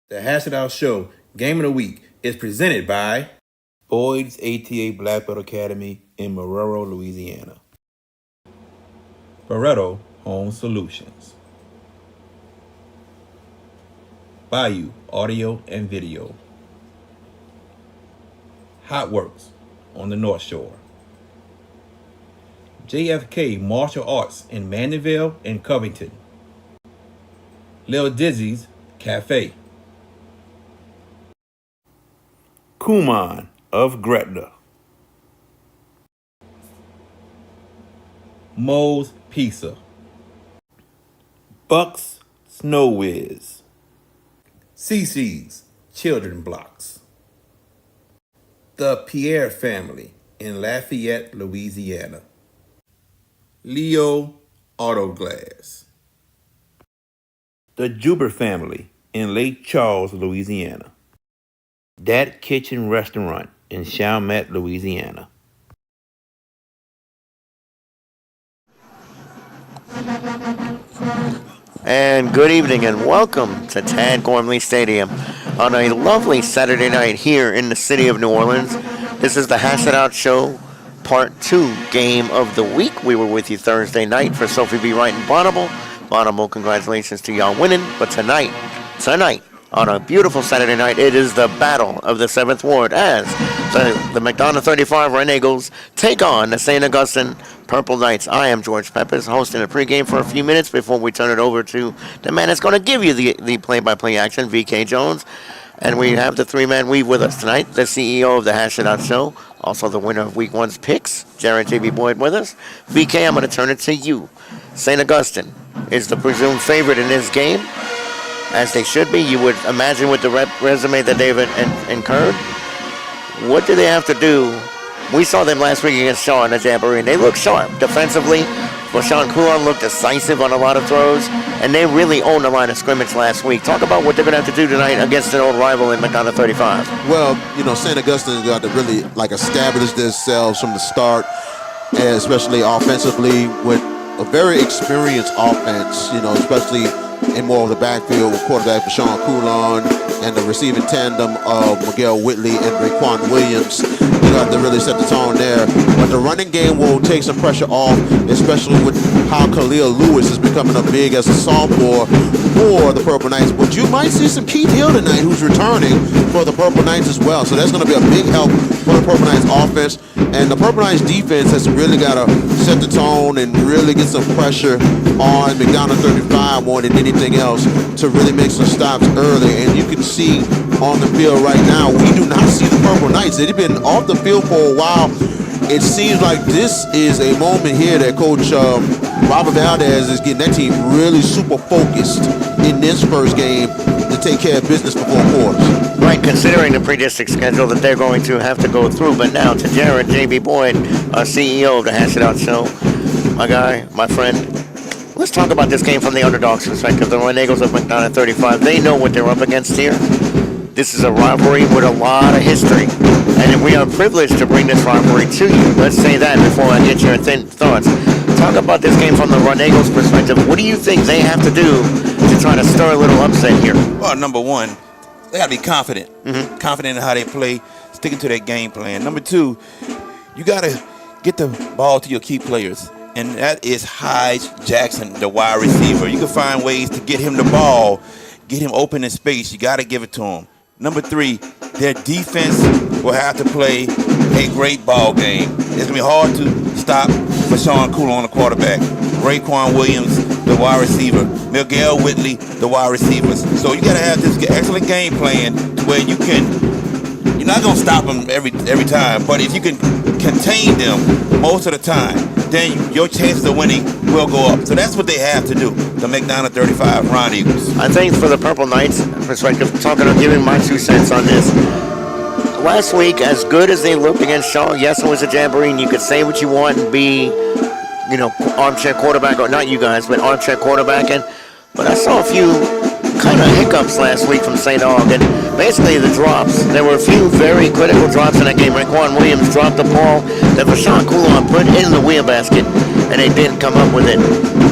The Hash It Out Show Game of the Week is presented by Boyd's ATA Black Belt Academy in Marrero, Louisiana. Barreto Home Solutions. Bayou Audio and Video. Hot Works on the North Shore. JFK Martial Arts in Mandeville and Covington. Lil Dizzy's Cafe. Kuman of Gretna. Moe's Pizza. Buck's Snow Whiz. CC's Children Blocks. The Pierre Family in Lafayette, Louisiana. Leo Auto Glass. The Juber Family in Lake Charles, Louisiana. Dat Kitchen Restaurant in Chalmette, Louisiana. And good evening and welcome to Tad Gormley Stadium on a lovely Saturday night here in the city of New Orleans. This is the Hash It Out Show Part 2 Game of the Week. We were with you Thursday night for Sophie B. Wright and Bonneville. Bonneville, congratulations to y'all winning. But tonight, on a beautiful Saturday night, it is the Battle of the 7th Ward as the McDonogh 35 Roneagles take on the St. Augustine Purple Knights. I am George Peppers, hosting a pregame for a few minutes before we turn it over to the man that's going to give you the play-by-play action, VK Jones. And we have the three-man weave with us tonight, the CEO of the Hash It Out Show, also the winner of Week 1's picks, Jared J.B. Boyd with us. VK, I'm going to turn it to you. St. Augustine is the presumed favorite in this game, as they should be, you would imagine, with the resume that they've incurred. What do they have to do? We saw them last week against Shaw in the Jamboree, and they look sharp defensively. Sean Coulon looked decisive on a lot of throws, and they really owned the line of scrimmage last week. Talk about what they're going to have to do tonight against an old rival in McDonogh 35. Well, St. Augustine's got to really establish themselves from the start, and especially offensively with a very experienced offense, especially in more of the backfield with quarterback for Sean Coulon and the receiving tandem of Miguel Whitley and Raekwon Williams. You have to really set the tone there. But the running game will take some pressure off, especially with how Khalil Lewis is becoming a big as a sophomore for the Purple Knights. But you might see some Keith Hill tonight, who's returning for the Purple Knights as well. So that's going to be a big help for the Purple Knights offense. And the Purple Knights defense has really got to set the tone and really get some pressure on McDonogh 35 more than anything else to really make some stops early. And you can see on the field right now, we do not see the Purple Knights. They've been off the field for a while. It seems like this is a moment here that Coach Robert Valdez is getting that team really super focused in this first game to take care of business for 4 quarters. Right, considering the pre-district schedule that they're going to have to go through. But now to Jared J.B. Boyd, our CEO of the Hash It Out Show. My guy, my friend, let's talk about this game from the underdog's perspective. The Roneagles of McDonogh 35, they know what they're up against here. This is a rivalry with a lot of history, and we are privileged to bring this rivalry to you. Let's say that before I get your thoughts. Talk about this game from the Roneagles perspective. What do you think they have to do to try to stir a little upset here? Well, number one, they got to be confident. Confident in how they play, sticking to their game plan. Number two, you got to get the ball to your key players, and that is Hyde Jackson, the wide receiver. You can find ways to get him the ball, get him open in space. You got to give it to him. Number three, their defense will have to play a great ball game. It's going to be hard to stop for Sean Coulon, the quarterback, Raekwon Williams, the wide receiver, Miguel Whitley, the wide receivers. So you got to have this excellent game plan to where you're not going to stop them every time, but if you can contain them most of the time, then your chances of winning will go up. So that's what they have to do, the McDonogh 35 Roneagles. I think for the Purple Knights perspective, giving my 2 cents on this. Last week, as good as they looked against Shaw, yes, it was a jamboree, and you could say what you want and be, armchair quarterback, or not you guys, but armchair quarterbacking. But I saw a few kind of hiccups last week from St. Aug, and basically the drops. There were a few very critical drops in that game. Raekwon Williams dropped the ball that Sean Coulon put in the wheel basket, and they didn't come up with it.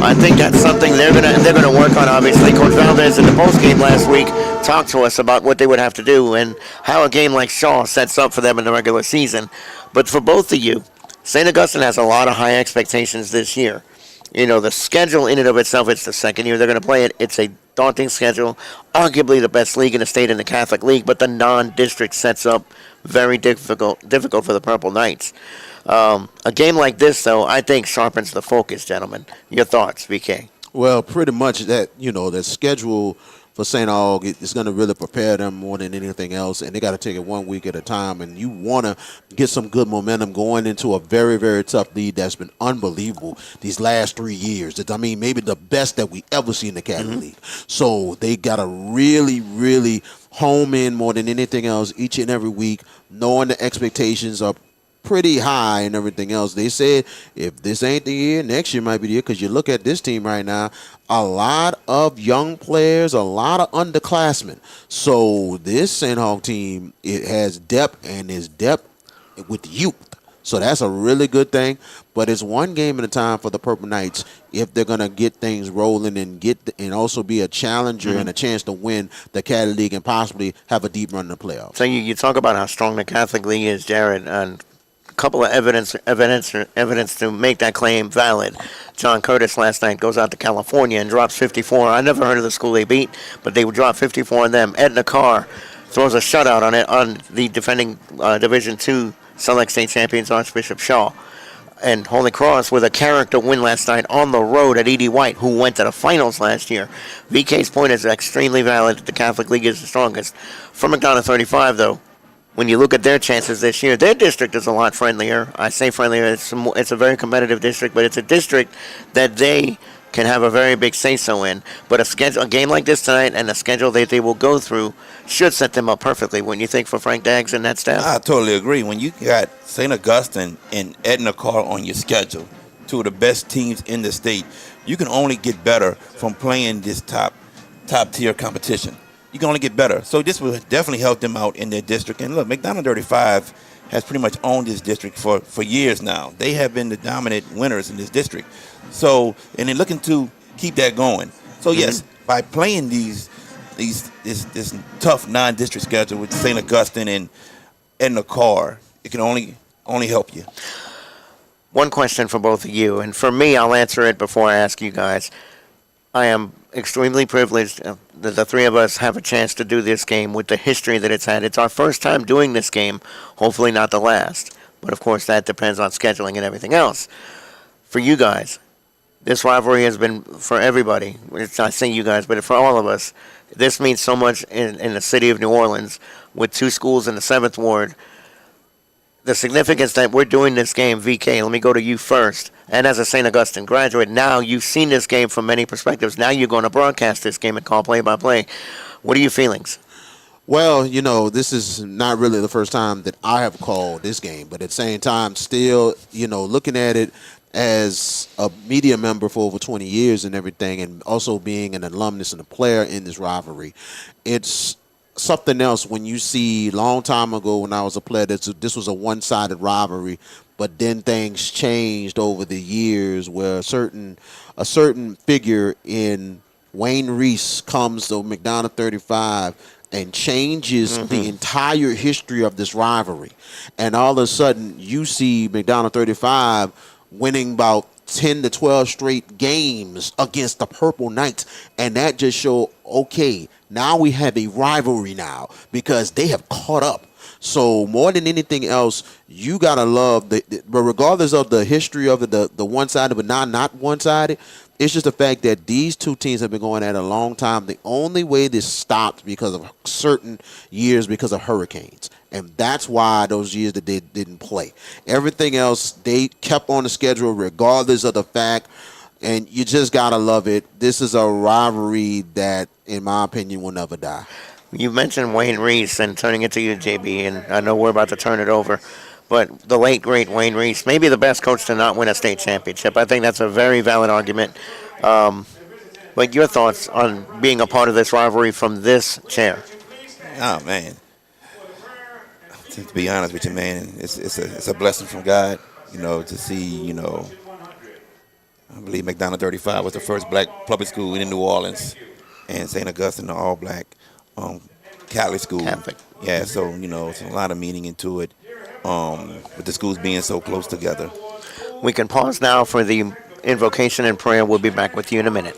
I think that's something they're gonna work on. Obviously, Coach Valdez in the post game last week talk to us about what they would have to do and how a game like Shaw sets up for them in the regular season. But for both of you, St. Augustine has a lot of high expectations this year. You know, the schedule in and of itself, it's the second year they're going to play it. It's a daunting schedule, arguably the best league in the state in the Catholic League, but the non-district sets up very difficult for the Purple Knights. A game like this, though, I think sharpens the focus, gentlemen. Your thoughts, VK? Well, pretty much that, the schedule for St. Aug is going to really prepare them more than anything else, and they got to take it 1 week at a time, and you want to get some good momentum going into a very, very tough league that's been unbelievable these last 3 years. I mean, maybe the best that we ever see in the Catholic League. So they got to really, really home in more than anything else each and every week, knowing the expectations are pretty high and everything else. They said if this ain't the year, next year might be the year, because you look at this team right now, a lot of young players, a lot of underclassmen. So this St. Aug team, it has depth, and is depth with youth. So that's a really good thing. But it's one game at a time for the Purple Knights if they're going to get things rolling and also be a challenger and a chance to win the Catholic League and possibly have a deep run in the playoffs. So you talk about how strong the Catholic League is, Jared, and couple of evidence to make that claim valid. John Curtis last night goes out to California and drops 54. I never heard of the school they beat, but they would drop 54 on them. Edna Carr throws a shutout on the defending Division II Select State champions Archbishop Shaw. And Holy Cross with a character win last night on the road at E.D. White, who went to the finals last year. VK's point is extremely valid that the Catholic League is the strongest. For McDonogh 35, though, when you look at their chances this year, their district is a lot friendlier. I say friendlier. It's a very competitive district, but it's a district that they can have a very big say-so in. But a game like this tonight and the schedule that they will go through should set them up perfectly, wouldn't you think, for Frank Daggs and that staff? I totally agree. When you got St. Augustine and Edna Carr on your schedule, two of the best teams in the state, you can only get better from playing this top-tier competition. You can only get better. So this will definitely help them out in their district. And look, McDonogh 35 has pretty much owned this district for years now. They have been the dominant winners in this district. So, and they're looking to keep that going. So yes, by playing this tough non-district schedule with St. Augustine and Edna Carr, it can only help you. One question for both of you, and for me, I'll answer it before I ask you guys. I am extremely privileged that the three of us have a chance to do this game with the history that it's had. It's our first time doing this game, hopefully not the last. But, of course, that depends on scheduling and everything else. For you guys, this rivalry has been, for everybody, it's not saying you guys, but for all of us, this means so much in the city of New Orleans with two schools in the 7th Ward. The significance that we're doing this game, VK, let me go to you first. And as a St. Augustine graduate, now you've seen this game from many perspectives. Now you're going to broadcast this game and call play-by-play. What are your feelings? Well, this is not really the first time that I have called this game, but at the same time, still, looking at it as a media member for over 20 years and everything, and also being an alumnus and a player in this rivalry, it's something else when you see long time ago when I was a player, this was a one-sided rivalry, but then things changed over the years where a certain figure in Wayne Reese comes to McDonogh 35 and changes the entire history of this rivalry. And all of a sudden, you see McDonogh 35 winning about 10 to 12 straight games against the Purple Knights. And that just showed, okay, now we have a rivalry now because they have caught up. So more than anything else, you got to love, but regardless of the history of it, the one-sided but not one-sided, it's just the fact that these two teams have been going at it a long time. The only way this stopped because of certain years because of hurricanes. And that's why those years that they didn't play. Everything else, they kept on the schedule regardless of the fact. And you just got to love it. This is a rivalry that, in my opinion, will never die. You mentioned Wayne Reese, and turning it to you, JB, and I know we're about to turn it over. But the late, great Wayne Reese, maybe the best coach to not win a state championship. I think that's a very valid argument. But your thoughts on being a part of this rivalry from this chair? Oh, man. To be honest with you, man, it's a blessing from God, to see, I believe McDonogh 35 was the first black public school in New Orleans, and St. Augustine, the all-black Catholic school. Catholic. Yeah, so it's a lot of meaning into it. With the schools being so close together. We can pause now for the invocation and prayer. We'll be back with you in a minute.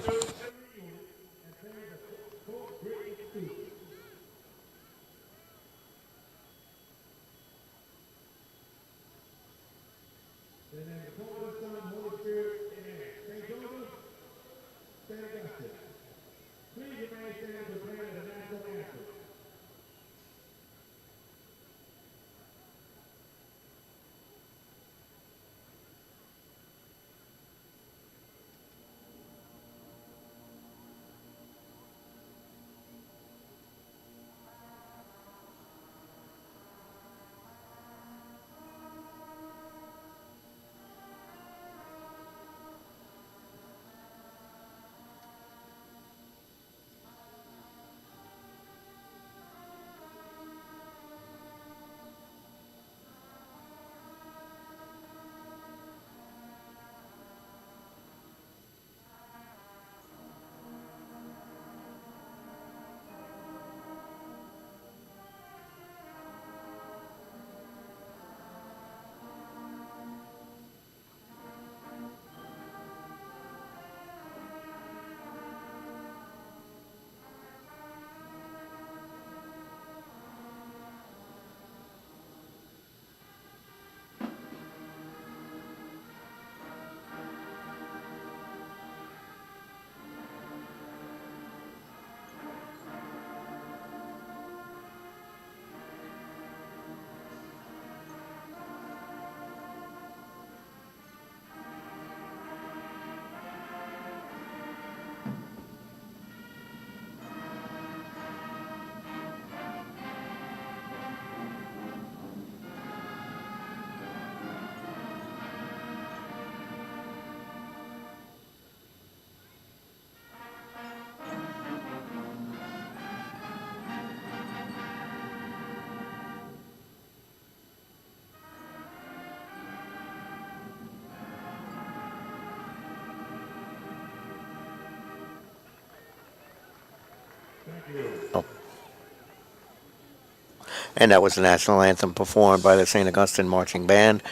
And that was the national anthem performed by the St. Augustine Marching Band.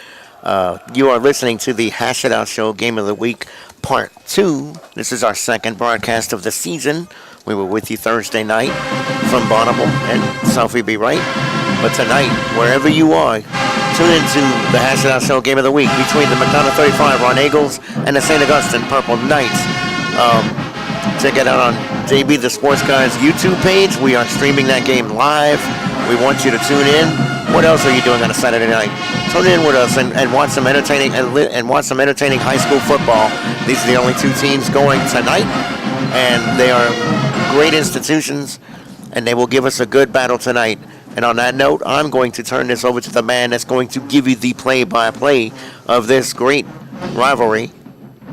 You are listening to the Hash It Out Show Game of the Week, Part 2. This is our second broadcast of the season. We were with you Thursday night from Bonneville and Southie B. Wright. But tonight, wherever you are, tune into the Hash It Out Show Game of the Week between the McDonogh 35 Roneagles and the St. Augustine Purple Knights. Check it out on JB the Sports Guy's YouTube page. We are streaming that game live. We want you to tune in. What else are you doing on a Saturday night? Tune in with us and watch some entertaining high school football. These are the only two teams going tonight, and they are great institutions, and they will give us a good battle tonight. And on that note, I'm going to turn this over to the man that's going to give you the play-by-play of this great rivalry.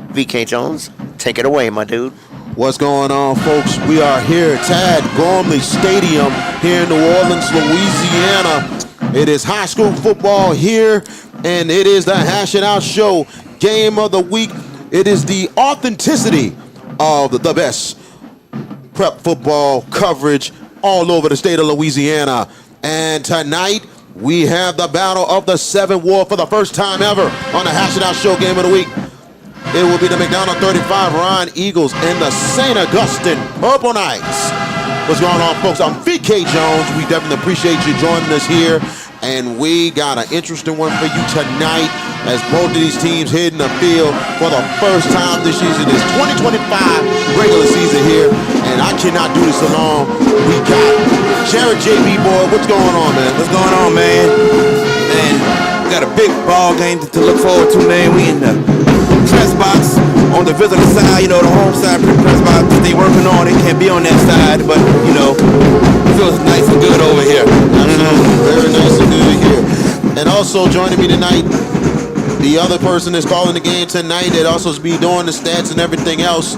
VK Jones, take it away, my dude. What's going on, folks? We are here at Tad Gormley Stadium here in New Orleans, Louisiana. It is high school football here, and it is the Hash It Out Show Game of the Week. It is the authenticity of the best prep football coverage all over the state of Louisiana. And tonight, we have the battle of the Seven War for the first time ever on the Hash It Out Show Game of the Week. It will be the McDonogh 35 Roneagles and the St. Augustine Purple Knights. What's going on, folks? I'm VK Jones. We definitely appreciate you joining us here. And we got an interesting one for you tonight as both of these teams hit in the field for the first time this season. It's 2025 regular season here, and I cannot do this alone. We got Jared JB Boy. What's going on, man? What's going on, man? Man, we got a big ball game to look forward to, man. We in the press box on the visitor side, the home side press box that they working on. They can't be on that side, but it feels nice and good over here. Very nice and good here. And also joining me tonight, the other person that's calling the game tonight that also be doing the stats and everything else,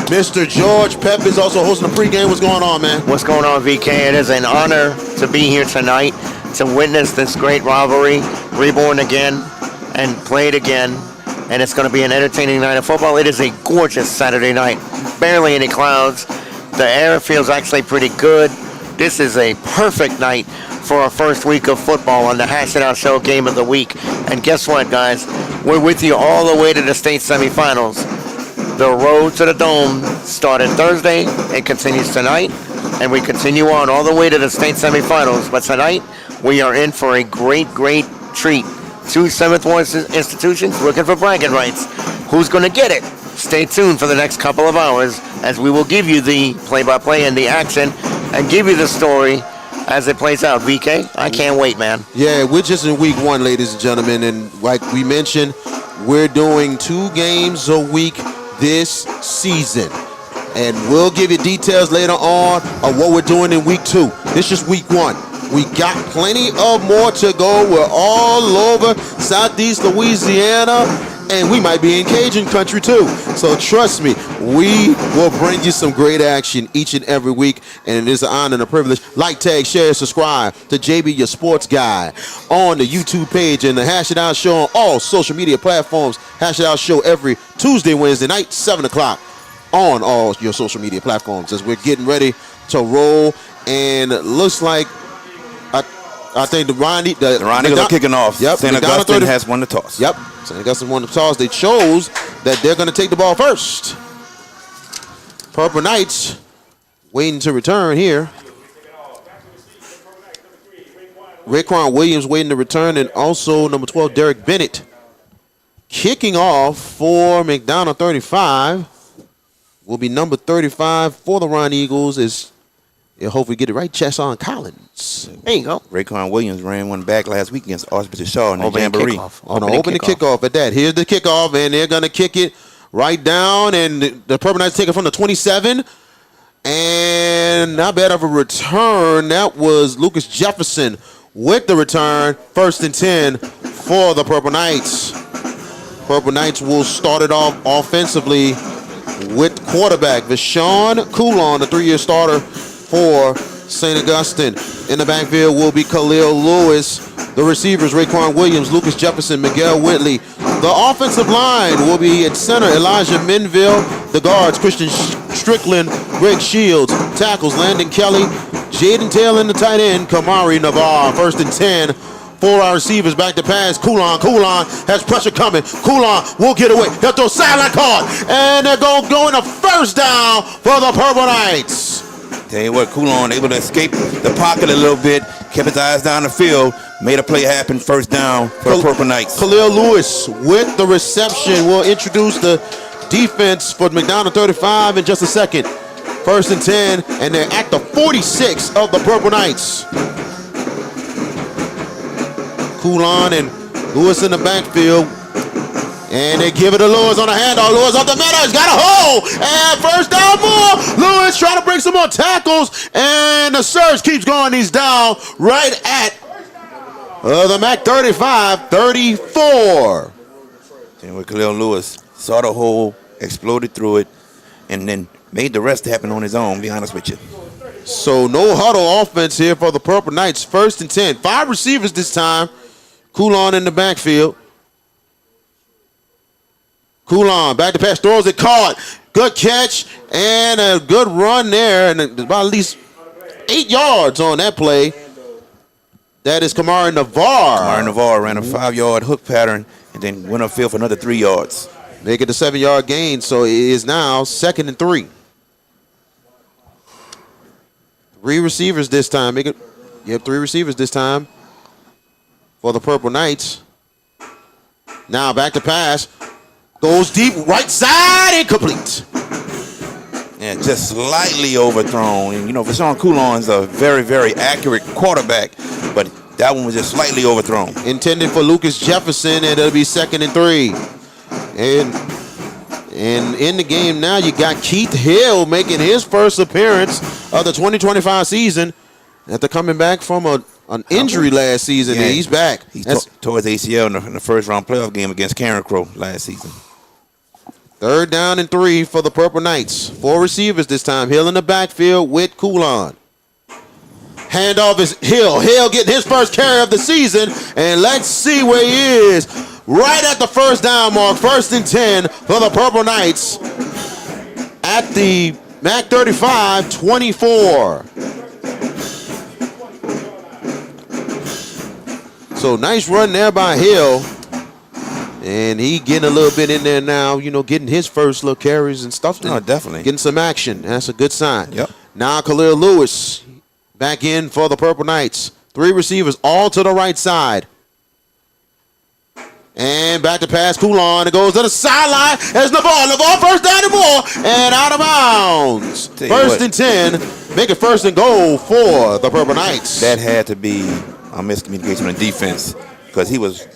Mr. George Pep is also hosting the pregame. What's going on, man? What's going on, VK? It is an honor to be here tonight to witness this great rivalry, reborn again and played again. And it's going to be an entertaining night of football. It is a gorgeous Saturday night. Barely any clouds. The air feels actually pretty good. This is a perfect night for our first week of football on the Hash It Out Show Game of the Week. And guess what, guys? We're with you all the way to the state semifinals. The road to the Dome started Thursday. It continues tonight. And we continue on all the way to the state semifinals. But tonight, we are in for a great, great treat. 2 Seventh Ward institutions looking for bragging rights. Who's going to get it? Stay tuned for the next couple of hours as we will give you the play-by-play and the action and give you the story as it plays out. VK, I can't wait, man. Yeah, we're just in week 1, ladies and gentlemen, and like we mentioned, we're doing 2 games a week this season. And we'll give you details later on of what we're doing in week 2. This is week 1. We got plenty of more to go. We're all over Southeast Louisiana, and we might be in Cajun country too. So trust me, we will bring you some great action each and every week, and it is an honor and a privilege. Like, tag, share, subscribe to JB Your Sports Guy on the YouTube page and the Hash It Out Show on all social media platforms. Hash It Out Show every Tuesday, Wednesday night, 7 o'clock on all your social media platforms as we're getting ready to roll. And it looks like I think the Roneagles are kicking off. Yep, St. Augustine has won the toss. Yep, St. Augustine won the toss. They chose that they're going to take the ball first. Purple Knights waiting to return here. Raekwon Williams waiting to return, and also number 12, Derek Bennett. Kicking off for McDonogh 35 will be number 35 for the Roneagles. Is he'll hopefully get it right. Chesson Collins. There you go. Raekwon Williams ran one back last week against Archbishop Shaw in the Jamboree. Opening kickoff at that. Here's the kickoff, and they're going to kick it right down, and the Purple Knights take it from the 27. And not bad of a return. That was Lucas Jefferson with the return. 1st and 10 for the Purple Knights. Purple Knights will start it off offensively with quarterback Vashon Coulon, the 3-year starter for St. Augustine. In the backfield will be Khalil Lewis. The receivers, Raekwon Williams, Lucas Jefferson, Miguel Whitley. The offensive line will be at center, Elijah Minville. The guards, Christian Strickland, Greg Shields. Tackles, Landon Kelly, Jaden Taylor in the tight end, Kamari Navarre. 1st and 10 for our receivers. Back to pass, Coulon. Coulon has pressure coming. Coulon will get away. He'll throw sideline card. And they're going to go in a first down for the Purple Knights. Tell you what, Coulon able to escape the pocket a little bit, kept his eyes down the field, made a play happen, first down for the Purple Knights. Khalil Lewis with the reception will introduce the defense for McDonogh 35 in just a second. 1st and 10, and they're at the 46 of the Purple Knights. Coulon and Lewis in the backfield. And they give it to Lewis on the handoff. Lewis up the middle. He's got a hole. And first down more. Lewis trying to break some more tackles. And the surge keeps going. He's down right at the MAC 35, 34. And with Khalil Lewis, saw the hole, exploded through it, and then made the rest happen on his own, to be honest with you. So no huddle offense here for the Purple Knights. 1st and 10. 5 receivers this time. Coulon in the backfield. Coulon back to pass, throws it, caught. Good catch and a good run there, and about at least 8 yards on that play. That is Kamari Navarre. Kamari Navarre ran a 5-yard hook pattern and then went upfield for another 3 yards. Make it a 7-yard gain, so it is now 2nd and 3. 3 receivers this time. 3 receivers this time for the Purple Knights. Now back to pass. Goes deep, right side, incomplete. Yeah, just slightly overthrown. And, you know, Vashon Coulon's a very, very accurate quarterback, but that one was just slightly overthrown. Intended for Lucas Jefferson, and it'll be 2nd and 3. And in the game now, you got Keith Hill making his first appearance of the 2025 season after coming back from an injury last season. And he's back. He tore his ACL in the first-round playoff game against Karen Crow last season. 3rd down and 3 for the Purple Knights. 4 receivers this time. Hill in the backfield with Coulon. Handoff is Hill. Hill getting his first carry of the season. And let's see where he is. Right at the first down mark. 1st and 10 for the Purple Knights. At the MAC 35, 24. So nice run there by Hill. And he getting a little bit in there now, getting his first little carries and stuff. Oh, definitely. Getting some action. That's a good sign. Yep. Now Khalil Lewis back in for the Purple Knights. 3 receivers all to the right side. And back to pass Coulon. It goes to the sideline. There's Navarre first down and more. And out of bounds. First and 10. Make it first and goal for the Purple Knights. That had to be a miscommunication on defense because he was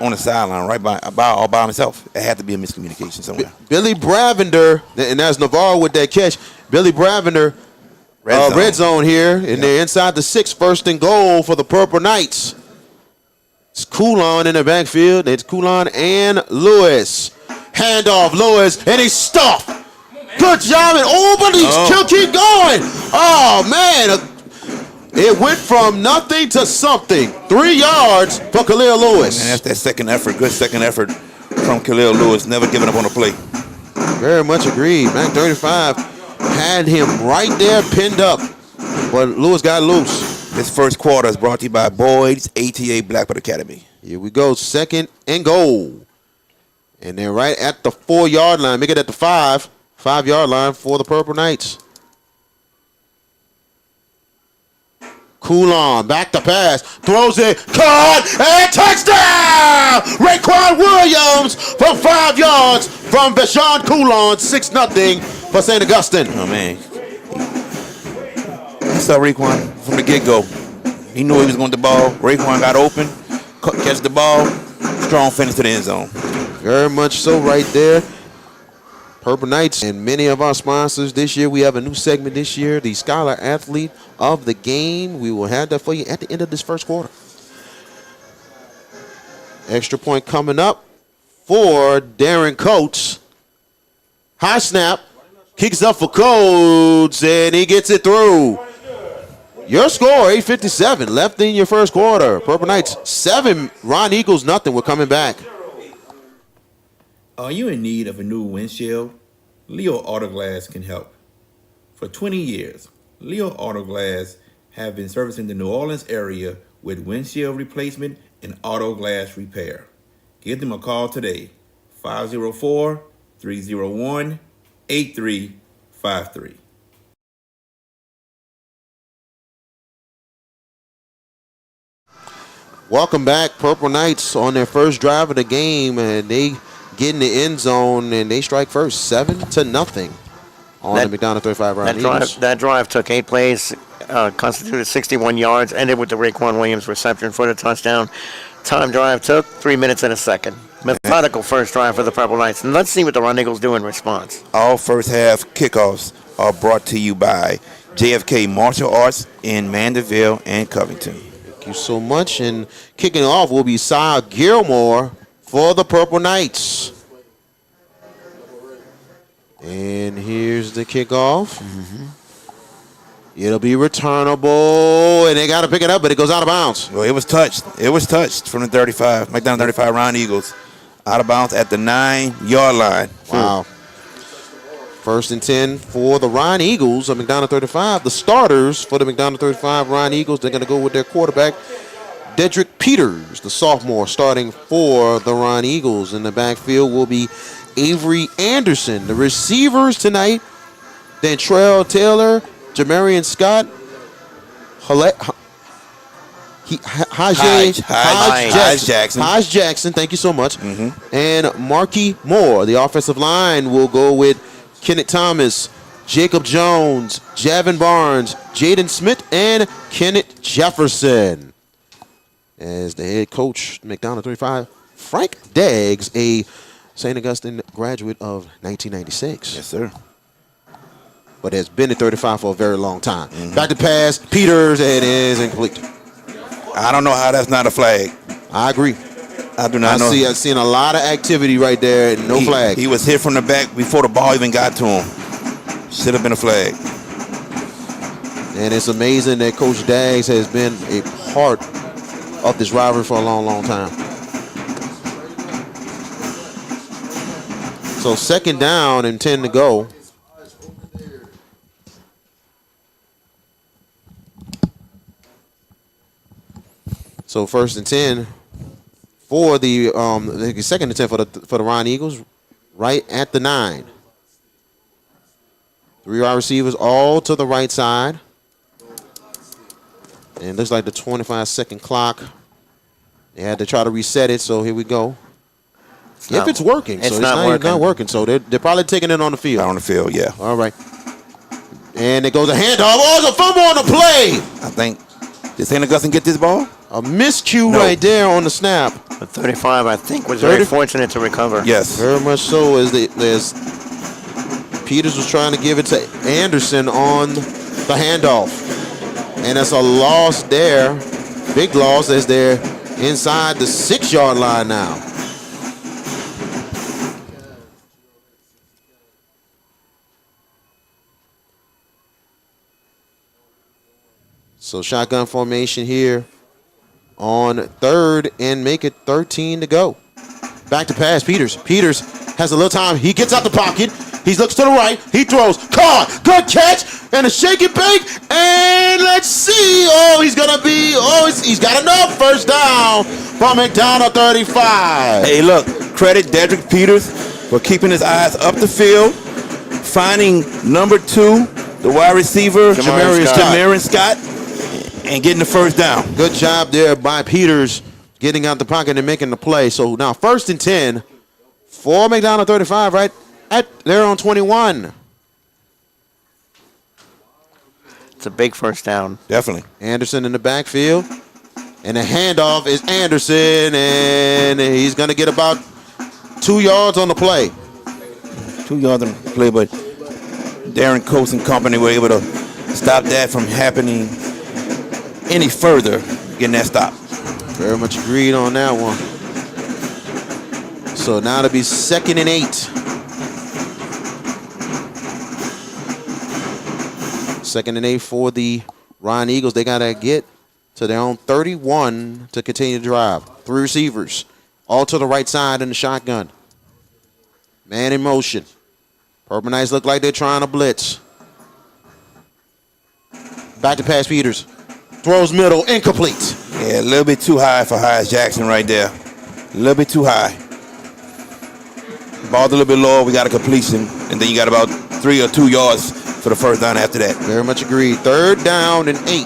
on the sideline all by himself. It had to be a miscommunication somewhere. Billy Bravender, and that's Navarre with that catch. Billy Bravender, red zone here. And they're inside the 6. First and goal for the Purple Knights. It's Coulon in the backfield. It's Coulon and Lewis. Handoff, Lewis, and he's stuffed. Good job, but he'll keep going. Oh, man. It went from nothing to something. 3 yards for Khalil Lewis. And that's that second effort, good second effort from Khalil Lewis, never giving up on a play. Very much agreed. Mac 35 had him right there pinned up, but Lewis got loose. This first quarter is brought to you by Boyd's ATA Blackbird Academy. Here we go, second and goal. And they're right at the 4-yard line. Make it at the 5-yard line for the Purple Knights. Coulon, back to pass, throws it, caught, and touchdown! Raekwon Williams from 5 yards from Bashan Coulon, 6-0 for St. Augustine. Oh, man. He saw Raekwon from the get-go. He knew he was going to the ball. Raekwon got open, catch the ball, strong finish to the end zone. Very much so right there. Purple Knights and many of our sponsors this year. We have a new segment this year, the Scholar Athlete of the Game. We will have that for you at the end of this first quarter. Extra point coming up for Darren Coates. High snap. Kicks up for Coates, and he gets it through. Your score, 8:57 left in your first quarter. Purple Knights 7, Roneagles nothing. We're coming back. Are you in need of a new windshield? Leo Autoglass can help. For 20 years, Leo Autoglass have been servicing the New Orleans area with windshield replacement and auto glass repair. Give them a call today, 504-301-8353. Welcome back. Purple Knights on their first drive of the game, and they get in the end zone, and they strike first, 7-0 on the McDonogh 35 Roneagles. That drive took 8 plays, constituted 61 yards, ended with the Raekwon Williams reception for the touchdown. Time drive took 3 minutes and a second. Methodical first drive for the Purple Knights. And let's see what the Roneagles do in response. All first half kickoffs are brought to you by JFK Martial Arts in Mandeville and Covington. Thank you so much. And kicking off will be Cy Gilmore for the Purple Knights. And here's the kickoff. It'll be returnable, and they got to pick it up, but it goes out of bounds. Well, it was touched. It was touched from the 35, McDonogh 35 Roneagles. Out of bounds at the 9-yard line. Wow. First and 10 for the Roneagles of McDonogh 35. The starters for the McDonogh 35 Roneagles, they're going to go with their quarterback, Dedrick Peters, the sophomore, starting for the Roneagles. In the backfield will be Avery Anderson. The receivers tonight, Dantrell Taylor, Jamarian Scott, Hodge Jackson, thank you so much. And Marquis Moore. The offensive line will go with Kenneth Thomas, Jacob Jones, Javin Barnes, Jaden Smith, and Kenneth Jefferson. As the head coach, McDonogh 35, Frank Daggs, a St. Augustine graduate of 1996. Yes, sir. But has been at 35 for a very long time. Back to pass, Peters, and it is incomplete. I don't know how that's not a flag. I agree. I do not know. I've seen a lot of activity right there, and no flag. He was hit from the back before the ball even got to him. Should have been a flag. And it's amazing that Coach Daggs has been a part of this rivalry for a long, long time. So second down and 10 to go. So 1st and 10 for the 2nd and 10 for the Roneagles, right at the 9. 3 wide receivers all to the right side. And it looks like the 25-second clock. They had to try to reset it, so here we go. If it's working. It's so not not working. So they're probably taking it on the field. On the field, yeah. All right. And it goes a handoff. Oh, it's a fumble on the play. I think, did St. Augustine get this ball? A miscue right there on the snap. The 35, I think, was very fortunate to recover. Yes. Very much so, as Peters was trying to give it to Anderson on the handoff. And that's a loss there. Big loss as they're inside the 6-yard line now. So shotgun formation here on 3rd and make it 13 to go. Back to pass, Peters. Peters has a little time. He gets out the pocket. He looks to the right. He throws. Caught. Good catch. And a shake and bake. And let's see. Oh, he's got enough. First down from McDonogh 35. Hey, look, credit Dedrick Peters for keeping his eyes up the field, finding number 2, the wide receiver, Jamarian Scott, and getting the first down. Good job there by Peters getting out the pocket and making the play. So now 1st and 10 for McDonogh 35 right at there on 21. It's a big first down. Definitely. Anderson in the backfield. And the handoff is Anderson, and he's going to get about 2 yards on the play. 2 yards on the play, but Darren Coates and company were able to stop that from happening any further, getting that stop. Very much agreed on that one. So now it'll be 2nd and 8. 2nd and 8 for the Roneagles. They got to get to their own 31 to continue to drive. 3 receivers, all to the right side in the shotgun. Man in motion. Purple Knights look like they're trying to blitz. Back to pass, Peters. Throws middle, incomplete. Yeah, a little bit too high for Hayes Jackson right there. A little bit too high. Ball's a little bit lower. We got a completion, and then you got about 3 or 2 yards for the first down after that. Very much agreed. 3rd down and 8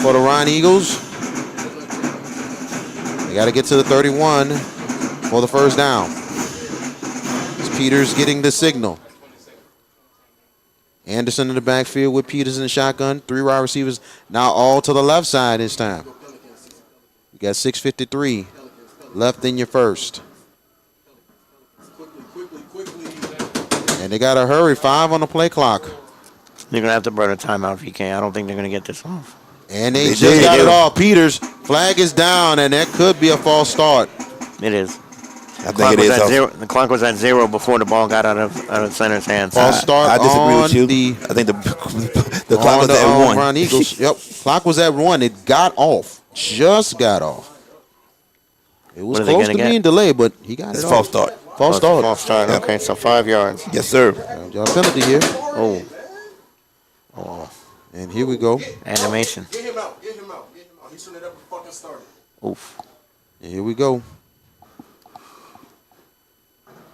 for the Roneagles. They got to get to the 31 for the first down. It's Peters getting the signal. Anderson in the backfield with Peters in the shotgun. 3 wide receivers now all to the left side this time. You got 6:53 left in your first. And they got to hurry. 5 on the play clock. They're going to have to burn a timeout if you can. I don't think they're going to get this off. And they just got it off. Peters, flag is down, and that could be a false start. It is. I think it is. The clock was at 0 before the ball got out of center's hands. False start. I disagree with you. I think the clock was at 1. Roneagles. Yep, clock was at 1. It got off. Just got off. It was close to being delayed, but he got it off. False start. False start. False start. Yep. Okay, so 5 yards. Yes, sir. Y'all penalty here. Oh. And here we go. Animation. Get him out. He shouldn't have ever fucking started. Oof. And here we go.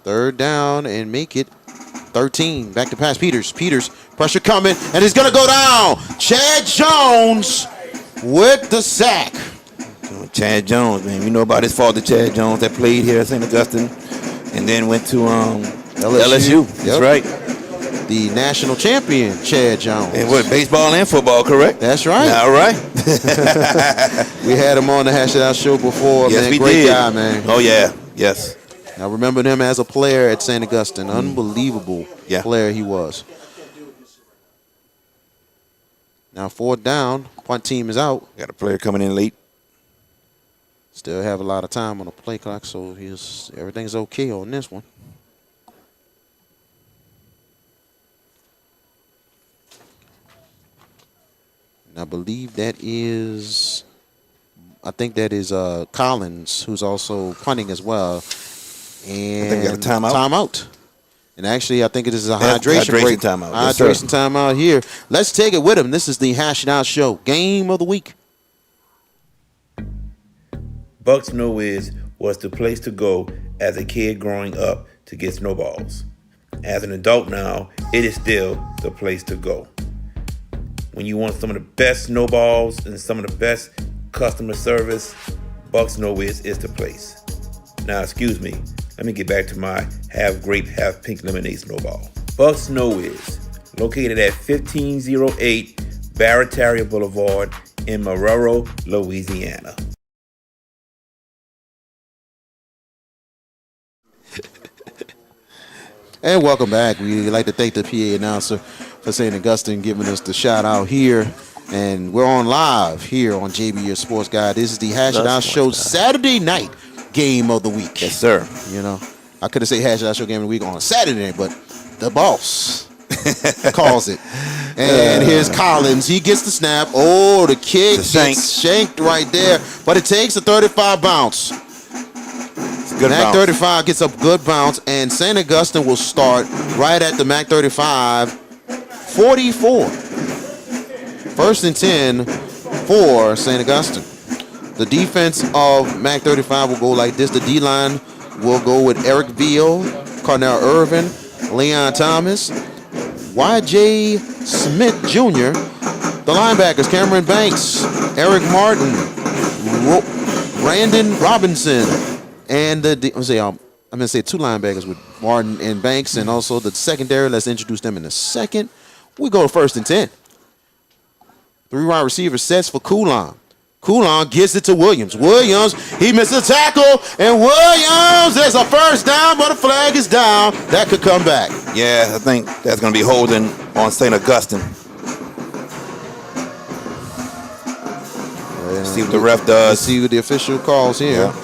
3rd down and make it 13. Back to pass. Peters. Pressure coming, and he's going to go down. Chad Jones with the sack. Chad Jones, man. We know about his father, Chad Jones, that played here at St. Augustine and then went to LSU. That's Yep. right. The national champion, Chad Jones. And what, baseball and football, correct? That's right. All right. We had him on the Hash It Out show before. Yes, man. we Great did. guy, man. Oh, yeah. Yes. I remember him as a player at St. Augustine. Unbelievable player he was. Now 4th down. Punt team is out. Got a player coming in late. Still have a lot of time on the play clock, so everything's okay on this one. And I believe that is, Collins, who's also punting as well. And I think we got a timeout. Timeout. And actually, I think it is a That's hydration break. timeout. Yes, sir. Hydration timeout here. Let's take it with him. This is the Hash It Out Show. Game of the week. Bucks No Whiz was the place to go as a kid growing up to get snowballs. As an adult now, it is still the place to go. When you want some of the best snowballs and some of the best customer service, Bucks No Whiz is the place. Now, excuse me, let me get back to my half grape, half pink lemonade snowball. Bucks No Whiz, located at 1508 Barataria Boulevard in Marrero, Louisiana. And welcome back. We'd like to thank the PA announcer for St. Augustine giving us the shout out here. And we're on live here on JB Your Sports Guide. This is the Hash It Out Show Saturday night game of the week. Yes, sir. You know, I could have said Hash It Out Show game of the week on Saturday, but the boss calls it. And here's Collins. He gets the snap. Oh, the kick gets shanked right there. But it takes a 35 bounce. Good Mac bounce. 35 gets a good bounce, and St. Augustine will start right at the Mac 35, 44. First and 10 for St. Augustine. The defense of Mac 35 will go like this. The D-line will go with Eric Veal, Cornell Irvin, Leon Thomas, Y.J. Smith Jr., the linebackers, Cameron Banks, Eric Martin, Brandon Robinson, and I'm going to say two linebackers with Martin and Banks, and also the secondary. Let's introduce them in a second. We go to first and 10. Three wide receiver sets for Coulon. Coulon gets it to Williams. Williams, he misses a tackle, and Williams, there's a first down, but a flag is down. That could come back. Yeah, I think that's going to be holding on St. Augustine. See what the ref does. Let's see what the official calls here. Yeah.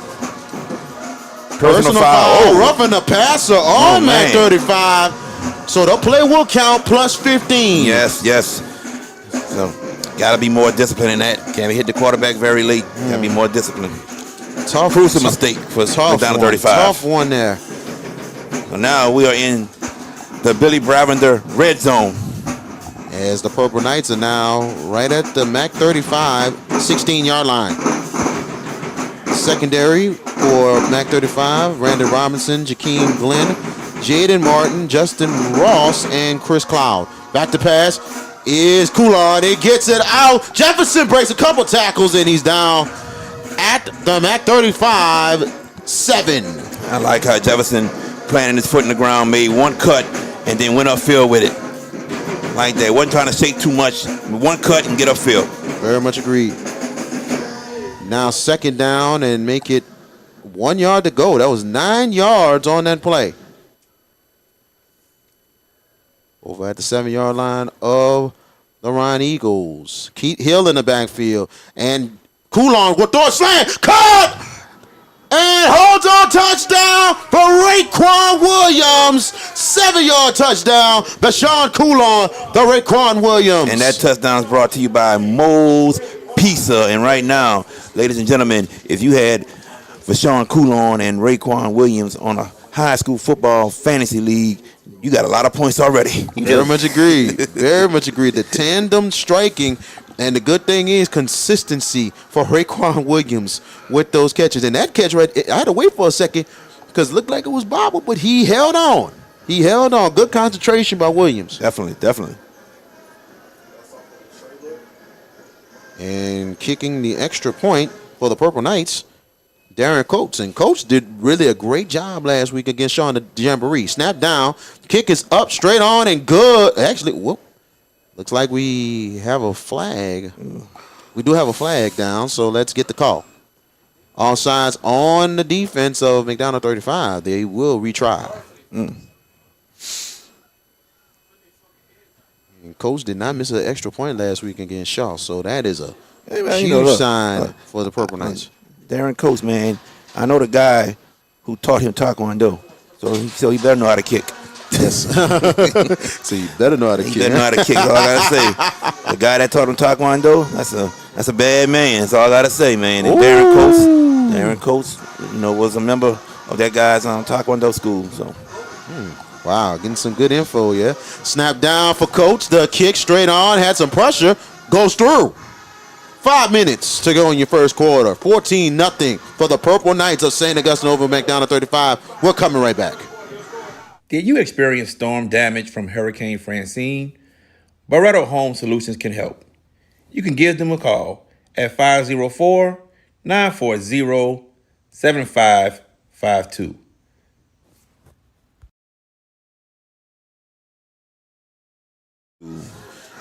Personal foul. Oh, roughing the passer on Mac 35. So the play will count plus 15. Yes. So, got to be more disciplined in that. Can't hit the quarterback very late. Got to be more disciplined. Tough. Crucial mistake for down to 35. Tough one there. So now we are in the Billy Bravender red zone. As the Purple Knights are now right at the Mac 35, 16-yard line. Secondary for Mac 35, Randy Robinson, Jakeem Glenn, Jaden Martin, Justin Ross, and Chris Cloud. Back to pass is Coulon. He gets it out. Jefferson breaks a couple tackles, and he's down at the Mac 35, 7. I like how Jefferson planted his foot in the ground, made one cut, and then went upfield with it. Like that. Wasn't trying to shake too much. One cut and get upfield. Very much agreed. Now second down and make it 1 yard to go. That was 9 yards on that play. Over at the 7-yard line of the Roneagles. Keith Hill in the backfield. And Coulon will throw a slant. Caught! And holds on, touchdown for Raekwon Williams. 7-yard touchdown. Bashawn Coulon, the Raekwon Williams. And that touchdown is brought to you by Moe's Pizza. And right now, ladies and gentlemen, if you had Bashawn Coulon and Raekwon Williams on a high school football fantasy league, you got a lot of points already. Very much agreed. Very much agreed. The tandem striking. And the good thing is consistency for Raekwon Williams with those catches. And that catch I had to wait for a second because it looked like it was bobbled, but he held on. He held on. Good concentration by Williams. Definitely. And kicking the extra point for the Purple Knights, Darren Coates. And Coates did really a great job last week against Sean the Jamboree. Snap down. Kick is up, straight on, and good. Actually, whoop. Looks like we have a flag. We do have a flag down, so let's get the call. All sides on the defense of McDonogh 35. They will retry. And Coach did not miss an extra point last week against Shaw, so that is a huge sign for the Purple Knights. Darren Coates, man, I know the guy who taught him Taekwondo, so he better know how to kick. Yes. So you better know how to kick. He better know how to kick. That's all I gotta say. The guy that taught him Taekwondo, that's a bad man. That's all I gotta say, man. And Darren Coates, was a member of that guy's Taekwondo school. So. Wow, getting some good info, yeah. Snap down for Coates. The kick straight on, had some pressure, goes through. 5 minutes to go in your first quarter. 14-0 for the Purple Knights of St. Augustine over McDonogh 35. We're coming right back. Did you experience storm damage from Hurricane Francine? Barretto Home Solutions can help. You can give them a call at 504-940-7552.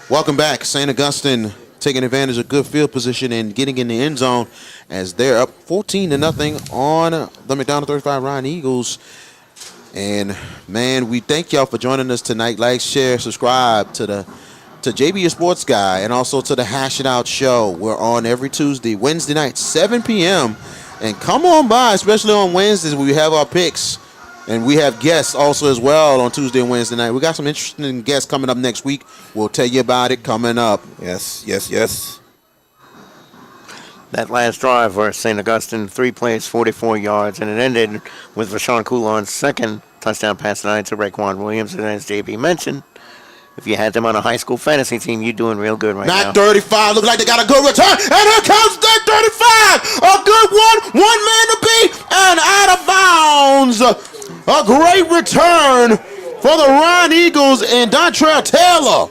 Welcome back. St. Augustine taking advantage of good field position and getting in the end zone as they're up 14-0 on the McDonogh 35 Roneagles. And man, we thank y'all for joining us tonight. Like, share, subscribe to JB Your Sports Guy and also to the Hash It Out Show. We're on every Tuesday, Wednesday night, 7 p.m. And come on by, especially on Wednesdays when we have our picks. And we have guests also as well on Tuesday and Wednesday night. We got some interesting guests coming up next week. We'll tell you about it coming up. Yes. That last drive for St. Augustine, 3 plays, 44 yards, and it ended with Rashawn Coulon's second touchdown pass tonight to Raekwon Williams. And as JB mentioned, if you had them on a high school fantasy team, you're doing real good right now. Mac 35 look like they got a good return. And here comes Mac 35. A good one. One man to beat. And out of bounds. A great return for the Roneagles and Dontrell Taylor.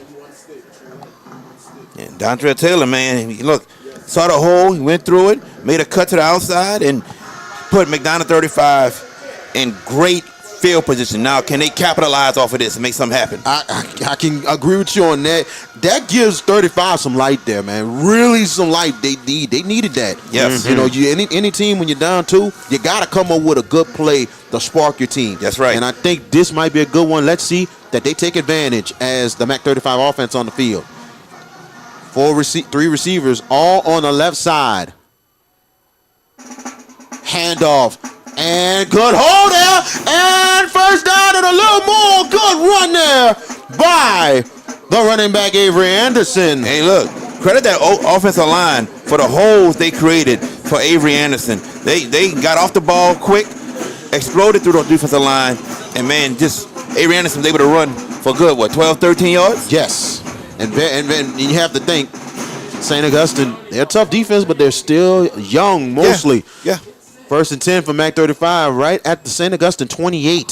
Yeah, Dontrell Taylor, man, look, saw the hole, he went through it, made a cut to the outside, and put McDonogh 35 in great field position. Now, can they capitalize off of this and make something happen? I can agree with you on that. That gives 35 some light there, man. Really some light they need. They needed that. Yes. You know, any team when you're down 2, you got to come up with a good play to spark your team. That's right. And I think this might be a good one. Let's see that they take advantage as the Mac 35 offense on the field. 3 receivers all on the left side. Handoff. And good hold there. And first down and a little more. Good run there by the running back Avery Anderson. Hey, look, credit that offensive line for the holes they created for Avery Anderson. They got off the ball quick, exploded through the defensive line, and man, just Avery Anderson was able to run for good, 12, 13 yards? Yes. And you have to think, St. Augustine, they're a tough defense, but they're still young mostly. Yeah. First and 10 for Mac 35, right at the St. Augustine 28.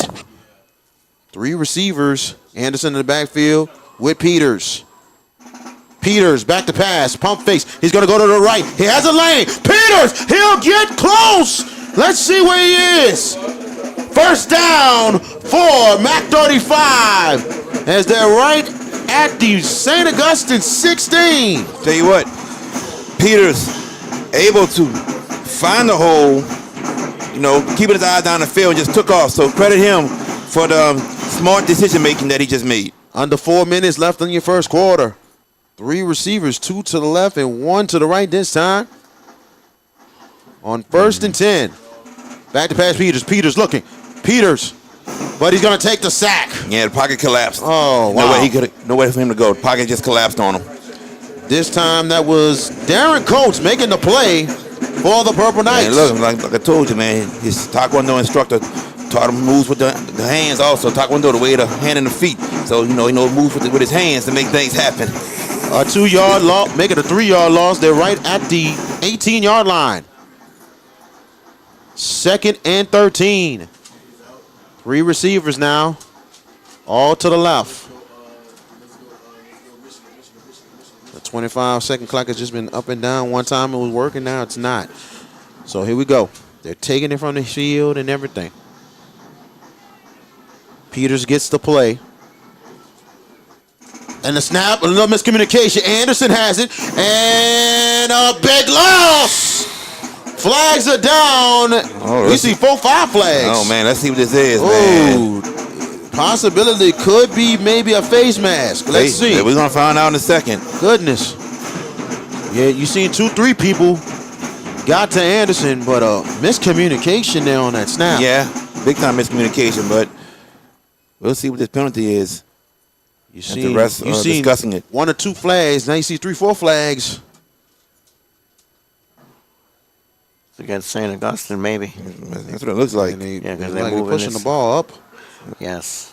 3 receivers. Anderson in the backfield with Peters. Peters back to pass. Pump fakes. He's going to go to the right. He has a lane. Peters, he'll get close. Let's see where he is. First down for Mac 35 as they're right at the St. Augustine 16. Tell you what, Peters able to find the hole, keeping his eyes down the field and just took off. So credit him for the smart decision making that he just made. Under 4 minutes left in your first quarter. 3 receivers, 2 to the left and 1 to the right this time. On first and 10. Back to pass Peters. Peters looking. Peters. But he's going to take the sack. Yeah, the pocket collapsed. Oh, wow. No way for him to go. The pocket just collapsed on him. This time that was Darren Coates making the play for the Purple Knights. Man, look, like I told you, man, his Taekwondo instructor taught him moves with the hands also. Taekwondo, the way the hand and the feet. So, he knows moves with his hands to make things happen. A 2-yard loss, making a 3-yard loss. They're right at the 18-yard line. Second and 13. 3 receivers now, all to the left. The 25-second clock has just been up and down. One time it was working, now it's not. So here we go. They're taking it from the field and everything. Peters gets the play. And the snap, a little miscommunication. Anderson has it, and a big loss. Flags are down. We see 4-5 flags. Oh, man, let's see what this is, man. Possibility could be maybe a face mask. Let's see. We're going to find out in a second. Goodness. Yeah, you seen 2-3 people got to Anderson, but miscommunication there on that snap. Yeah, big time miscommunication, but we'll see what this penalty is. You seen discussing it. 1 or 2 flags. Now you see 3-4 flags. Against St. Augustine, maybe. That's what it looks like. Because they're pushing the ball up. Yes.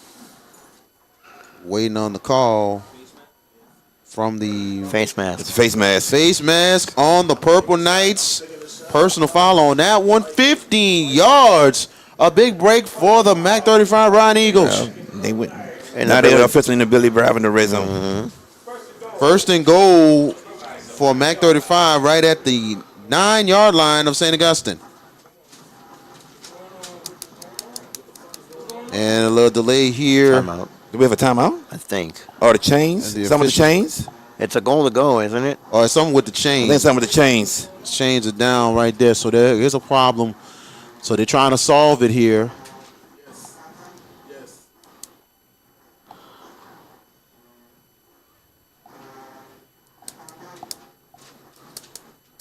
Waiting on the call from the Face mask. It's a face mask. face mask on the Purple Knights. Personal foul on that one. 15 yards. A big break for the MAC 35 Roneagles. They went. And Now they're officially in the Billy Bravo in the red zone. First and goal for MAC 35 right at the 9-yard line of St. Augustine. And a little delay here. Timeout, Do we have a timeout? I think. Or the chains? The Some of the official- chains? It's a goal to go, isn't it? Or something with the I chains. think some of the chains. Chains are down right there, so there is a problem. So they're trying to solve it here.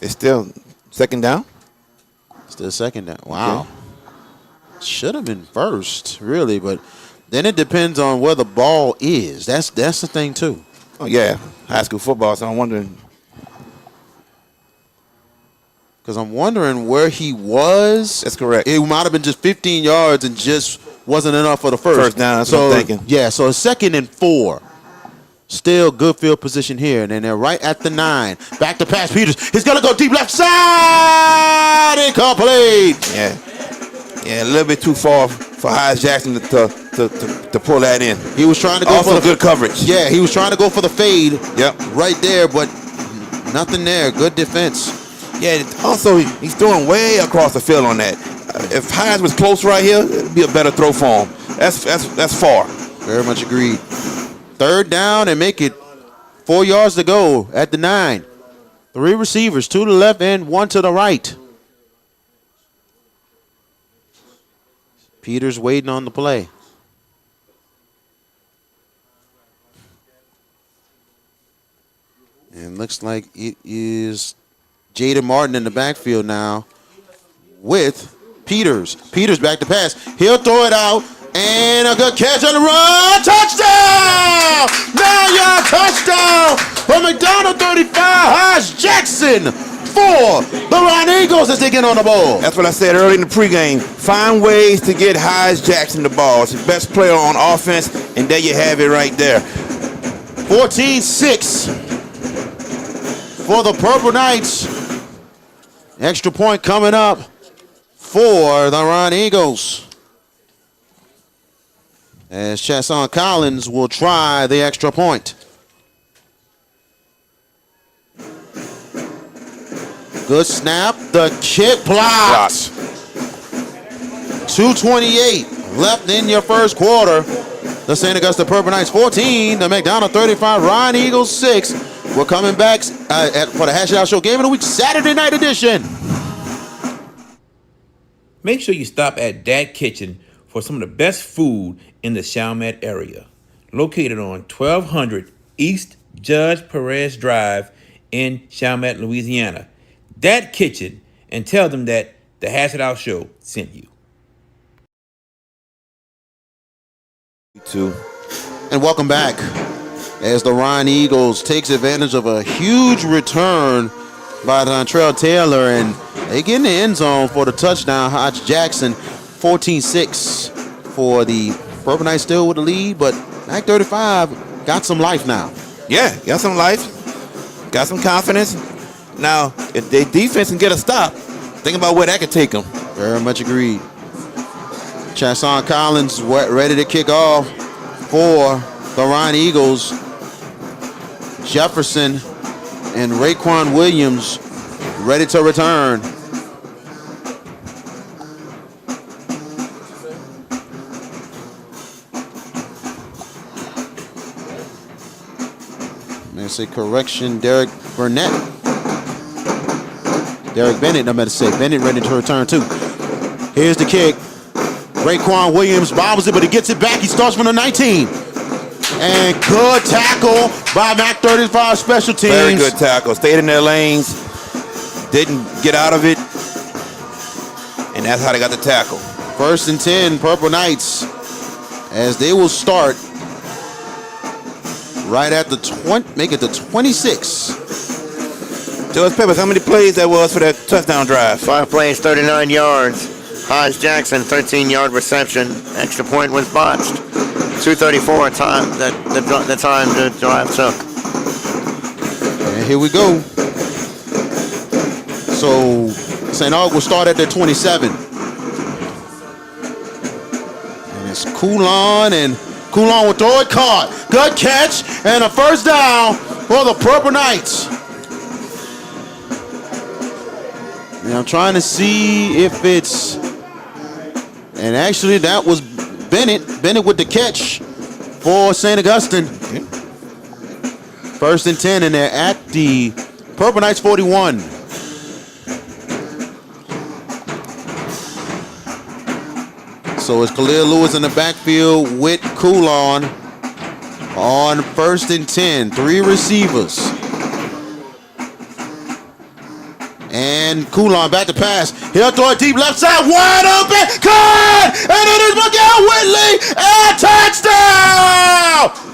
It's still second down. Still second down. Wow. Should have been first, really, but then it depends on where the ball is. That's the thing too. Oh, yeah. High school football, so I'm wondering. Because I'm wondering where he was. That's correct. It might have been just 15 yards and just wasn't enough for the first. First down, that's what I'm thinking. Yeah, so it's 2nd and 4. Still good field position here. And then they're right at the 9. Back to pass Peters. He's going to go deep left side. Incomplete. Yeah. Yeah, a little bit too far for Hayes Jackson to pull that in. He was trying to go Also for the good coverage. Yeah, he was trying to go for the fade. Yep. Right there, but nothing there. Good defense. Yeah, also he's throwing way across the field on that. If Hayes was close right here, it'd be a better throw for him. That's far. Very much agreed. 3rd down and make it 4 yards to go at the 9. 3 receivers, 2 to the left and 1 to the right. Peters waiting on the play. And looks like it is Jaden Martin in the backfield now with Peters. Peters back to pass. He'll throw it out. And a good catch on the run. Touchdown! 9-yard touchdown for McDonogh 35. Hodge Jackson for the Roneagles as they get on the ball. That's what I said early in the pregame. Find ways to get Hayes Jackson the ball. It's the best player on offense, and there you have it right there. 14-6 for the Purple Knights. Extra point coming up for the Roneagles. As Chasson Collins will try the extra point. Good snap. The kick blocked. 2:28 left in your first quarter. The St. Augusta Purple Knights 14. The McDonogh 35. Roneagles 6. We're coming back for the Hash It Out Show Game of the Week Saturday night edition. Make sure you stop at Dat Kitchen for some of the best food in the Chalmette area. Located on 1200 East Judge Perez Drive in Chalmette, Louisiana. Dat Kitchen, and tell them that the Hash It Out Show sent you. And welcome back as the Roneagles takes advantage of a huge return by Dontrell Taylor, and they get in the end zone for the touchdown. Hodge Jackson, 14-6 for the Purple Knights, still with the lead, but MAC 35 got some life now. Yeah, got some life, got some confidence. Now, if their defense can get a stop, think about where that could take them. Very much agreed. Chasson Collins ready to kick off for the Roneagles. Jefferson and Raekwon Williams ready to return. There's a correction. Derek Bennett, I'm going to say. Bennett ready to return too. Here's the kick. Raekwon Williams bobbles it, but he gets it back. He starts from the 19. And good tackle by MAC 35 special teams. Very good tackle. Stayed in their lanes. Didn't get out of it. And that's how they got the tackle. 1st and 10, Purple Knights, as they will start right at the 20, make it the 26. Judge Peppers, how many plays that was for that touchdown drive? 5 plays, 39 yards. Hodge Jackson, 13-yard reception. Extra point was botched. 2:34 time the time the drive took. And here we go. So St. Aug will start at the 27. And it's Coulon, and Coulon will throw it caught. Good catch and a first down for the Purple Knights. Now I'm trying to see if it's, and actually that was Bennett. Bennett with the catch for St. Augustine. First and 10, and they're at the Purple Knights 41. So it's Khalil Lewis in the backfield with Coulon on first and 10. 3 receivers. And Coulon back to pass. He'll throw it deep left side, wide open. Caught! And it is Miguel Whitley. And touchdown!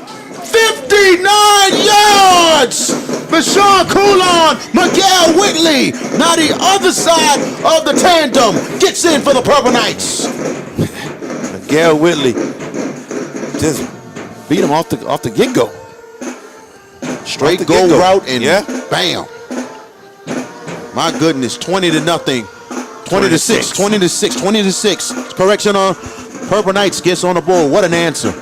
59 yards! Bashawn Coulon, Miguel Whitley. Now the other side of the tandem gets in for the Purple Knights. Miguel Whitley just beat him off the get-go. Straight the go get-go. route and Yeah. bam. My goodness, 20-0. 20-6, 20-6, 20-6. Correction on Purple Knights gets on the board. What an answer.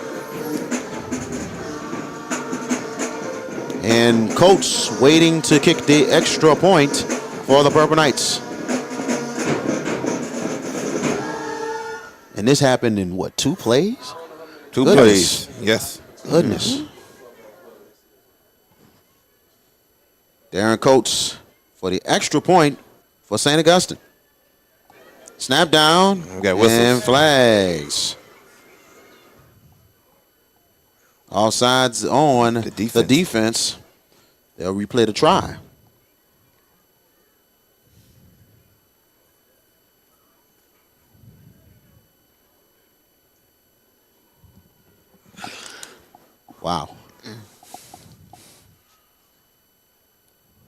And Coach waiting to kick the extra point for the Purple Knights. And this happened in what, 2 plays? 2 Goodness. plays. Yes. Goodness. Darren Coates for the extra point for St. Augustine. Snap down We got whistles. and flags. All sides on the defense. They'll replay the try. Wow.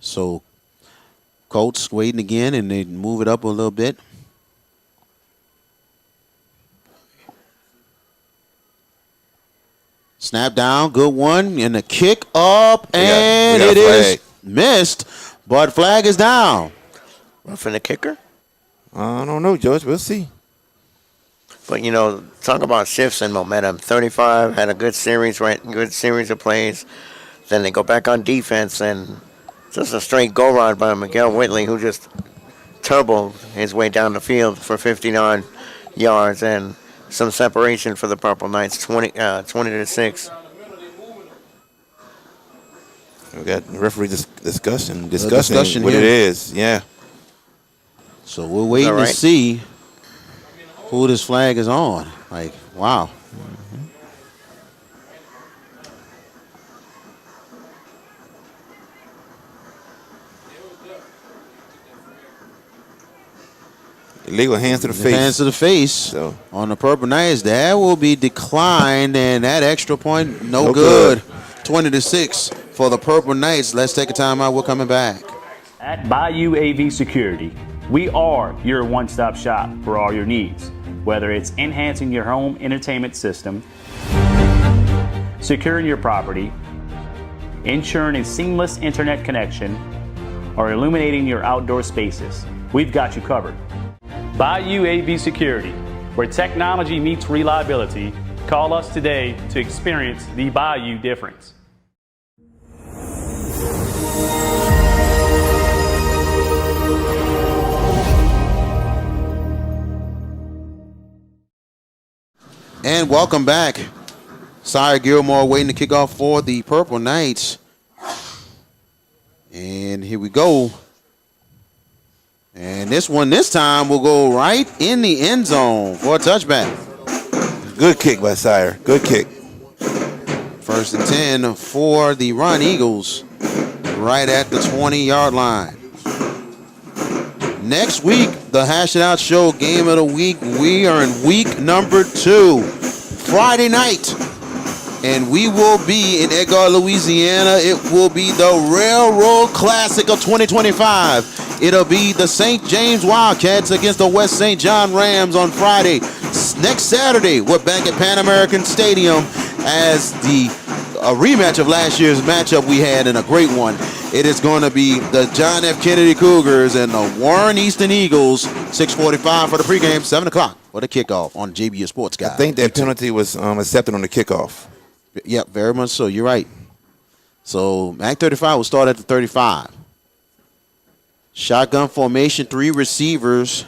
So Colts waiting again, and they move it up a little bit. Snap down, good one, and the kick up, and we got it a is flag. missed, but flag is down. Roughing the kicker? I don't know, George. We'll see. But, you know, talk about shifts and momentum. 35 had a good series, right? Good series of plays. Then they go back on defense, and just a straight go-round by Miguel Whitley, who just turboed his way down the field for 59 yards and some separation for the Purple Knights, 20-6. We got referee discussion discussion what here. it is. Yeah. So we're waiting All right. to see who this flag is on. Like, wow. Illegal hands to the face. Hands to the face So. on the Purple Knights. That will be declined, and that extra point, no No good. good. 20-6 for the Purple Knights. Let's take a timeout. We're coming back. At Bayou AV Security, we are your one-stop shop for all your needs, whether it's enhancing your home entertainment system, securing your property, ensuring a seamless internet connection, or illuminating your outdoor spaces. We've got you covered. Bayou AV Security, where technology meets reliability. Call us today to experience the Bayou difference. And welcome back. Sire Gilmore waiting to kick off for the Purple Knights. And here we go. And this time will go right in the end zone for a touchback. Good kick by Sire. Good kick. First and 10 for the Roneagles, right at the 20-yard line. Next week, the Hash It Out Show Game of the Week. We are in week number 2, Friday night. And we will be in Edgar, Louisiana. It will be the Railroad Classic of 2025. It'll be the St. James Wildcats against the West St. John Rams on Friday. Next Saturday, we're back at Pan American Stadium as a rematch of last year's matchup we had, and a great one. It is going to be the John F. Kennedy Cougars and the Warren Easton Eagles. 6:45 for the pregame, 7 o'clock for the kickoff on JBS Sports Guy. I think that penalty was accepted on the kickoff. Yep, very much so. You're right. So Mac 35 will start at the 35. Shotgun formation, 3 receivers.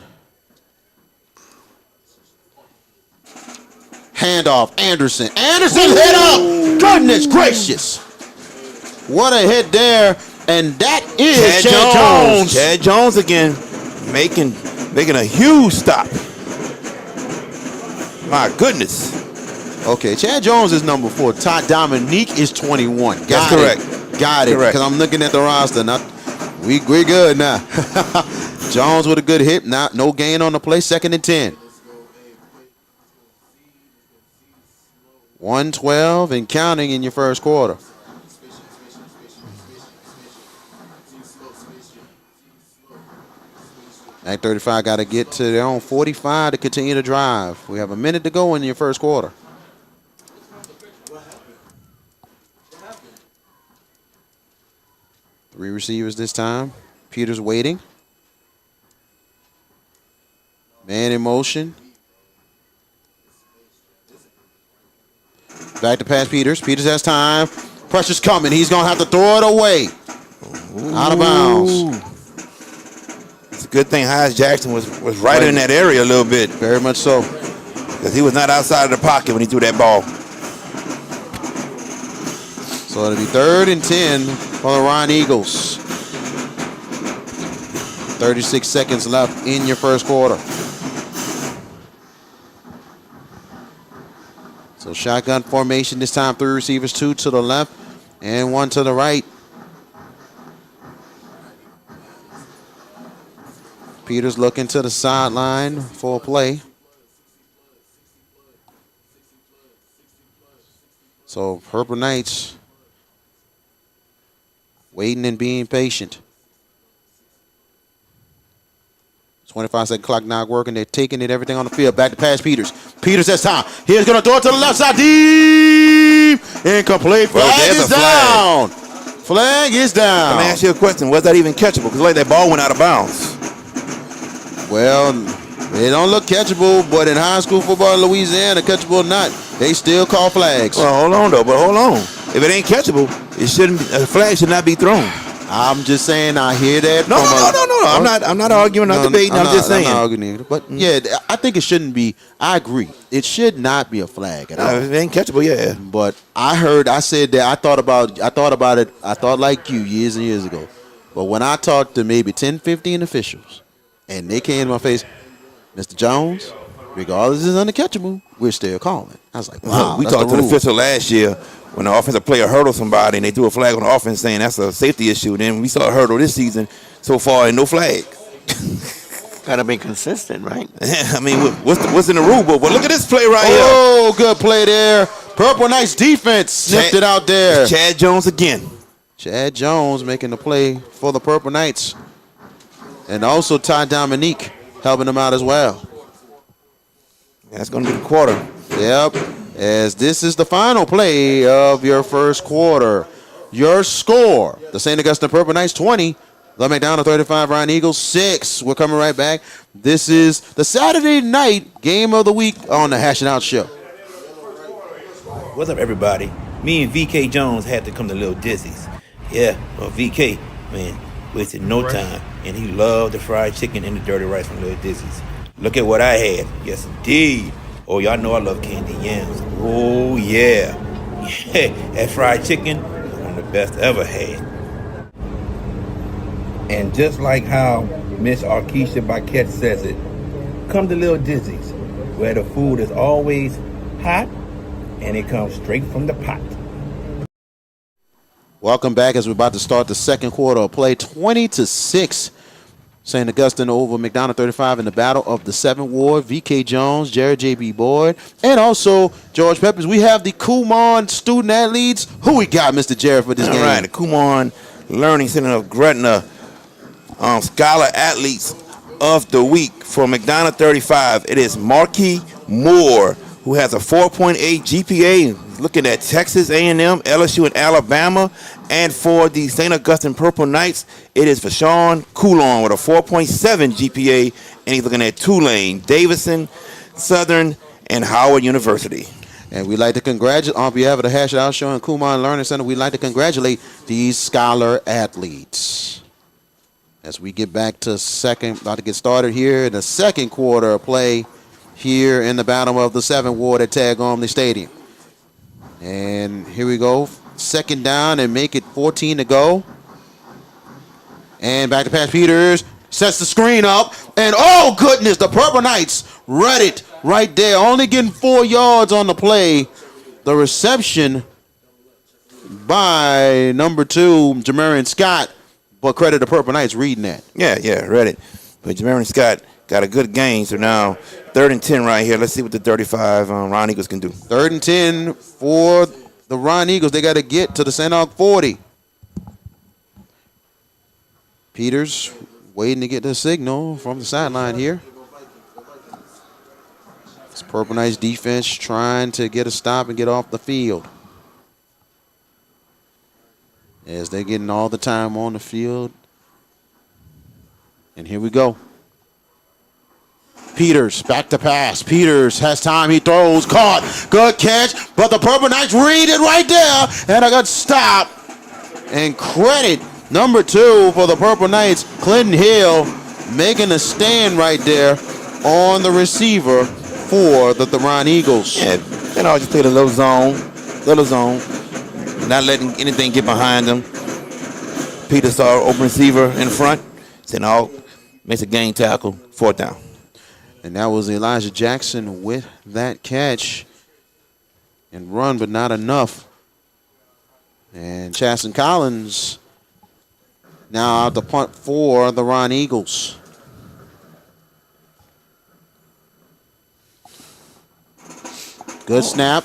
Handoff, Anderson. Anderson hit up. Goodness gracious. What a hit there. And that is Chad Jones. Chad Jones again making a huge stop. My goodness. Okay, Chad Jones is number 4. Todd Dominique is 21. That's correct. Got it. Correct. Because I'm looking at the roster. Now, we good now. Jones with a good hit. No gain on the play. 2nd and 10. 112 and counting in your first quarter. Mac 35 got to get to their own 45 to continue to drive. We have a minute to go in your first quarter. Three receivers this time. Peters waiting. Man in motion. Back to pass Peters. Peters has time. Pressure's coming. He's going to have to throw it away. Out of bounds. It's a good thing Hayes Jackson was right in that area a little bit. Very much so. Because he was not outside of the pocket when he threw that ball. So it'll be 3rd and 10 for the Roneagles. 36 seconds left in your first quarter. So shotgun formation this time. 3 receivers, 2 to the left and 1 to the right. Peters looking to the sideline for a play. So Purple Knights waiting and being patient. 25-second clock not working. They're taking it, everything on the field. Back to pass Peters. Peters has time. He's going to throw it to the left side. Deep. Incomplete. Flag is down. Flag is down. Let me ask you a question. Was that even catchable? Because like that ball went out of bounds. Well, they don't look catchable, but in high school football in Louisiana, catchable or not, they still call flags. Well, hold on, though. But hold on. If it ain't catchable, a flag should not be thrown. I'm just saying I hear that. No. I'm not arguing, not debating. I'm just saying. I'm not arguing. But yeah, I think it shouldn't be. I agree. It should not be a flag at all. If it ain't catchable, yeah. But I said that I thought about it. I thought like you years and years ago. But when I talked to maybe 10, 15 officials, and they came in my face, Mr. Jones, regardless it's uncatchable, we're still calling. I was like, wow. We talked to the official last year when the offensive player hurdled somebody and they threw a flag on the offense saying that's a safety issue. Then we saw a hurdle this season so far and no flag. Gotta be consistent, right? I mean, what's in the rule book? But look at this play right here. Oh, good play there. Purple Knights defense sniffed it out there. Chad Jones again. Chad Jones making the play for the Purple Knights. And also Todd Dominique helping them out as well. That's going to be the quarter. Yep. As this is the final play of your first quarter. Your score, the St. Augustine Purple Knights 20, the McDonogh 35, Roneagles 6. We're coming right back. This is the Saturday night game of the week on the Hash It Out Show. What's up, everybody? Me and VK Jones had to come to Little Dizzy's. Yeah, well, VK, man, wasted no time, and he loved the fried chicken and the dirty rice from Little Dizzy's. Look at what I had. Yes, indeed. Oh, y'all know I love candy yams. Oh, yeah. Yeah, that fried chicken was one of the best I ever had. And just like how Miss Arkisha Baquette says it, come to Little Dizzy's, where the food is always hot and it comes straight from the pot. Welcome back as we're about to start the second quarter of play. 20-6. St. Augustine over McDonogh 35 in the battle of the 7th Ward. VK Jones, Jared J.B. Boyd, and also George Peppers. We have the Kumon student athletes. Who we got, Mr. Jared, for this game? All right, the Kumon Learning Center of Gretna Scholar Athletes of the Week for McDonogh 35. It is Marquis Moore who has a 4.8 GPA, looking at Texas A&M, LSU, and Alabama. And for the St. Augustine Purple Knights, it is Vashawn Coulon with a 4.7 GPA, and he's looking at Tulane, Davidson, Southern, and Howard University. And we'd like to congratulate, on behalf of the Hash It Out Show and Kumon Learning Center, we'd like to congratulate these scholar athletes. As we get back to about to get started here in the second quarter of play here in the bottom of the 7th Ward at Tad Gormley Stadium. And here we go. Second down and make it 14 to go. And back to pass. Peters sets the screen up. And oh goodness, the Purple Knights read it right there. Only getting 4 yards on the play. The reception by number 2, Jamarian Scott. But credit the Purple Knights reading that. Yeah, read it. But Jamarian Scott got a good gain. So now 3rd and 10 right here. Let's see what the 35 Roneagles can do. 3rd and 10 for the Roneagles. They got to get to the St. Aug 40. Peters waiting to get the signal from the sideline here. This Purple Knights defense trying to get a stop and get off the field. As they're getting all the time on the field. And here we go. Peters, back to pass. Peters has time. He throws. Caught. Good catch. But the Purple Knights read it right there. And a good stop. And credit number 2 for the Purple Knights, Clinton Hill, making a stand right there on the receiver for the Roneagles. Yeah, they always just play the little zone. Not letting anything get behind them. Peters saw open receiver in front. St. Aug makes a game tackle, 4th down. And that was Elijah Jackson with that catch and run, but not enough. And Chasten Collins now out the punt for the Roneagles. Good snap.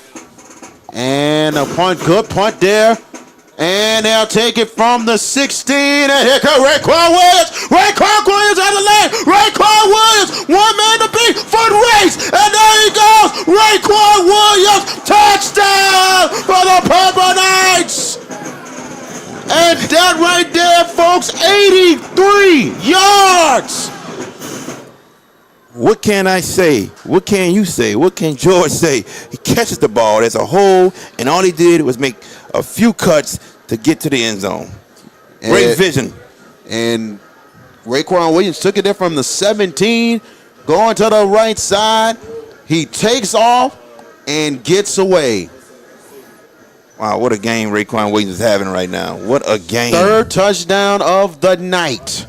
And a punt, good punt there. And they'll take it from the 16. And here comes Raekwon Williams. Raekwon Williams out of the lane. Raekwon Williams, 1 man to beat, foot race. And there he goes. Raekwon Williams, touchdown for the Purple Knights. And that right there, folks, 83 yards. What can I say? What can you say? What can George say? He catches the ball as a whole, and all he did was make a few cuts to get to the end zone. Great vision. And Raekwon Williams took it there from the 17, going to the right side. He takes off and gets away. Wow, what a game Raekwon Williams is having right now. What a game. 3rd touchdown of the night.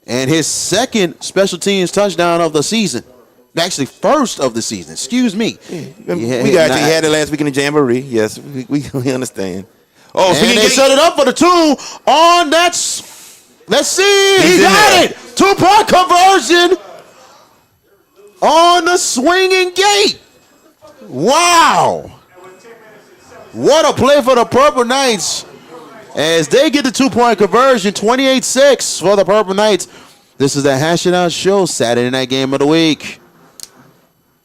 And his 2nd special teams touchdown of the season. Actually, 1st of the season. Excuse me. Yeah, we got you. He had it last week in the Jamboree. Yes, we understand. Oh, and they set it up for the 2 on that. Let's see. He got it. 2-point conversion on the swinging gate. Wow. What a play for the Purple Knights. As they get the 2-point conversion, 28-6 for the Purple Knights. This is the Hash It Out Show, Saturday night game of the week.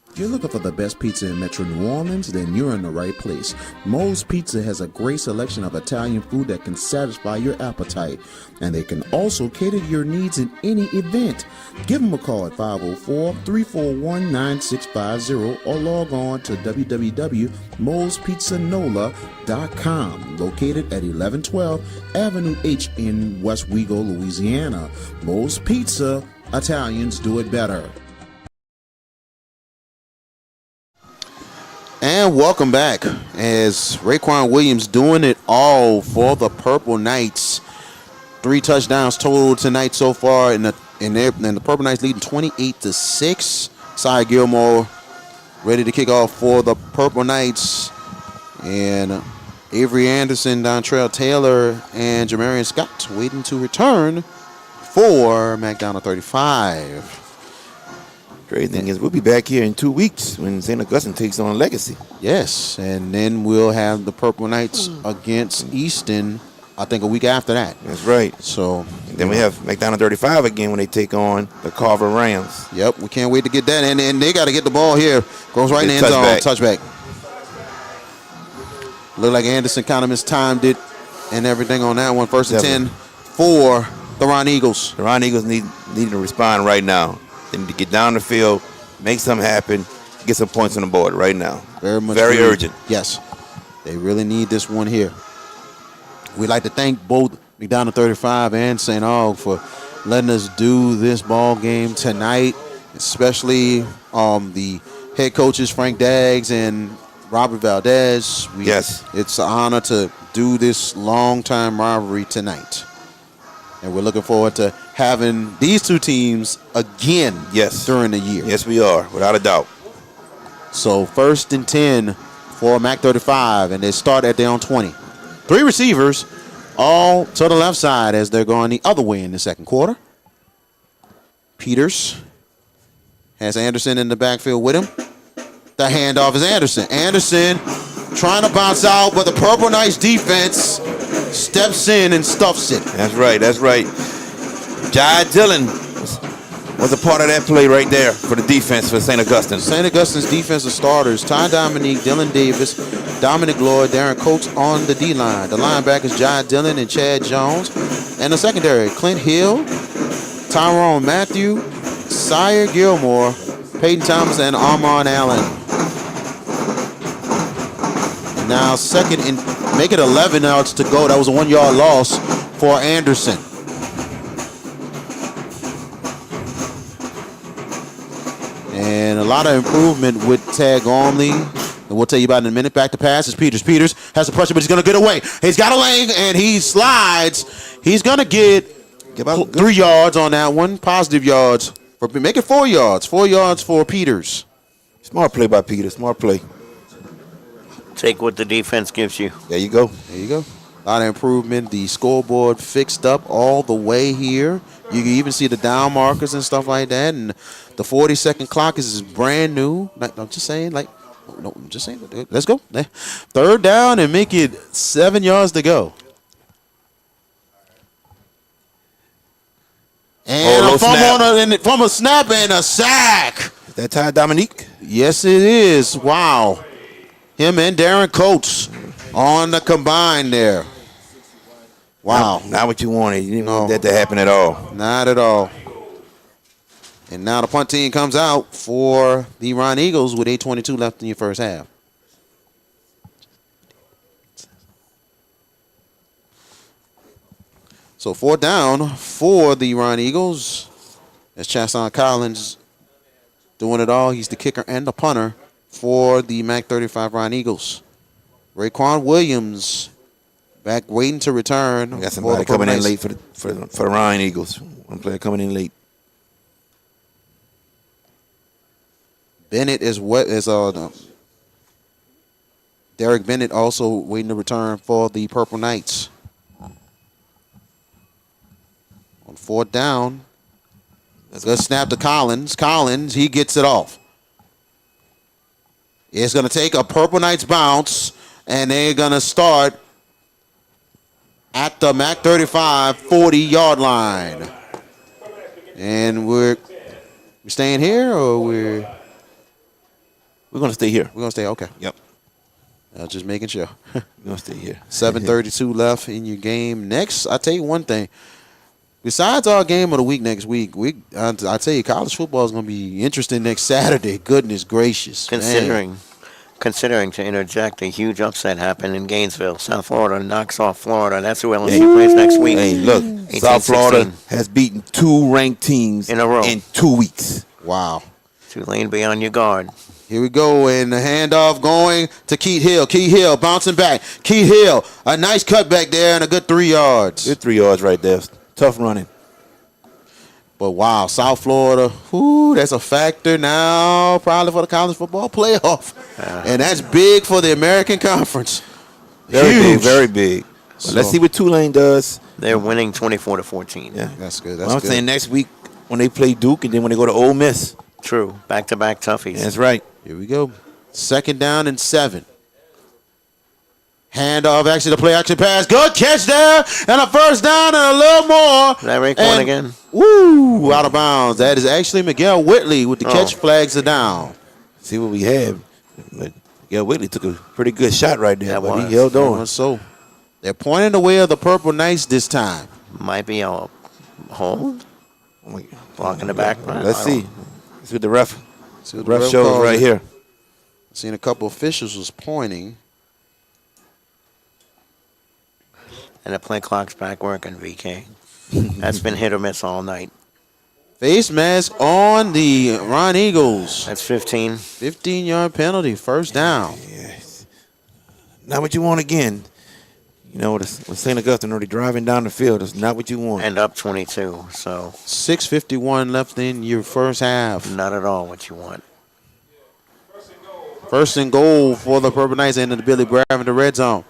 If you're looking for the best pizza in Metro New Orleans, then you're in the right place. Moe's Pizza has a great selection of Italian food that can satisfy your appetite, and they can also cater to your needs in any event. Give them a call at 504-341-9650 or log on to www.moespizzanola.com, located at 1112 Avenue H in West Wego, Louisiana. Moe's Pizza, Italians do it better. And welcome back as Raekwon Williams doing it all for the Purple Knights. 3 touchdowns total tonight so far, and the Purple Knights leading 28-6. Cy Gilmore ready to kick off for the Purple Knights. And Avery Anderson, Dontrell Taylor, and Jamarian Scott waiting to return for McDonogh 35. Great thing is we'll be back here in 2 weeks when St. Augustine takes on Legacy. Yes, and then we'll have the Purple Knights against Easton, I think, a week after that. That's right. So Then we have McDonogh 35 again when they take on the Carver Rams. Yep, we can't wait to get that. And they got to get the ball here. Goes right in the end zone. Touchback. Look like Anderson kind of mistimed it and everything on that one. First and 10 for the Roneagles. The Roneagles need to respond right now. They need to get down the field, make something happen, get some points on the board right now. Very urgent. Yes. They really need this one here. We'd like to thank both McDonogh 35 and St. Aug for letting us do this ball game tonight, especially the head coaches Frank Daggs and Robert Valdez. Yes. It's an honor to do this long-time rivalry tonight. And we're looking forward to having these two teams again during the year. Yes, we are, without a doubt. So first and 10 for Mac 35, and they start at their own 20. 3 receivers, all to the left side as they're going the other way in the second quarter. Peters has Anderson in the backfield with him. The handoff is Anderson. Anderson trying to bounce out, but the Purple Knights defense steps in and stuffs it. That's right. Jai Dillon was a part of that play right there for the defense for St. Augustine. St. Augustine's defensive starters, Ty Dominique, Dylan Davis, Dominic Lloyd, Darren Coates on the D-line. The linebackers, Jai Dillon and Chad Jones. And the secondary, Clint Hill, Tyrone Matthew, Sire Gilmore, Peyton Thomas, and Armand Allen. And now second and make it 11 yards to go. That was a 1-yard loss for Anderson. And a lot of improvement with Tad Gormley. And we'll tell you about it in a minute. Back to pass is Peters. Peters has the pressure, but he's going to get away. He's got a lane, and he slides. He's going to get 3 yards on that one. Positive yards. Make it 4 yards. 4 yards for Peters. Smart play by Peters. Smart play. Take what the defense gives you. There you go. There you go. A lot of improvement. The scoreboard fixed up all the way here. You can even see the down markers and stuff like that. And the 40-second clock is brand new. I'm just saying, let's go. Third down and make it 7 yards to go. And a fumble from a snap and a sack. Is that Ty Dominique? Yes, it is. Wow. Him and Darren Coates on the combine there. Wow. Not what you wanted. You didn't want that to happen at all. Not at all. And now the punt team comes out for the Roneagles with 8:22 left in your first half. So 4th down for the Roneagles. As Chasson Collins doing it all. He's the kicker and the punter for the MAC 35 Roneagles. Raekwon Williams back waiting to return. We got somebody coming in late for the Roneagles. One player coming in late. Bennett is Derek Bennett also waiting to return for the Purple Knights. On 4th down, good snap to Collins. Collins, he gets it off. It's going to take a Purple Knights bounce, and they're going to start at the MAC 35 40-yard line. And we're staying here, or we're going to stay here. We're going to stay, okay. Yep. Just making sure. We're going to stay here. 7:32 left in your game. Next, I'll tell you one thing. Besides our game of the week next week, I tell you, college football is going to be interesting next Saturday. Goodness gracious. Considering to interject, a huge upset happened in Gainesville. South Florida knocks off Florida. That's who LSU plays next week. Hey, look, South Florida has beaten 2 ranked teams in a row in 2 weeks. Wow. Tulane be on your guard. Here we go, and the handoff going to Keith Hill. Keith Hill bouncing back. Keith Hill, a nice cutback there and a good 3 yards. Good 3 yards right there. Tough running. But wow, South Florida, that's a factor now probably for the college football playoff. And that's big for the American Conference. Very big, very big. So, let's see what Tulane does. They're winning 24-14. Yeah, that's good. I'm saying next week when they play Duke and then when they go to Ole Miss. True. Back-to-back toughies. That's right. Here we go. 2nd down and 7. Handoff, actually the play action pass. Good catch there. And a first down and a little more. Did I rake one again? Woo, out of bounds. That is actually Miguel Whitley with the catch flags are down. See what we have. But Whitley took a pretty good shot right there, That but was. he held on. So they're pointing the way of the Purple Knights this time. Might be a hold. Blocking the back. Let's see. Let's see what the ref, See what ref the shows calls right it. here. Seen a couple officials was pointing. And the play clock's back working, VK. That's been hit or miss all night. Face mask on the Roneagles. That's 15. 15-yard penalty, first down. Yes. Not what you want again. You know, with St. Augustine already driving down the field, it's not what you want. And up 22, so 6:51 left in your first half. not at all what you want. First and goal for the Purple Knights and the Billy Bravo in the red zone.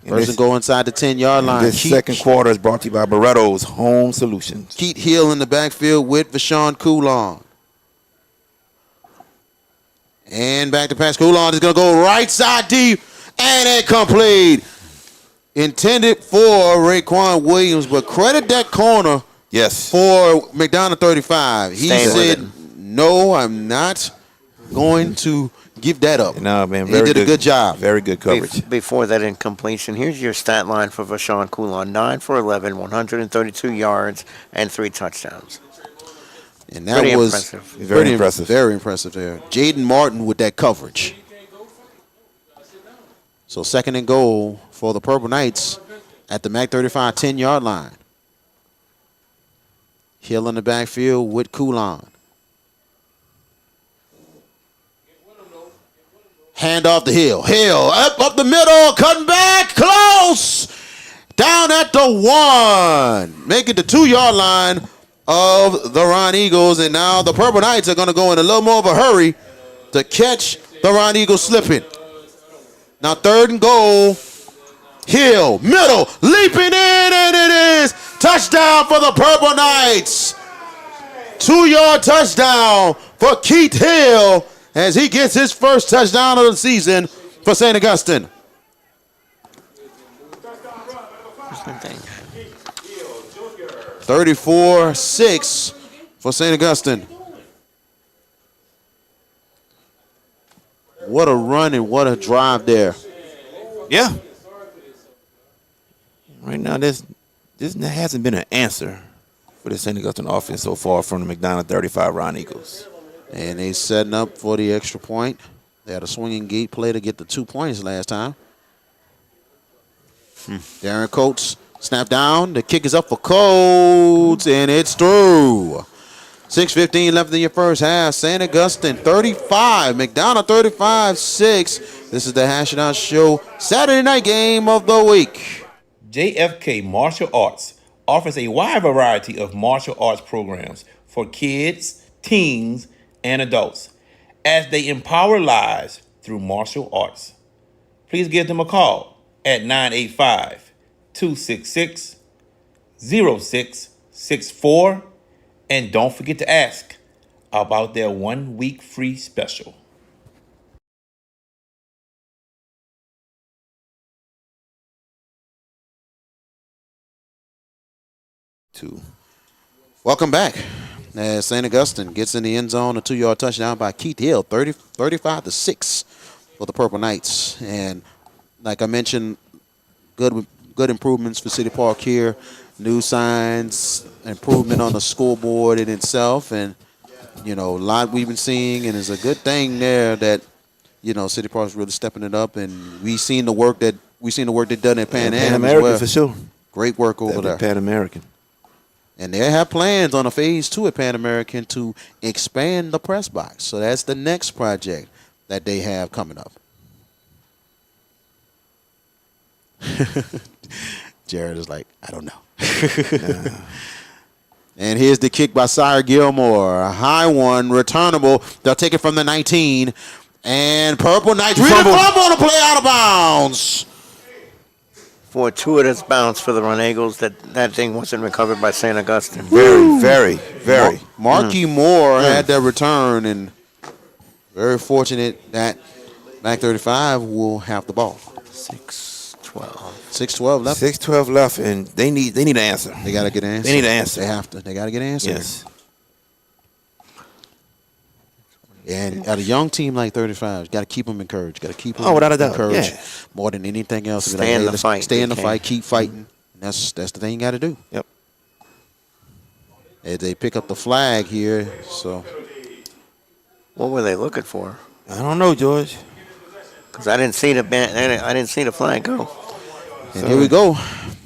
First and goal inside the 10-yard line. This second quarter is brought to you by Beretto's Home Solutions. Keith Hill in the backfield with Vashon Coulon. And back to pass. Coulon is going to go right side deep. And incomplete. Intended for Raekwon Williams, but credit that corner Yes. for McDonogh 35. He Staying with said, it. no, I'm not going to give that up. No, man. He did a good job. Very good coverage. Before that incompletion, here's your stat line for Vashon Coulon. 9 for 11, 132 yards, and 3 touchdowns. And that Pretty was impressive. Very impressive. Very impressive there. Jaden Martin with that coverage. So second and goal for the Purple Knights at the MAC 35 10-yard line. Hill in the backfield with Coulon. Hand off the Hill. Hill up the middle, cutting back, close. Down at the 1. Make it the 2-yard line of the Roneagles. And now the Purple Knights are going to go in a little more of a hurry to catch the Roneagles slipping. Now third and goal. Hill, middle, leaping in, and it is touchdown for the Purple Knights. 2-yard touchdown for Keith Hill as he gets his first touchdown of the season for St. Augustine. 34-6 for St. Augustine. What a run and what a drive there. Yeah. Right now, this hasn't been an answer for the St. Augustine offense so far from the McDonogh 35 Roneagles. And they setting up for the extra point. They had a swinging gate play to get the 2 points last time. Darren Coates snap down. The kick is up for Coates, and it's through. 6:15 left in your first half. St. Augustine 35, McDonogh 35-6. This is the Hash It Out Show Saturday night game of the week. JFK Martial Arts offers a wide variety of martial arts programs for kids, teens, and adults as they empower lives through martial arts. Please give them a call at 985-266-0664, and don't forget to ask about their 1-week free special. Welcome back. As St. Augustine gets in the end zone, a 2-yard touchdown by Keith Hill, 35-6 for the Purple Knights. And like I mentioned, good improvements for City Park here. New signs, improvement on the scoreboard in itself, and a lot we've been seeing, and it's a good thing there that City Park's really stepping it up, and we've seen the work they've done at Pan Am American as well. for sure. Great work over there. Pan American. And they have plans on a phase 2 at Pan American to expand the press box. So that's the next project that they have coming up. Jared is like, I don't know. And here's the kick by Sire Gilmore. A high one, returnable. They'll take it from the 19. And Purple Knights fumble on the play out of bounds. Fortuitous bounce for the Roneagles. That thing wasn't recovered by St. Augustine. Very. Marky Moore had that return, and very fortunate that Mac 35 will have the ball. 6-12. 6:12 left. 6:12 left, and they need an answer. They got to get an answer. They need an answer. They have to. They got to get an answer. Yes. And at a young team like 35, you got to keep them encouraged. Got to keep them without a doubt. encouraged Yeah. more than anything else. Be Stay in the let's fight. Stay in the Okay. fight. Keep fighting. That's the thing you got to do. Yep. As they pick up the flag here, so What were they looking for? I don't know, George. Because I didn't see the I didn't see the flag go. and here we go.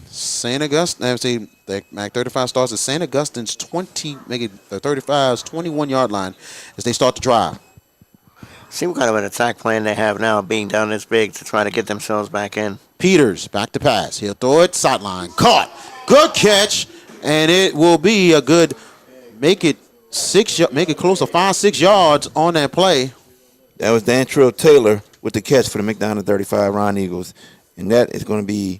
St. Augustine. I say the Mac 35 starts at St. Augustine's 35's 21-yard line as they start to drive. See what kind of an attack plan they have now, being down this big to try to get themselves back in. Peters back to pass. He'll throw it sideline. Caught. Good catch, and it will be a good make it close to 5-6 yards on that play. That was Dantrell Taylor with the catch for the McDonogh 35 Roneagles. And that is going to be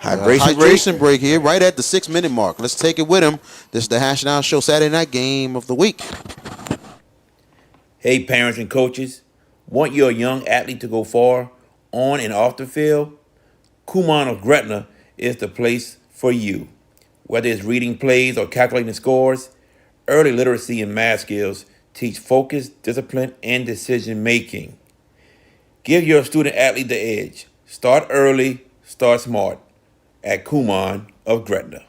hydration break here, right at the 6-minute mark. Let's take it with him. This is the Hash Down Show Saturday night game of the week. Hey, parents and coaches, want your young athlete to go far on and off the field? Kumon of Gretna is the place for you. Whether it's reading plays or calculating scores, early literacy and math skills teach focus, discipline, and decision making. Give your student athlete the edge. Start early, start smart at Kumon of Gretna.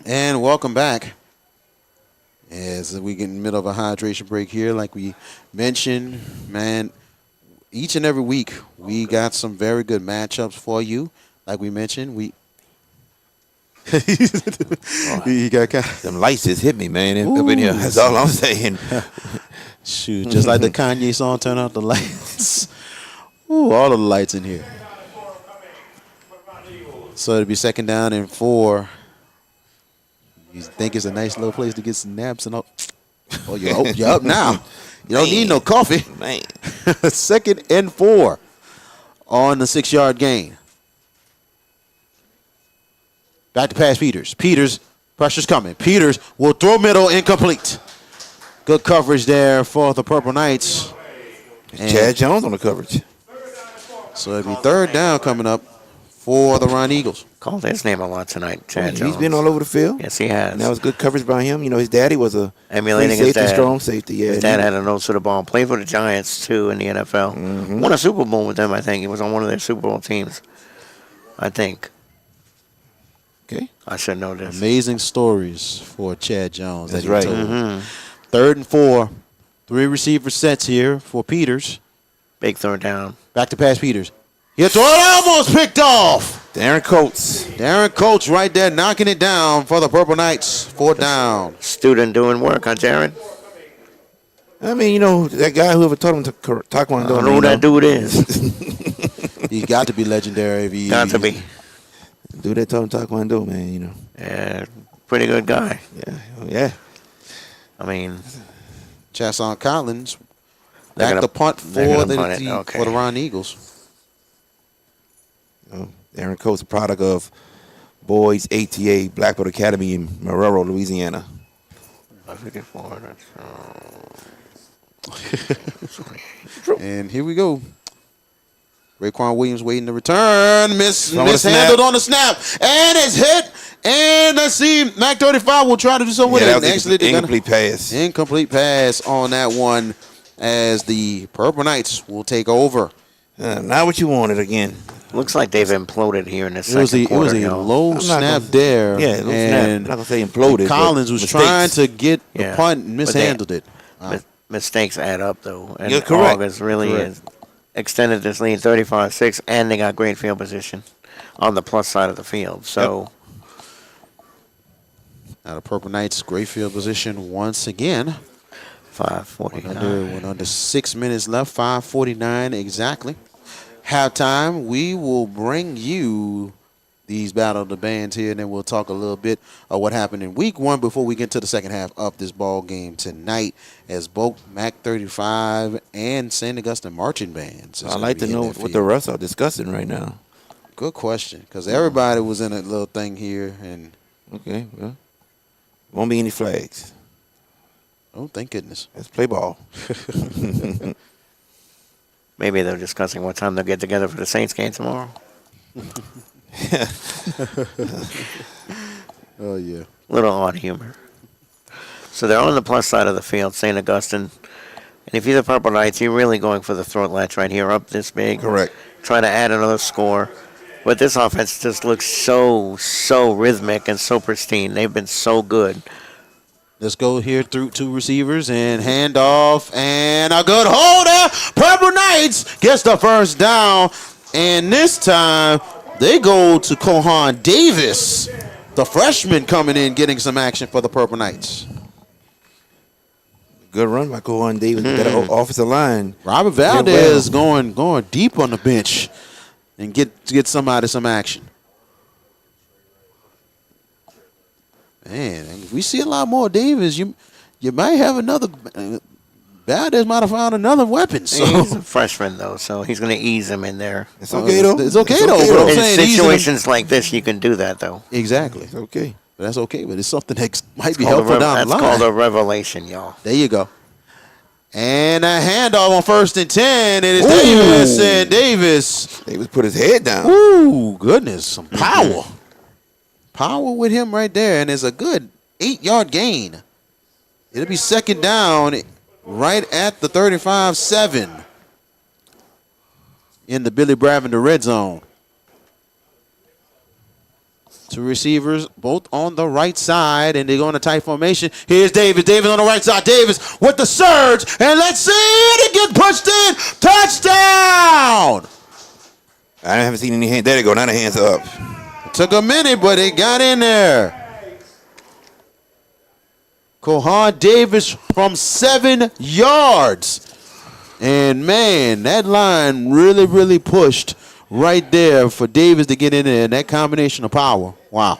And welcome back. As we get in the middle of a hydration break here, like we mentioned, man, each and every week we got some very good matchups for you. Like we mentioned, you got kind of, Them lights just hit me, man. Up in here. That's all I'm saying. shoot, just like the Kanye song, turn out the lights. Ooh, all of the lights in here. So it'll be 2nd down and 4. You think it's a nice little place to get some naps and all. Oh, you're up now. You don't need no coffee. Man. 2nd and 4 on the 6-yard gain. Back to pass Peters. Peters, pressure's coming. Peters will throw middle, incomplete. Good coverage there for the Purple Knights. And Chad Jones on the coverage. so it'll be 3rd down coming up for the Roneagles. Called his name a lot tonight, Chad He's Jones. been all over the field. Yes, he has. And that was good coverage by him. You know, his daddy was a Emulating free his safety, dad. strong safety. Yeah, His dad had a nose to the ball. Played for the Giants, too, in the NFL. Mm-hmm. Won a Super Bowl with them, I think. He was on one of their Super Bowl teams, I think. Okay. I should know this. Amazing stories for Chad Jones. That's that he right. told. Mm-hmm. 3rd and 4. 3 receiver sets here for Peters. Big 3rd down. Back to pass Peters. He'll throw it, almost picked off. Darren Coates. Darren Coates right there knocking it down for the Purple Knights. 4th down. Student doing work, huh, Jared? I mean, you know, that guy whoever taught him to taekwondo. I don't know who that dude is. He's got to be legendary. If he, Got to be. Dude that taught him taekwondo, man, you know. Yeah, pretty good guy. Yeah. Oh, yeah. I mean, Chasson Collins They're back gonna- to punt they're for gonna punt it, the okay. for the Roneagles. Darren Coates, a product of Boys ATA Blackbird Academy in Marrero, Louisiana. 54. That's, And here we go. Raekwon Williams waiting to return. From the Mishandled snap. on the snap. And it's hit. And let's see. Mac 35 will try to do something with Yeah, it. that was Actually, an they're gonna- incomplete pass. Incomplete pass on that one as the Purple Knights will take over. Not what you wanted again. looks like they've imploded here in the It second was a quarter. low I'm not snap gonna- there. Yeah, low snap. and I'm not gonna say imploded, but Collins was mistakes. trying to get the Yeah, punt and but they- mishandled it. Mistakes add up, though. And You're correct. August really Correct. has extended this lead 35-6, and they got great field position on the plus side of the field. So, Now the Purple Knights, great field position once again. 5:49. With under 6 minutes left, 5:49 exactly. Halftime, we will bring you these Battle of the Bands here, and then we'll talk a little bit of what happened in week 1 before we get to the second half of this ball game tonight, as both Mac 35 and St. Augustine marching bands. is I'd gonna like be to in know that what the field. refs are discussing right now. Good question, because everybody was in a little thing here, and Okay, well, won't be any flags. Oh, thank goodness. Let's play ball. Maybe they're discussing what time they'll get together for the Saints game tomorrow. Oh, yeah. Little odd humor. So they're on the plus side of the field, St. Augustine. And if you're the Purple Knights, you're really going for the throat latch right here, up this big. Correct. Trying to add another score. But this offense just looks so rhythmic and so pristine. They've been so good. Let's go here through 2 receivers and hand off. And a good holder. Purple Knights gets the first down. And this time, they go to Kohan Davis, the freshman coming in, getting some action for the Purple Knights. Good run by Kohan Davis with that offensive line. Robert Valdez going deep on the bench and get somebody some action. Man, we see a lot more Davis. You might have another. Valdez might have found another weapon. So. He's a freshman, though, so he's going to ease him in there. It's okay, though. It's okay, though. But I'm In saying situations like this, you can do that, though. Exactly. It's okay. But that's okay. But it's something that might be helpful down the line. That's called a revelation, y'all. There you go. And a handoff on 1st and 10. It is Davis, and Davis put his head down. Ooh, goodness. Some power. Power with him right there. And it's a good 8-yard gain. It'll be 2nd down right at the 35-7 in the Billy Bravender red zone. 2 receivers, both on the right side, and they're going to tight formation. Here's Davis. Davis on the right side. Davis with the surge, and let's see it. It gets pushed in. Touchdown! I haven't seen any hands. There they go. Now the hands are up. It took a minute, but it got in there. Kohan Davis from 7 yards. And, man, that line really pushed right there for Davis to get in there. And that combination of power. Wow.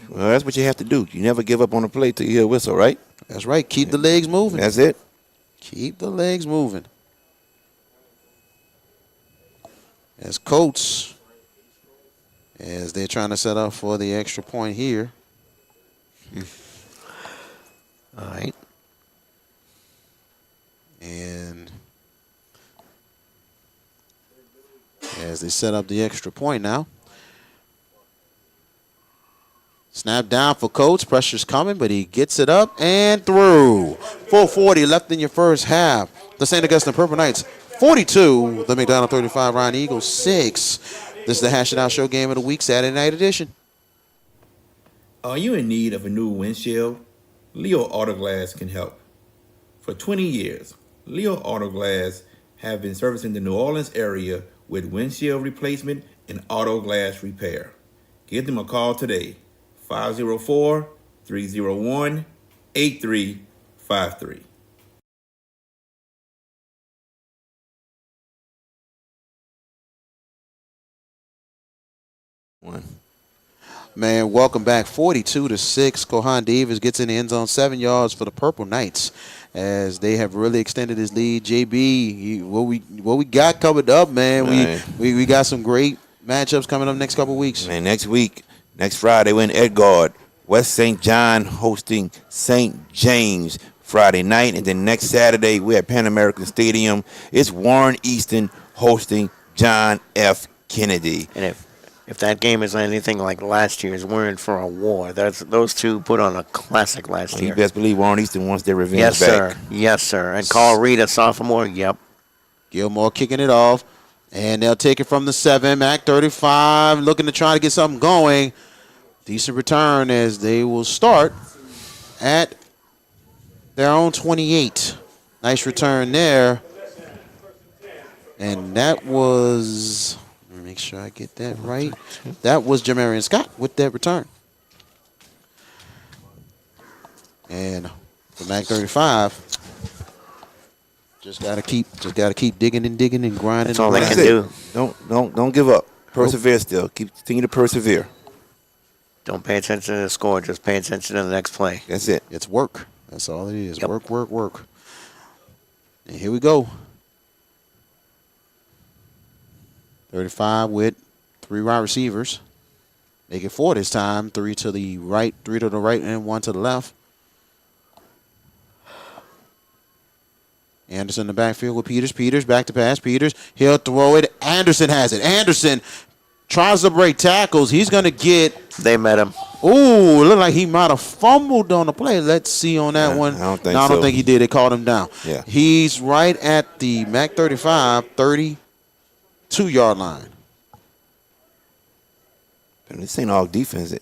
Well, that's what you have to do. You never give up on the play till you hear a whistle, right? That's right. Keep the legs moving. That's it. Keep the legs moving. As Colts, as they're trying to set up for the extra point here. All right. And as they set up the extra point now. Snap down for Coates. Pressure's coming, but he gets it up and through. 4:40 left in your first half. The St. Augustine Purple Knights 42. The McDonogh 35. Roneagles 6. This is the Hash It Out Show Game of the Week, Saturday night edition. Are you in need of a new windshield? Leo Auto Glass can help. For 20 years, Leo Auto Glass have been servicing the New Orleans area with windshield replacement and auto glass repair. Give them a call today, 504-301-8353. Man, welcome back. 42-6. Kohan Davis gets in the end zone, 7 yards for the Purple Knights, as they have really extended his lead. JB, what we got covered up, man. We got some great matchups coming up next couple of weeks. Man, next Friday, we're in Edgard. West St. John hosting St. James Friday night. And then next Saturday, we're at Pan American Stadium. It's Warren Easton hosting John F. Kennedy. And if that game is anything like last year's, we're in for a war. Those two put on a classic last year. You best believe Warren Easton wants their revenge Yes, back. sir. Yes, sir. And Carl Reed, a sophomore. Yep. Gilmore kicking it off. And they'll take it from the 7. Mac 35 looking to try to get something going. Decent return as they will start at their own 28. Nice return there. And that was, let me make sure I get that right. That was Jamarian Scott with that return. And for Mac 35, just gotta keep digging and grinding. That's all they can do. Don't give up. Persevere still. Continue to persevere. Don't pay attention to the score. Just pay attention to the next play. That's it. It's work. That's all it is. Yep. Work. And here we go. 35 with 3 wide receivers. Make it 4 this time. 3 to the right, and 1 to the left. Anderson in the backfield with Peters. Peters back to pass. Peters, he'll throw it. Anderson has it. Anderson tries to break tackles. He's going to get. They met him. Ooh, it looked like he might have fumbled on the play. Let's see on that one. I don't think I don't so. think he did. They called him down. Yeah. He's right at the MAC 35, 32-yard line. And this ain't all defense.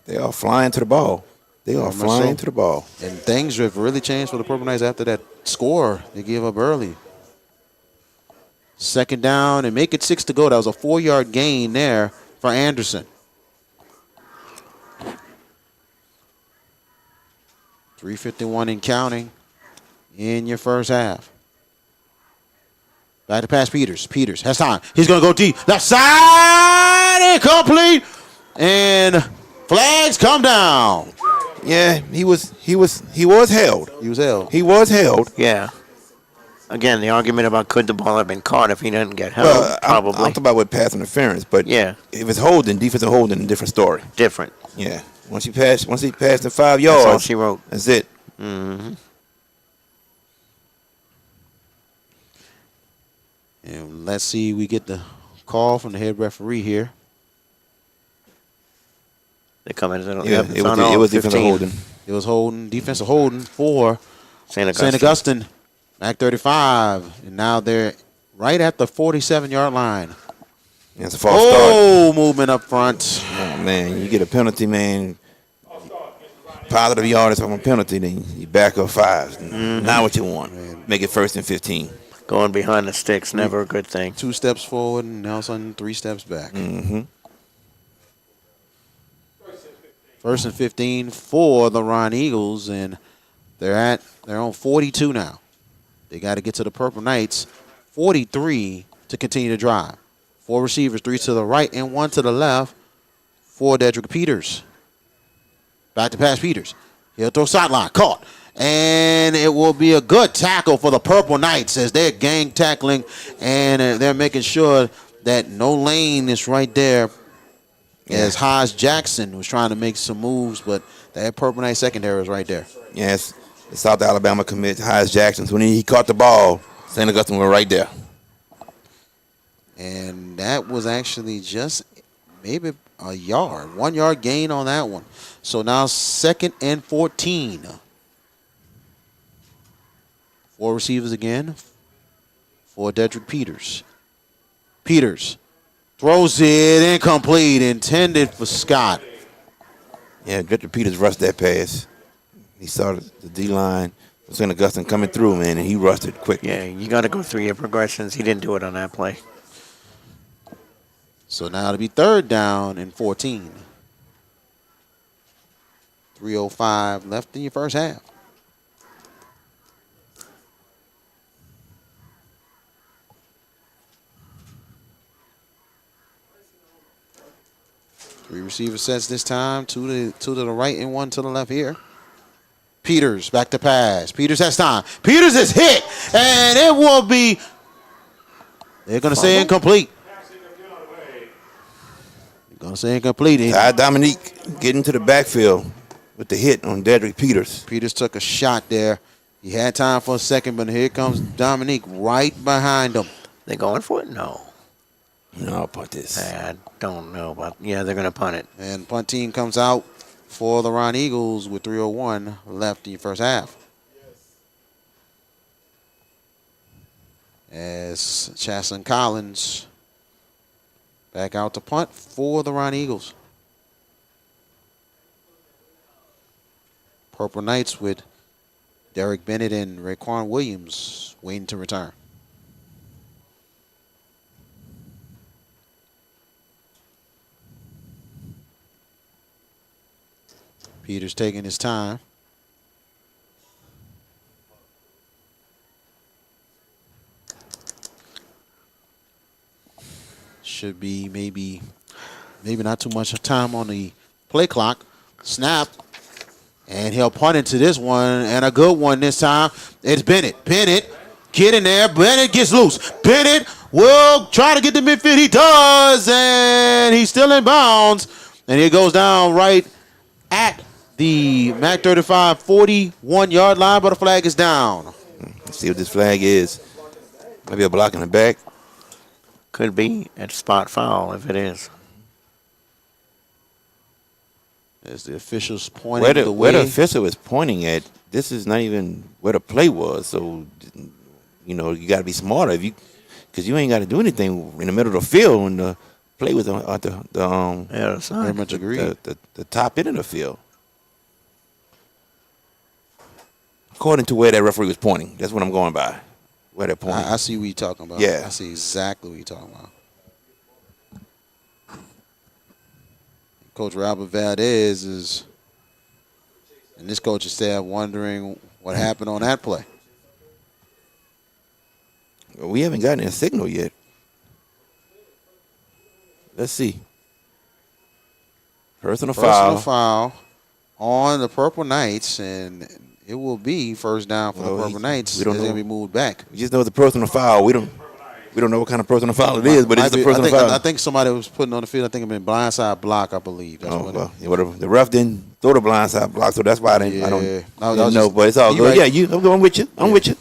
They are flying to the ball. They are flying to the ball. And things have really changed for the Purple Knights after that score they gave up early. Second down and make it 6 to go. That was a 4-yard gain there for Anderson. 3:51 and counting in your first half. Back to pass Peters. Peters has time. He's going to go deep. Left side, incomplete. And flags come down. Yeah, he was held. He was held. He was held. Yeah. Again, the argument about could the ball have been caught if he didn't get held? Well, Probably. I'm talking about with pass interference, but Yeah. if it's holding, defensive holding, a different story. Different. Yeah. Once he passed the 5 yards, That's all she wrote. that's it. Mm-hmm. And let's see, we get the call from the head referee here. They come in. Yeah, it was defensive holding. It was holding, defensive holding for St. St. Augustine, MAC 35. And now they're right at the 47-yard line. Yeah, it's a false start. Oh, movement up front. Oh, man, you get a penalty, man. Positive yardage from a penalty, then you back up 5. Now what you want? Make it 1st and 15. Going behind the sticks, never a good thing. 2 steps forward and all of a sudden 3 steps back. Mm-hmm. 1st and 15 for the Roneagles, and they're on 42 now. They got to get to the Purple Knights 43 to continue to drive. 4 receivers, 3 to the right and 1 to the left for Dedrick Peters. Back to pass Peters. He'll throw sideline. Caught. And it will be a good tackle for the Purple Knights as they're gang tackling, and they're making sure that no lane is right there. As Hodge Jackson was trying to make some moves, but that Purple Knight secondary was right there. Yes, the South Alabama commit, Hodge Jackson. When he caught the ball, St. Augustine were right there. And that was actually just maybe a yard, 1 yard gain on that one. So now 2nd and 14. 4 receivers again for Dedrick Peters. Peters throws it incomplete, intended for Scott. Yeah, Dedrick Peters rushed that pass. He saw the D-line, St. Augustine coming through, man, and he rushed it quick. Yeah, you got to go through your progressions. He didn't do it on that play. So now it'll be 3rd down and 14. 3:05 left in your first half. Three receiver sets this time. Two to the right and 1 to the left here. Peters back to pass. Peters has time. Peters is hit, and it will be. They're going to say incomplete. They're going to say incomplete. Dominique getting to the backfield with the hit on Dedrick Peters. Peters took a shot there. He had time for a second, but here comes Dominique right behind him. They going for it? No. No, I'll punt this. I don't know about. Yeah, they're going to punt it. And punt team comes out for the Roneagles with 3:01 left in your first half. As Chaslin Collins back out to punt for the Roneagles. Purple Knights with Derek Bennett and Raekwon Williams waiting to return. Peters taking his time. Should be maybe not too much time on the play clock. Snap. And he'll punt into this one, and a good one this time. It's Bennett. Bennett, get in there. Bennett gets loose. Bennett will try to get the midfield. He does, and he's still in bounds. And he goes down right at the MAC 35 41-yard line, but the flag is down. Let's see what this flag is. Maybe a block in the back. Could be a spot foul if it is. As the officials pointing the way. Where the official is pointing at, this is not even where the play was. So, you know, you got to be smarter because you ain't got to do anything in the middle of the field when the play was at Very much agreed. The top end of the field. According to where that referee was pointing, that's what I'm going by. Where they're pointing. I see what you're talking about. Yeah. I see exactly what you're talking about. Coach Robert Valdez and this coaching staff wondering what happened on that play. We haven't gotten a signal yet. Let's see. Personal foul on the Purple Knights, and it will be first down for the Purple Knights. We don't know. They're going to be moved back. We just know it's a personal foul. We don't know what kind of personal foul it is, but it's a personal foul. I think somebody was putting on the field. I think it been blindside block, I believe. That's the ref didn't throw the blindside block, so that's why I don't know. But it's all good. Right. Yeah, I'm with you. I'm with you.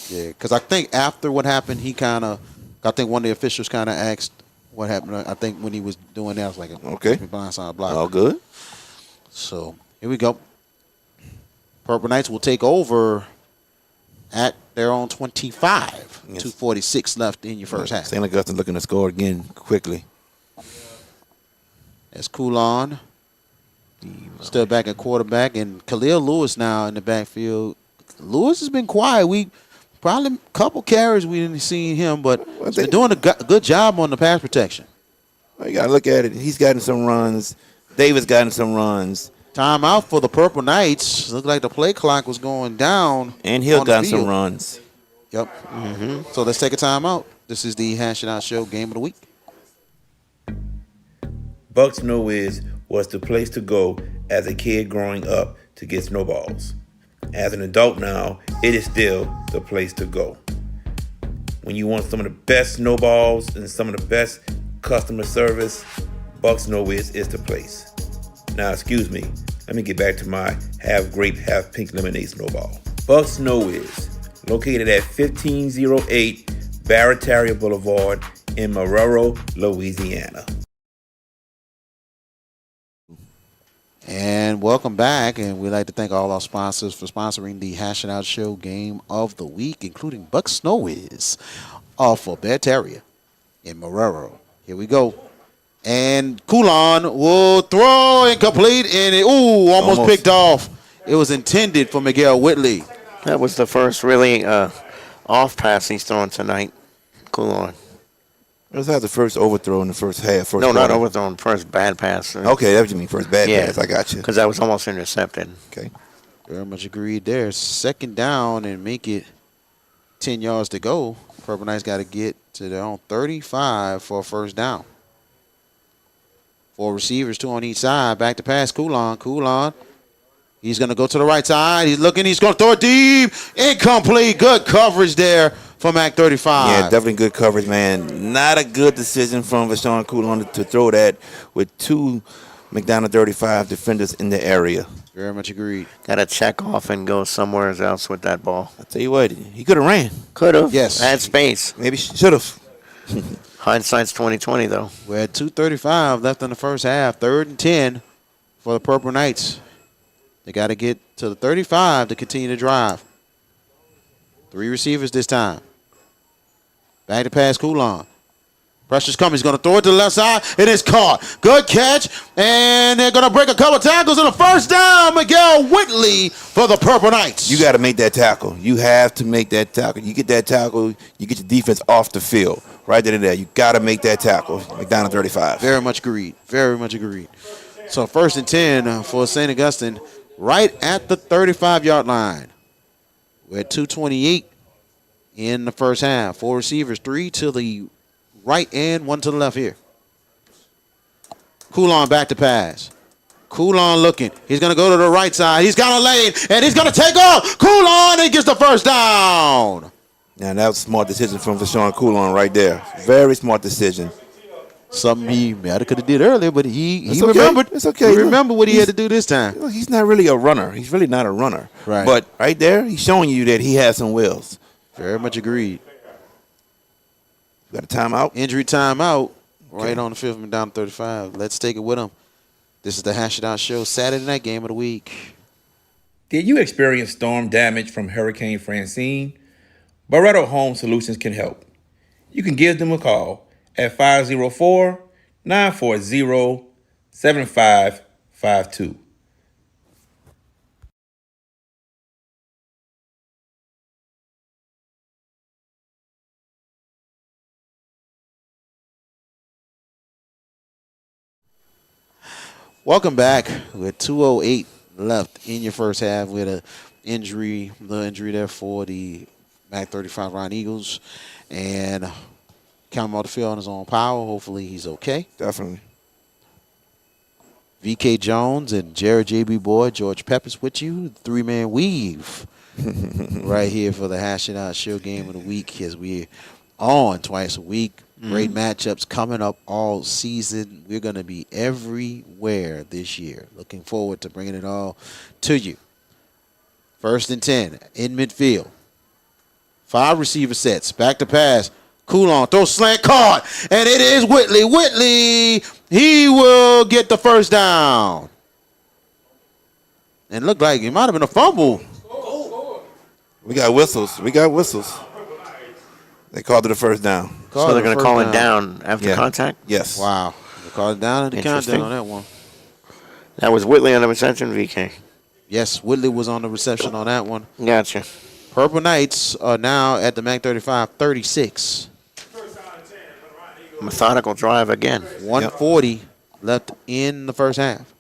Yeah, because I think after what happened, I think one of the officials kind of asked what happened. I think when he was doing that, I was like, okay, blindside block. All good. So here we go. Purple Knights will take over at their own 25. Yes. 2:46 left in your first half. St. Augustine looking to score again quickly. That's Coulon. Still back at quarterback. And Khalil Lewis now in the backfield. Lewis has been quiet. We probably a couple carries we didn't see him, but he's been doing a good job on the pass protection. You got to look at it. He's gotten some runs. Davis gotten some runs. Timeout for the Purple Knights. Looked like the play clock was going down. And Hill got some runs. Yep. Mm-hmm. So let's take a timeout. This is the Hash It Out Show Game of the Week. Buck Snow was the place to go as a kid growing up to get snowballs. As an adult now, it is still the place to go. When you want some of the best snowballs and some of the best customer service, Buck Snow is the place. Now, excuse me, let me get back to my half grape, half pink lemonade snowball. Buck Snow is located at 1508 Barataria Boulevard in Marrero, Louisiana. And welcome back, and we'd like to thank all our sponsors for sponsoring the Hash It Out Show Game of the Week, including Buck Snow is off of Barataria in Marrero. Here we go. And Coulon will throw incomplete, and it almost picked off. It was intended for Miguel Whitley. That was the first really off pass he's thrown tonight, Coulon. That was the first overthrow in the first half. No, not overthrown. First bad pass. Okay, that's what you mean. First bad pass. I got you. Because that was almost intercepted. Okay. Very much agreed there. Second down and make it 10 yards to go. Purple Knights got to get to their own 35 for a first down. 4 receivers, 2 on each side. Back to pass, Coulon. Coulon, he's going to go to the right side. He's looking. He's going to throw it deep. Incomplete. Good coverage there from Act 35. Yeah, definitely good coverage, man. Not a good decision from Vashon Coulon to throw that with 2 McDonogh 35 defenders in the area. Very much agreed. Got to check off and go somewhere else with that ball. I'll tell you what, he could have ran. Could have. Yes. Had space. Maybe should have. Hindsight's 20/20 though. We're at 2:35 left in the first half. 3rd and 10 for the Purple Knights. They got to get to the 35 to continue to drive. 3 receivers this time. Back to pass, Coulon. Pressure's coming. He's going to throw it to the left side. It is caught. Good catch. And they're going to break a couple tackles and a first down. Miguel Whitley for the Purple Knights. You got to make that tackle. You have to make that tackle. You get that tackle, you get your defense off the field. Right there. You got to make that tackle. McDonogh 35. Very much agreed. Very much agreed. So 1st and 10 for St. Augustine right at the 35-yard line. We're at 2:28 in the first half. 4 receivers, 3 to the right and 1 to the left here. Coulon back to pass. Coulon looking. He's going to go to the right side. He's got a lane, and he's going to take off. Coulon, and gets the first down. Now, that was a smart decision from Vashon Coulon right there. Very smart decision. Something he could have did earlier, but he okay. remembered. It's okay. He remembered what he had to do this time. He's not really a runner. He's really not a runner. Right. But right there, he's showing you that he has some wheels. Very much agreed. Got a timeout? Injury timeout. Right on the fifth and down 35. Let's take it with them. This is the Hash It Out Show, Saturday night game of the week. Did you experience storm damage from Hurricane Francine? Barretto Home Solutions can help. You can give them a call at 504-940-7552. Welcome back with 2:08 left in your first half with a injury, the injury there for the MAC 35 Roneagles. And count him off the field on his own power. Hopefully he's okay. Definitely. VK Jones and Jared JB Boyd, George Peppers with you. Three-man weave right here for the Hash It Out Show game of the week as we're on twice a week. Great matchups coming up all season. We're going to be everywhere this year. Looking forward to bringing it all to you. 1st and 10 in midfield. 5 receiver sets. Back to pass. Coulon throws slant caught. And it is Whitley. Whitley, he will get the first down. And looked like it might have been a fumble. We got whistles. They called it a first down. So they're going to call it down after contact? Yes. Wow. They called it down at the countdown on that one. That was Whitley on the reception, VK. Yes, Whitley was on the reception on that one. Gotcha. Purple Knights are now at the MAC 35, 36. Methodical drive again. 140 left in the first half.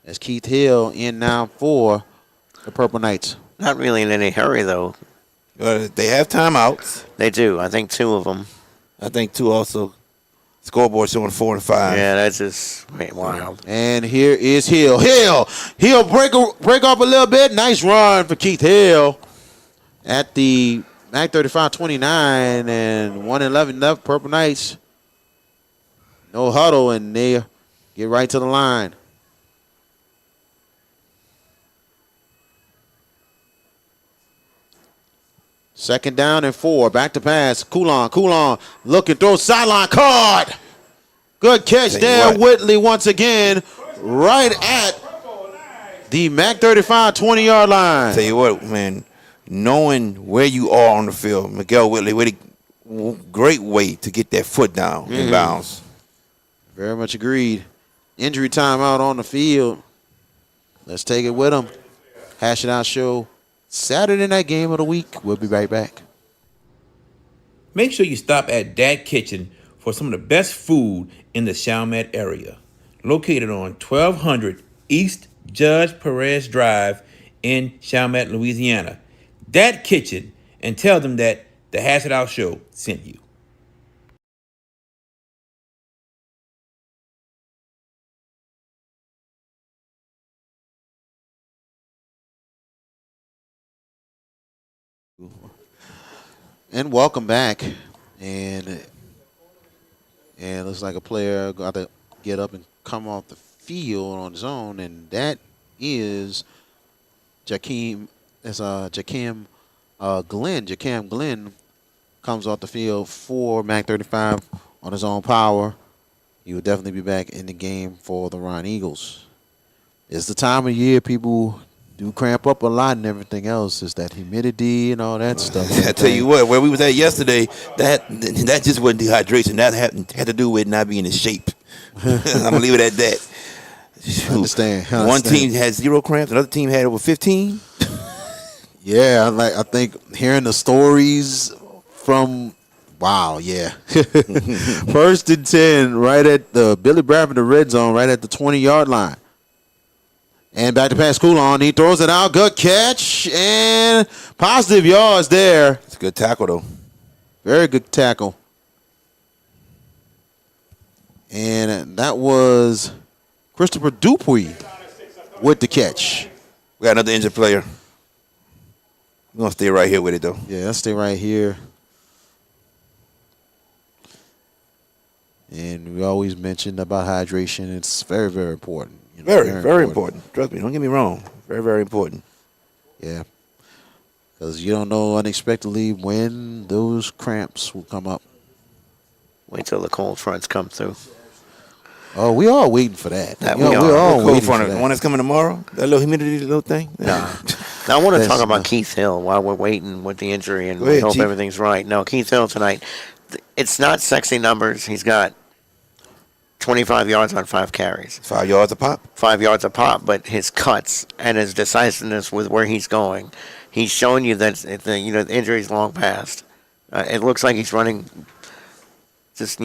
As Keith Hill in now for the Purple Knights. Not really in any hurry, though. They have timeouts. They do. I think 2 of them. I think 2 also. Scoreboard showing 4 and 5. Yeah, that's just wild. And here is Hill. Hill break up a little bit. Nice run for Keith Hill at the MAC 35, 29 and 111 left. Purple Knights. No huddle, and they get right to the line. Second down and 4. Back to pass. Coulon looking, throw sideline caught. Good catch there. Whitley once again right at the MAC 35 20-yard line. Tell you what, man, knowing where you are on the field, Miguel Whitley, great way to get that foot down in bounds. Very much agreed. Injury timeout on the field. Let's take it with him. Hash It Out Show, Saturday night game of the week. We'll be right back. Make sure you stop at Dat Kitchen for some of the best food in the Chalmette area. Located on 1200 East Judge Perez Drive in Chalmette, Louisiana. Dat Kitchen, and tell them that the Hash It Out Show sent you. And welcome back. And looks like a player got to get up and come off the field on his own, and that is Jakeem Glenn. Jakeem Glenn comes off the field for MAC 35 on his own power. He will definitely be back in the game for the Roneagles. It's the time of year people do cramp up a lot and everything else. Is that humidity and all that stuff. I tell you what, where we was at yesterday, that just wasn't dehydration. That had to do with not being in shape. I'm gonna leave it at that. I understand. One team had 0 cramps, another team had over 15. Yeah, I think hearing the stories from yeah. 1st and 10, right at the Billy Bradford, the red zone, right at the 20-yard line. And back to pass Coulon. He throws it out. Good catch. And positive yards there. It's a good tackle, though. Very good tackle. And that was Christopher Dupuy with the catch. We got another injured player. We're going to stay right here with it, though. Yeah, let's stay right here. And we always mention about hydration. It's very, very important. Very, very important. Trust me, don't get me wrong. Very, very important. Yeah. because you don't know unexpectedly when those cramps will come up. Wait till the cold fronts come through. Oh, we all waiting for that. That You know, we we're are. all Cold waiting front, for the that. one that's coming tomorrow. That little humidity, little thing. Now I want to That's talk about enough. Keith Hill while we're waiting with the injury, and Go we ahead, hope Chief. everything's right. No, Keith Hill tonight. It's not sexy numbers. He's got 25 yards on 5 carries, 5 yards a pop. 5 yards a pop. But his cuts and his decisiveness with where he's going, he's showing you that the injury's long past. It looks like he's running just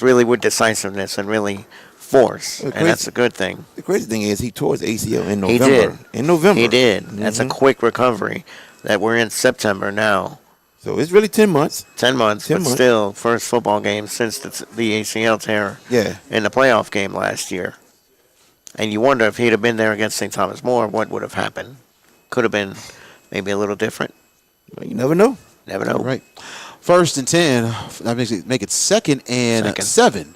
really with decisiveness and really force, Well, and that's a good thing. The crazy thing is he tore his ACL in He November. did. In November. He did. That's a Mhm. quick recovery. That we're in September now. So it's really 10 months. 10 months, 10 but months. still, first football game since the ACL tear Yeah. in the playoff game last year. And you wonder if he'd have been there against St. Thomas More, what would have happened? Could have been maybe a little different. Well, you never know. Never know. Right. 1st and 10. That makes it 2nd and 7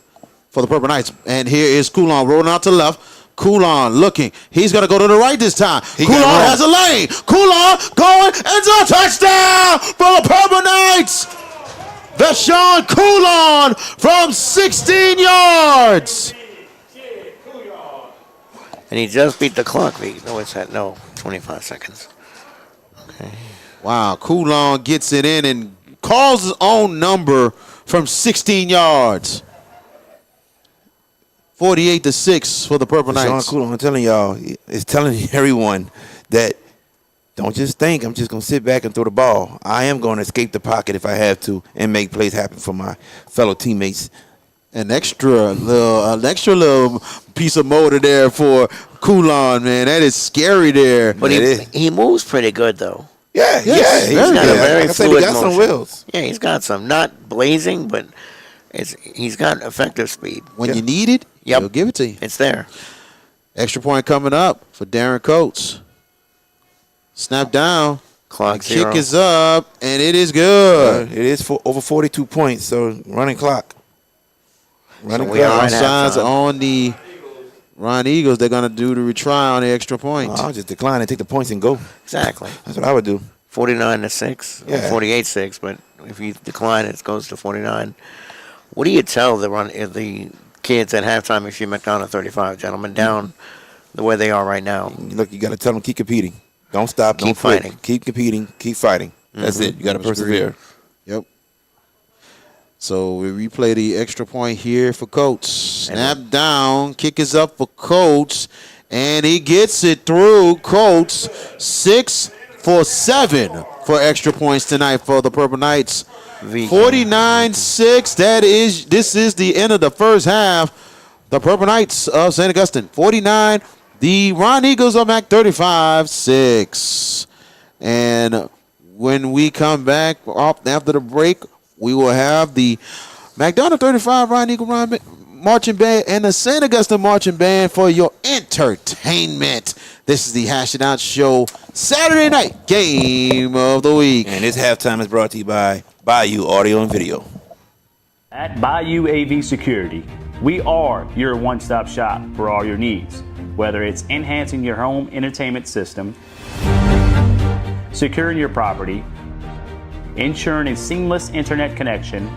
for the Purple Knights. And here is Coulon rolling out to the left. Coulon looking. He's going to go to the right this time. Coulon has a lane. Coulon going into a touchdown for the Purple Knights. Veshawn Coulon from 16 yards. And he just beat the clock. No, it's at 25 seconds. Okay. Wow, Coulon gets it in and calls his own number from 16 yards. 48-6 for the Purple Sean Knights. Coulon, I'm telling y'all, is telling everyone that don't just think I'm just going to sit back and throw the ball. I am going to escape the pocket if I have to and make plays happen for my fellow teammates. An extra little piece of motor there for Coulon, man. That is scary there. But he moves pretty good, though. Yeah, Yes, yeah. very He's got good. a very Like I said, he fluid got some motion. wheels. Yeah, he's got some. Not blazing, but he's got effective speed. When you need it, Yep. he'll give it to you. It's there. Extra point coming up for Darren Coates. Snap down. Clock Kick zero. is up, and it is good. It is for over 42 points, so running clock. Running we are clock. right at Signs halftime. on the Roneagles. They're going to do the retry on the extra point. I'll just decline and take the points and go. Exactly. That's what I would do. 49-6, Yeah. 48-6, but if you decline, it goes to 49. What do you tell the kids at halftime if you're McDonogh 35, gentlemen, down the way they are right now? Look, you got to tell them keep competing. Don't stop. Don't Keep quit. fighting. Keep competing. Keep fighting. That's it. You got to persevere. Yep. So we replay the extra point here for Coates. Snap down. Kick is up for Coates. And he gets it through. Coates 6 for 7 for extra points tonight for the Purple Knights. 49-6. This is the end of the first half. The Purple Knights of St. Augustine 49. The Roneagles of Mac 35-6. And when we come back after the break, we will have the McDonogh 35 Roneagle Marching Band and the St. Augustine Marching Band for your entertainment. This is the Hash It Out Show Saturday night game of the week. And this halftime is brought to you by Bayou Audio and Video. At Bayou AV Security, we are your one-stop shop for all your needs, whether it's enhancing your home entertainment system, securing your property, ensuring a seamless internet connection,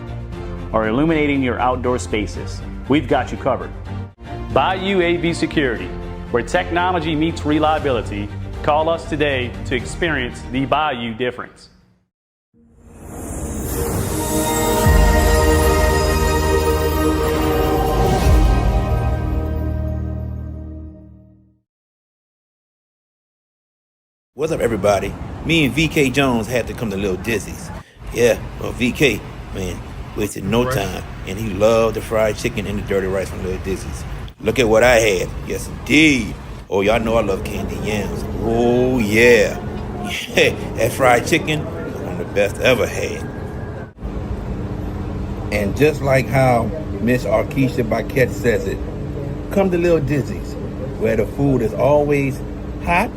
or illuminating your outdoor spaces. We've got you covered. Bayou AV Security, where technology meets reliability. Call us today to experience the Bayou difference. What's up, everybody? Me and VK Jones had to come to Lil Dizzy's. Yeah, well, VK, man, wasted no time, and he loved the fried chicken and the dirty rice from Lil Dizzy's. Look at what I had. Yes, indeed. Oh, y'all know I love candy yams. Oh, yeah. Yeah, that fried chicken was one of the best I ever had. And just like how Miss Arkisha Baquette says it, come to Lil Dizzy's, where the food is always hot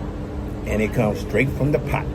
and it comes straight from the pot.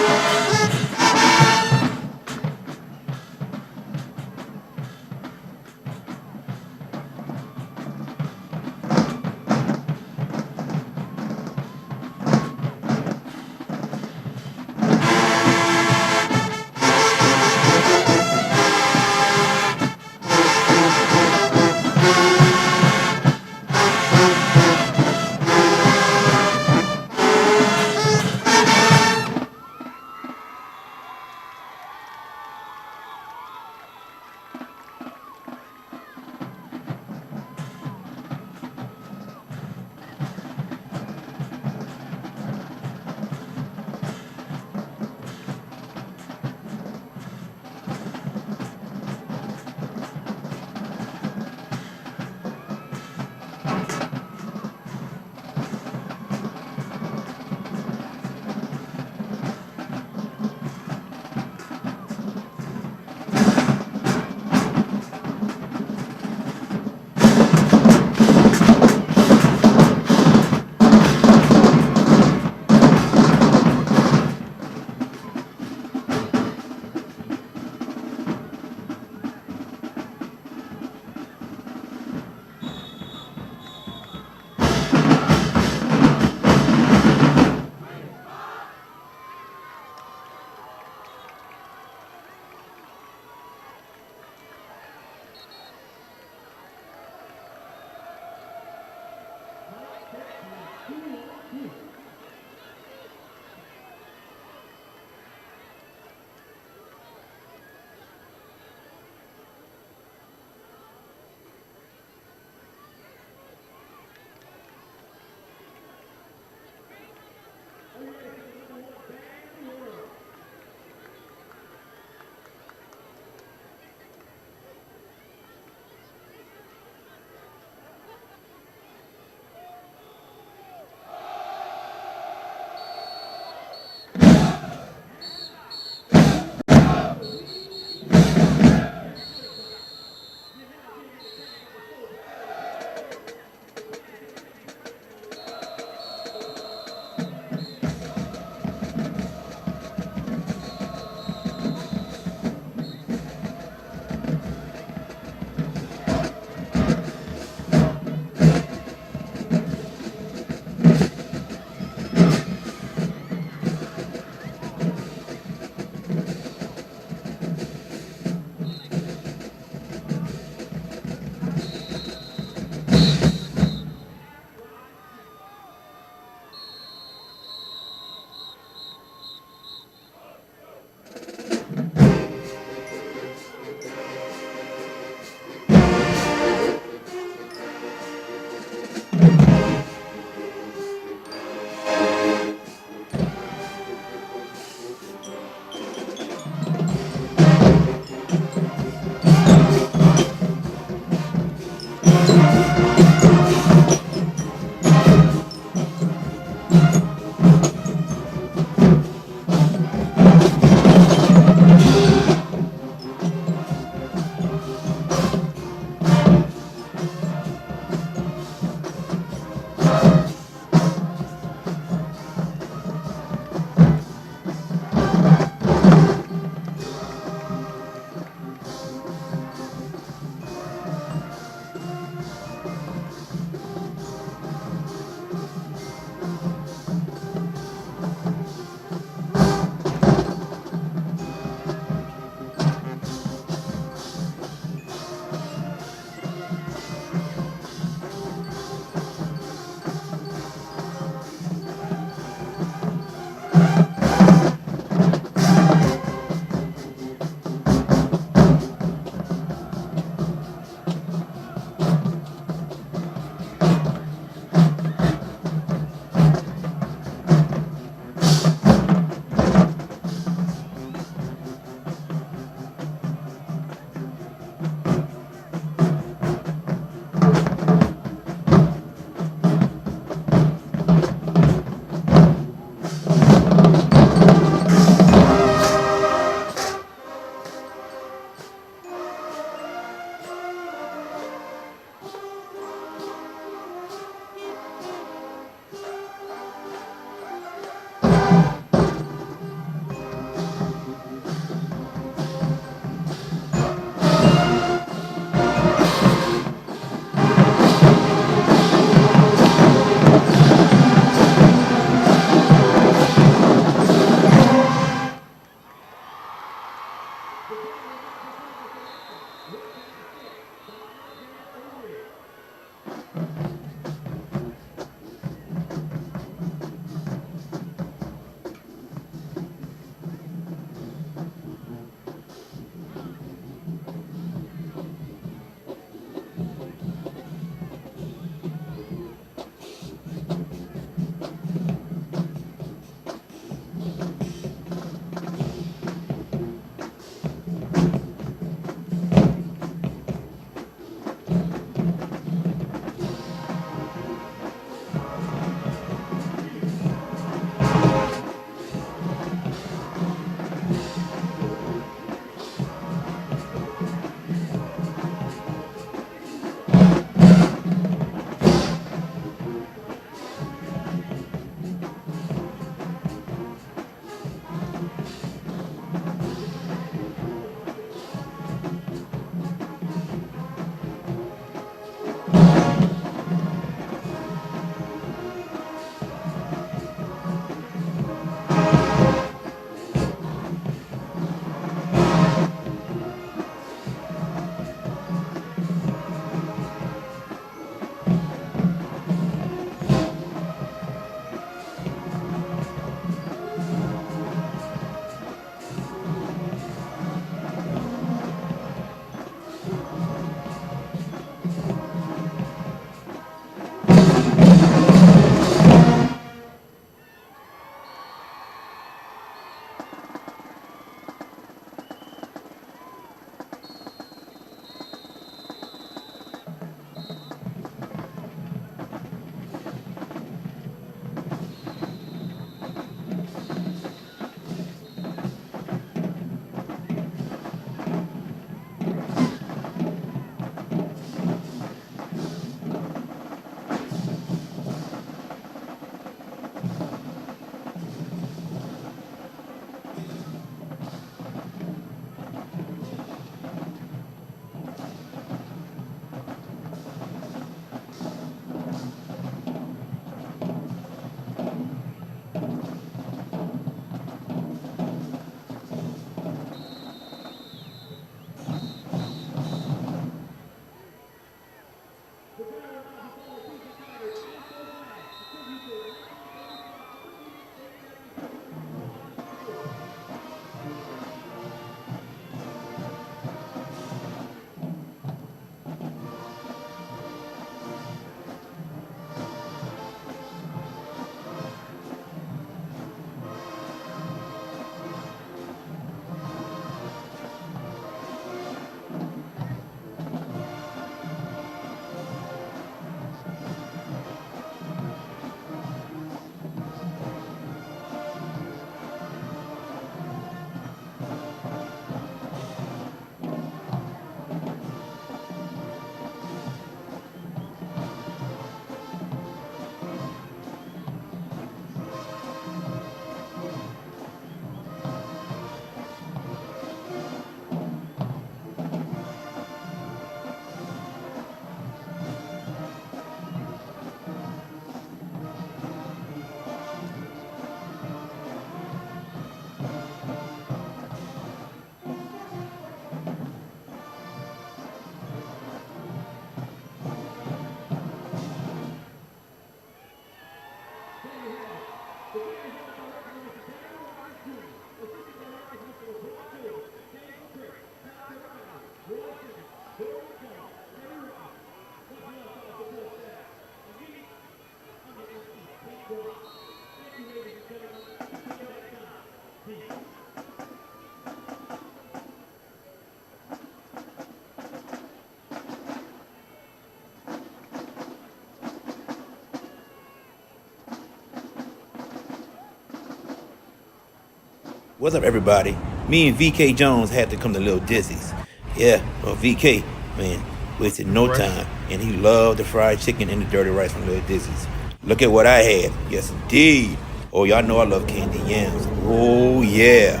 What's up, everybody? Me and VK Jones had to come to Little Dizzy's. Yeah, well, VK, man, wasted no time, and he loved the fried chicken and the dirty rice from Little Dizzy's. Look at what I had. Yes, indeed. Oh, y'all know I love candy yams. Oh, yeah.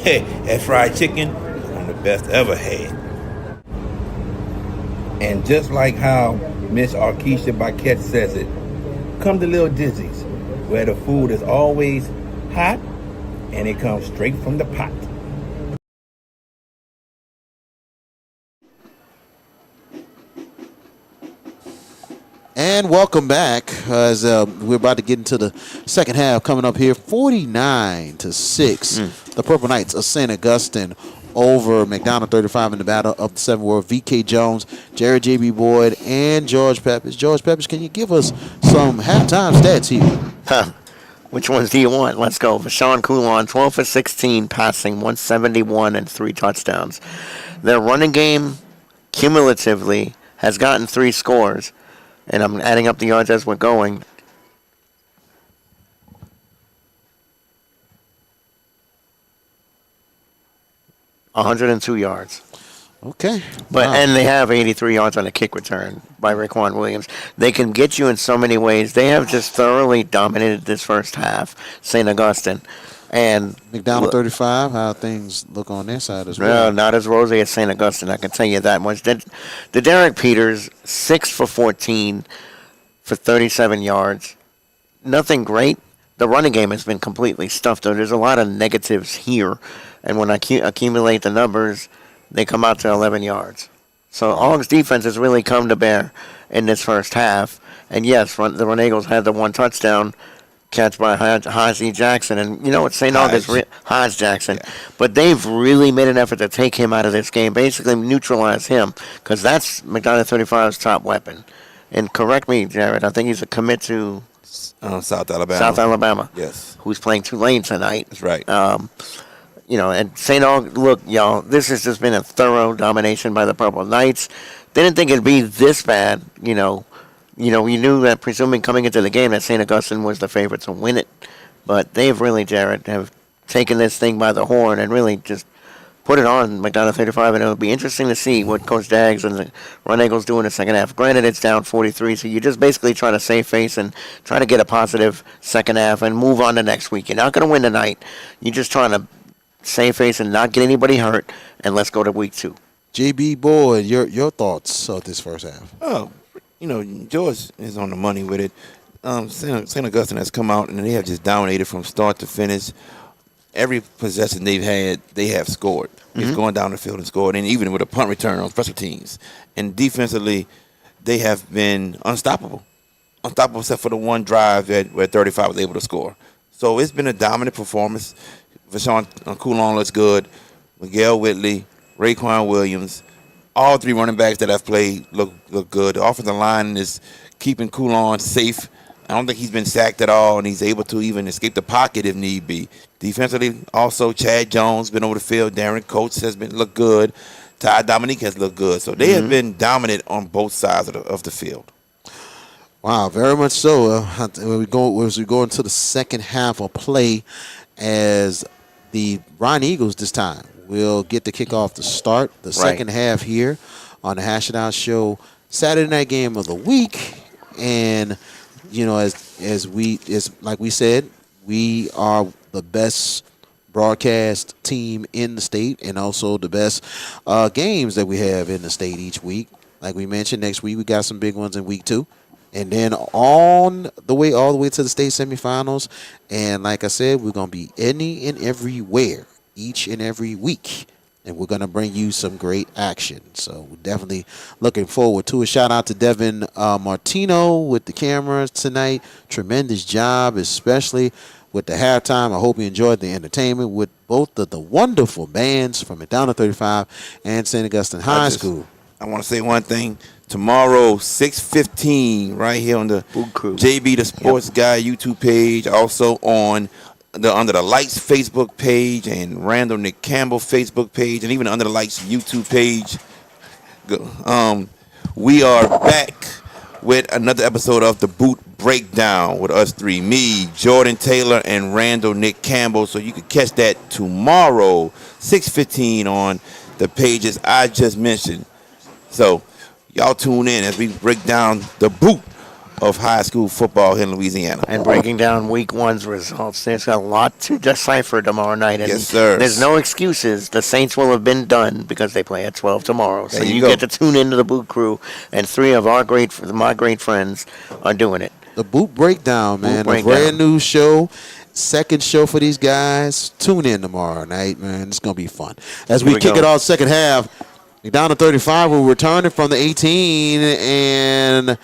Yeah, that fried chicken was one of the best I ever had. And just like how Miss Arkisha Baquette says it, come to Little Dizzy's, where the food is always hot and it comes straight from the pot. And welcome back as we're about to get into the second half coming up here. 49-6. The Purple Knights of St. Augustine over McDonogh 35 in the battle of the Seven World. VK Jones, Jared J.B. Boyd, and George Peppers. George Peppers, can you give us some halftime stats here? Which ones do you want? Let's go. Vashawn Coulon, 12 for 16, passing 171 and 3 touchdowns. Their running game cumulatively has gotten 3 scores. And I'm adding up the yards as we're going. $102 yards. Okay. But and they have 83 yards on a kick return by Raekwon Williams. They can get you in so many ways. They have just thoroughly dominated this first half, St. Augustine. And McDonogh 35, how things look on their side as well. well, not as rosy as St. Augustine, I can tell you that much. The Derek Peters, 6 for 14 for 37 yards. Nothing great. The running game has been completely stuffed, though. There's a lot of negatives here. And when I accumulate the numbers, they come out to 11 yards. So Aug's defense has really come to bear in this first half. And yes, the Roneagles had the 1 touchdown catch by Haji Jackson. And you know what? St. Aug's, Haji Jackson. Yeah. But they've really made an effort to take him out of this game, basically neutralize him, because that's McDonogh 35's top weapon. And correct me, Jared, I think he's a commit to South Alabama. South Alabama. Yes. Who's playing Tulane tonight. That's right. You know, and St. Aug, look, y'all, this has just been a thorough domination by the Purple Knights. Didn't think it'd be this bad, you know. We knew that, presuming coming into the game, that St. Augustine was the favorite to win it. But they've really, Jared, have taken this thing by the horn and really just put it on McDonogh 35. And it'll be interesting to see what Coach Daggs and the Roneagles do in the second half. Granted, it's down 43, so you're just basically trying to save face and try to get a positive second half and move on to next week. You're not going to win tonight. You're just trying to save face and not get anybody hurt, and let's go to week 2. JB Boyd, your thoughts of this first half? Oh, George is on the money with it. St. Augustine has come out and they have just dominated from start to finish. Every possession they've had, they have scored. They've gone down the field and scored, and even with a punt return on special teams. And defensively, they have been unstoppable. Unstoppable except for the one drive where 35 was able to score. So it's been a dominant performance. Vashawn Coulon looks good. Miguel Whitley, Raekwon Williams, all 3 running backs that have played look good. The offensive line is keeping Coulon safe. I don't think he's been sacked at all, and he's able to even escape the pocket if need be. Defensively, also Chad Jones been over the field. Darren Coates has looked good. Ty Dominique has looked good. So they have been dominant on both sides of the field. Wow, very much so. As we go into the second half of play, as the Roneagles this time will get the kickoff to start the second half here on the Hash It Out Show, Saturday night game of the week. And as like we said, we are the best broadcast team in the state, and also the best games that we have in the state each week. Like we mentioned, next week we got some big ones in week 2. And then all the way to the state semifinals. And like I said, we're going to be any and everywhere each and every week. And we're going to bring you some great action. So we're definitely looking forward to it. Shout out to Devin Martino with the cameras tonight. Tremendous job, especially with the halftime. I hope you enjoyed the entertainment with both of the wonderful bands from McDonogh 35 and St. Augustine High School. I want to say one thing. Tomorrow, 6:15, right here on the JB the Sports Guy YouTube page. Also on under the Lights Facebook page and Randall Nick Campbell Facebook page, and even under the Lights YouTube page. We are back with another episode of the Boot Breakdown with us 3, me, Jordan Taylor, and Randall Nick Campbell. So you can catch that tomorrow, 6:15 on the pages I just mentioned. So y'all tune in as we break down the boot of high school football here in Louisiana. And breaking down week 1's results. There's a lot to decipher tomorrow night. And yes, sir. There's no excuses. The Saints will have been done because they play at 12 tomorrow. So you get to tune into the Boot Crew, and 3 of my great friends are doing it. The Boot Breakdown, man. A brand new show. Second show for these guys. Tune in tomorrow night, man. It's going to be fun. As we kick it off second half, McDonogh 35 will return it from the 18, and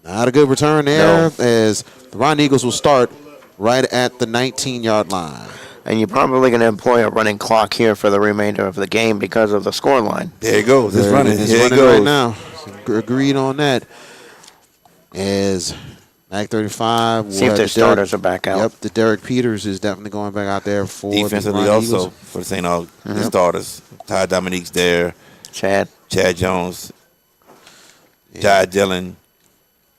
Not a good return there, No. as the Roneagles will start right at the 19-yard line. And you're probably going to employ a running clock here for the remainder of the game because of the score line. There it goes. It's running. It's Here it running goes. right now. Agreed on that. As Mac 35 will See if have their the Derek- starters are back out. Yep, the Derek Peters is definitely going back out there for Defensively the also Roneagles. for the St. Augustine the starters. Ty Dominique's there. Chad. Chad Jones. Jai Dillon.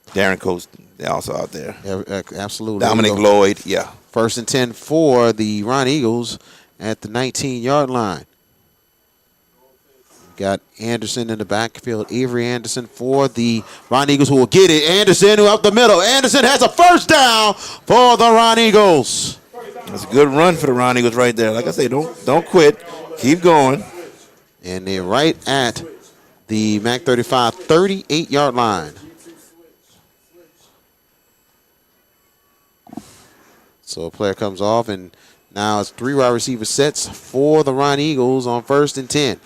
Darren Coates. They're also out there. Yeah, absolutely. Dominic There you go. Lloyd. Yeah. First and 10 for the Roneagles at the 19-yard line. Got Anderson in the backfield. Avery Anderson for the Roneagles, who will get it. Anderson up the middle. Anderson has a first down for the Roneagles. It's a good run for the Roneagles right there. Like I say, don't quit. Keep going. And they're right at the Mac 35 38-yard line. So a player comes off, and now it's 3 wide receiver sets for the Roneagles on first and 10.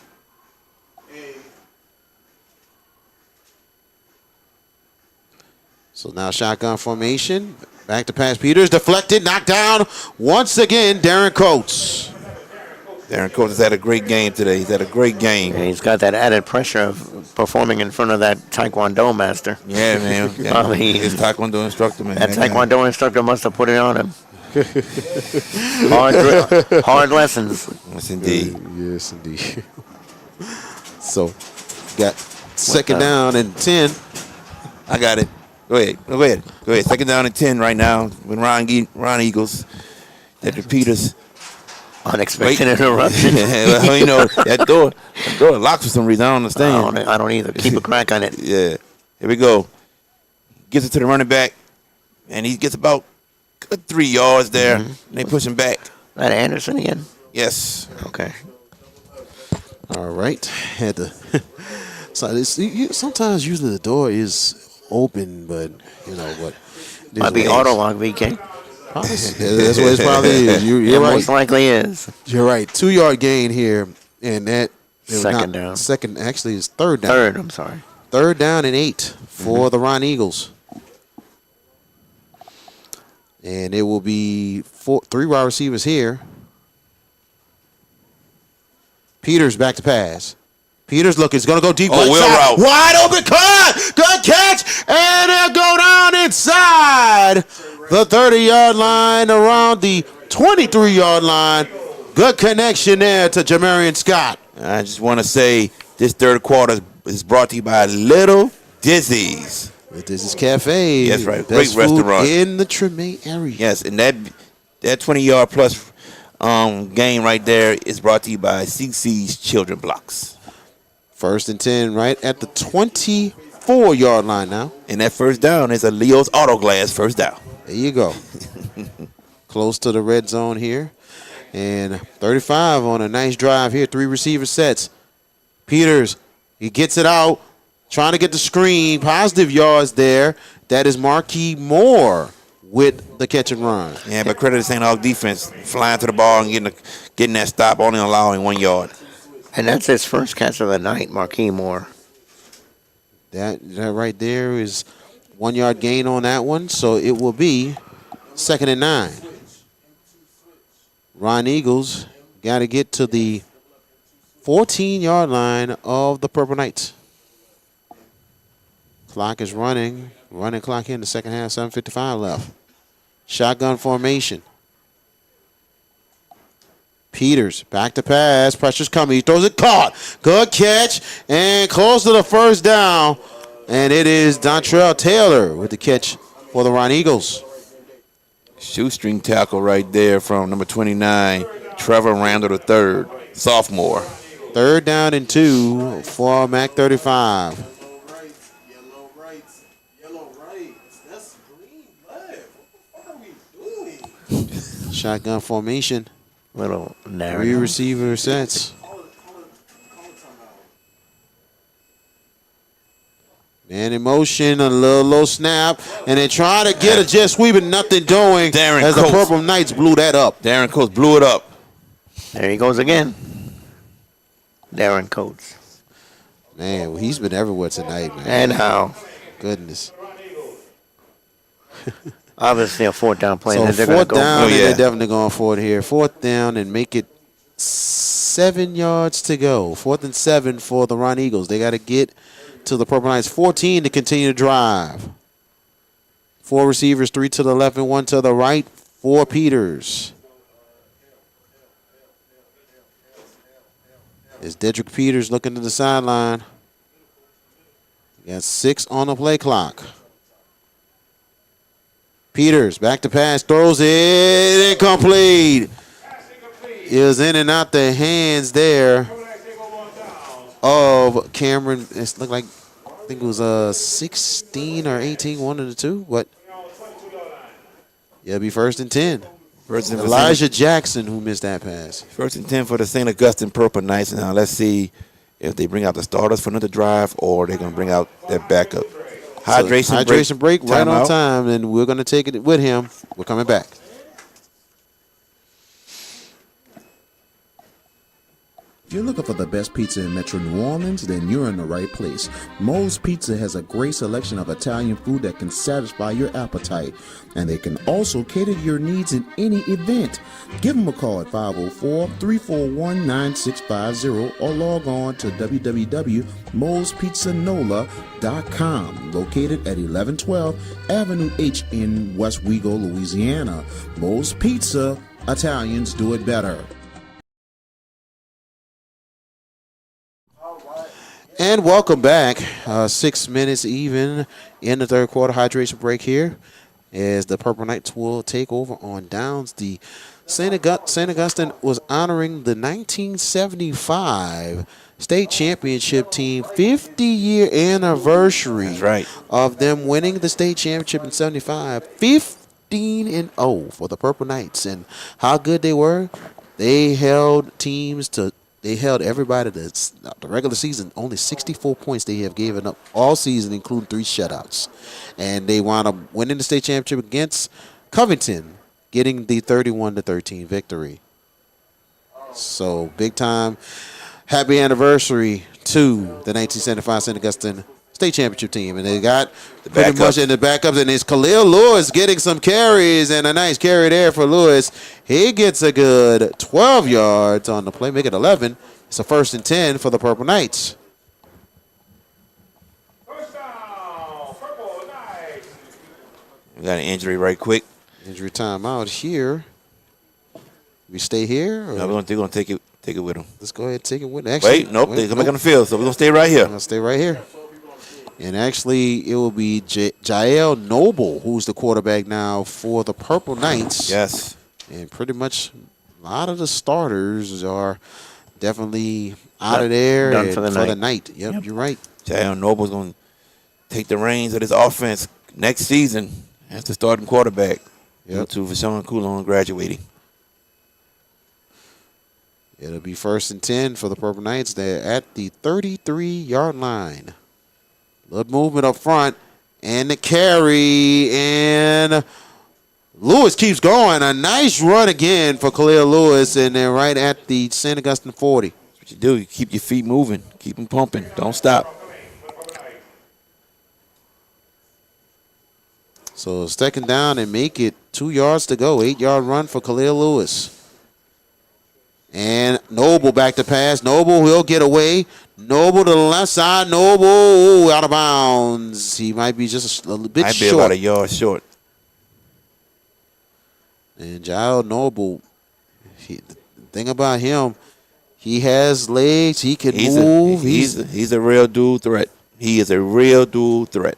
So now shotgun formation. Back to pass. Peters deflected, knocked down once again. Darren Coates. Darren Coates has had a great game today. He's had a great game. And he's got that added pressure of performing in front of that Taekwondo master. Yeah, man. Yeah. I mean, His Taekwondo instructor, man. That Taekwondo instructor must have put it on him. hard lessons. Yes, indeed. Yes, indeed. So, got second down and 10. I got it. Go ahead. Second down and 10 right now with Roneagles. That Peters. Unexpected interruption. Well, you know, that door locked for some reason. I don't understand. I don't either. Keep a crack on it. Yeah. Here we go. Gets it to the running back, and he gets about good 3 yards there. And they push him back. That Anderson again? Yes. Okay. All right. Had to. So sometimes usually the door is open, but you know what? Might be auto lock, VK. That's what it probably is. You're right. Most likely is. You're right. 2-yard gain here, and that Second down. Second, actually, is third down. I'm sorry. Third down and 8 for the Roneagles. And it will be 3 wide receivers here. Peters back to pass. Peters is going to go deep. Oh, wheel route. Wide open cut. Good catch. And they'll go down inside the 30-yard line, around the 23-yard line. Good connection there to Jamarian Scott. I just want to say this third quarter is brought to you by Little Dizzy's. This is Cafe. That's right. Best Great food restaurant. in the Treme area. Yes, and that 20-yard plus game right there is brought to you by CC's Children Blocks. First and 10 right at the 24-yard line now. And that first down is a Leo's Auto Glass first down. There you go. Close to the red zone here. And 35 on a nice drive here. 3 receiver sets. Peters, he gets it out. Trying to get the screen. Positive yards there. That is Marquis Moore with the catch and run. Yeah, but credit to St. Aug defense flying to the ball and getting that stop, only allowing 1 yard. And that's his first catch of the night, Marquis Moore. That right there is 1 yard gain on that one. So it will be 2nd and 9. Roneagles got to get to the 14-yard line of the Purple Knights. Clock is running. Running clock here in the second half. 7:55 left. Shotgun formation. Peters back to pass. Pressure's coming. He throws it caught. Good catch. And close to the first down. And it is Dontrell Taylor with the catch for the Roneagles. Shoestring tackle right there from number 29, Trevor Randall III, sophomore. 3rd down and 2 for Mac 35. Yellow rights. That's green flag. What the fuck are we doing? Shotgun formation. Little 3 narrative. receiver sets. Call it timeout. Man in motion, a low snap, and then trying to get a jet sweep and nothing doing Darren as the Coates. Purple Knights blew that up. Darren Coates blew it up. There he goes again. Darren Coates. Man, well, he's been everywhere tonight, man. And how? Goodness. Obviously, a fourth down play. So that they're gonna fourth go down, for. and yeah. they're definitely going for it here. Fourth down and make it 7 yards to go. 4th and 7 for the Roneagles. They got to get to the Purple Knights 14 to continue to drive. 4 receivers, 3 to the left and 1 to the right for Peters. It's Dedrick Peters looking to the sideline. Got 6 on the play clock. Peters back to pass, throws it, incomplete. It was in and out the hands there of Cameron. It looked like, I think it was 16 or 18, one of the two. But it'll be 1st and 10. Elijah Jackson who missed that pass. 1st and 10 for the St. Augustine Purple Knights. Now let's see if they bring out the starters for another drive or they're going to bring out their backup. Hydration break right on Timeout. time, and we're going to take it with him. We're coming back. If you're looking for the best pizza in Metro New Orleans, then you're in the right place. Moe's Pizza has a great selection of Italian food that can satisfy your appetite, and they can also cater to your needs in any event. Give them a call at 504-341-9650 or log on to www.moespizzanola.com, located at 1112 Avenue H in West Wego, Louisiana. Moe's Pizza, Italians do it better. And welcome back. 6 minutes even in the third quarter. Hydration break here as the Purple Knights will take over on downs. The St. Augustine was honoring the 1975 state championship team 50-year anniversary. That's right. Of them winning the state championship in 75. 15-0 for the Purple Knights. And how good they were, they held everybody to the regular season. Only 64 points they have given up all season, including 3 shutouts. And they wound up winning the state championship against Covington, getting the 31-13 victory. So big time. Happy anniversary to the 1975 St. Augustine state championship team. And they got pretty much in the backups. And it's Khalil Lewis getting some carries, and a nice carry there for Lewis. He gets a good 12 yards on the play, make it 11. It's a 1st and 10 for the Purple Knights. We got an injury right quick. Injury timeout here. We stay here? Or No, we're going to take it with them. let's go ahead and take it with Wait, nope. They come back on the field, so we're going to stay right here. I'm going to stay right here. And actually, it will be Jael Noble, who's the quarterback now for the Purple Knights. Yes. And pretty much a lot of the starters are definitely out of there done and for the night. Yep, you're right. Jael Noble's going to take the reins of this offense next season as the starting quarterback. Yep. To Vashawn Coulon graduating. It'll be 1st and 10 for the Purple Knights. They're at the 33-yard line. Little movement up front, and the carry, and Lewis keeps going. A nice run again for Khalil Lewis, and they're right at the St. Augustine 40. That's what you do. You keep your feet moving. Keep them pumping. Don't stop. So 2nd down and make it 2 yards to go. 8-yard run for Khalil Lewis. And Noble back to pass. Noble will get away. Noble to the left side. Noble out of bounds. He might be just a little bit Might be short. about a yard short. And Jael Noble, the thing about him, he has legs. He can move. He's a real dual threat. He is a real dual threat.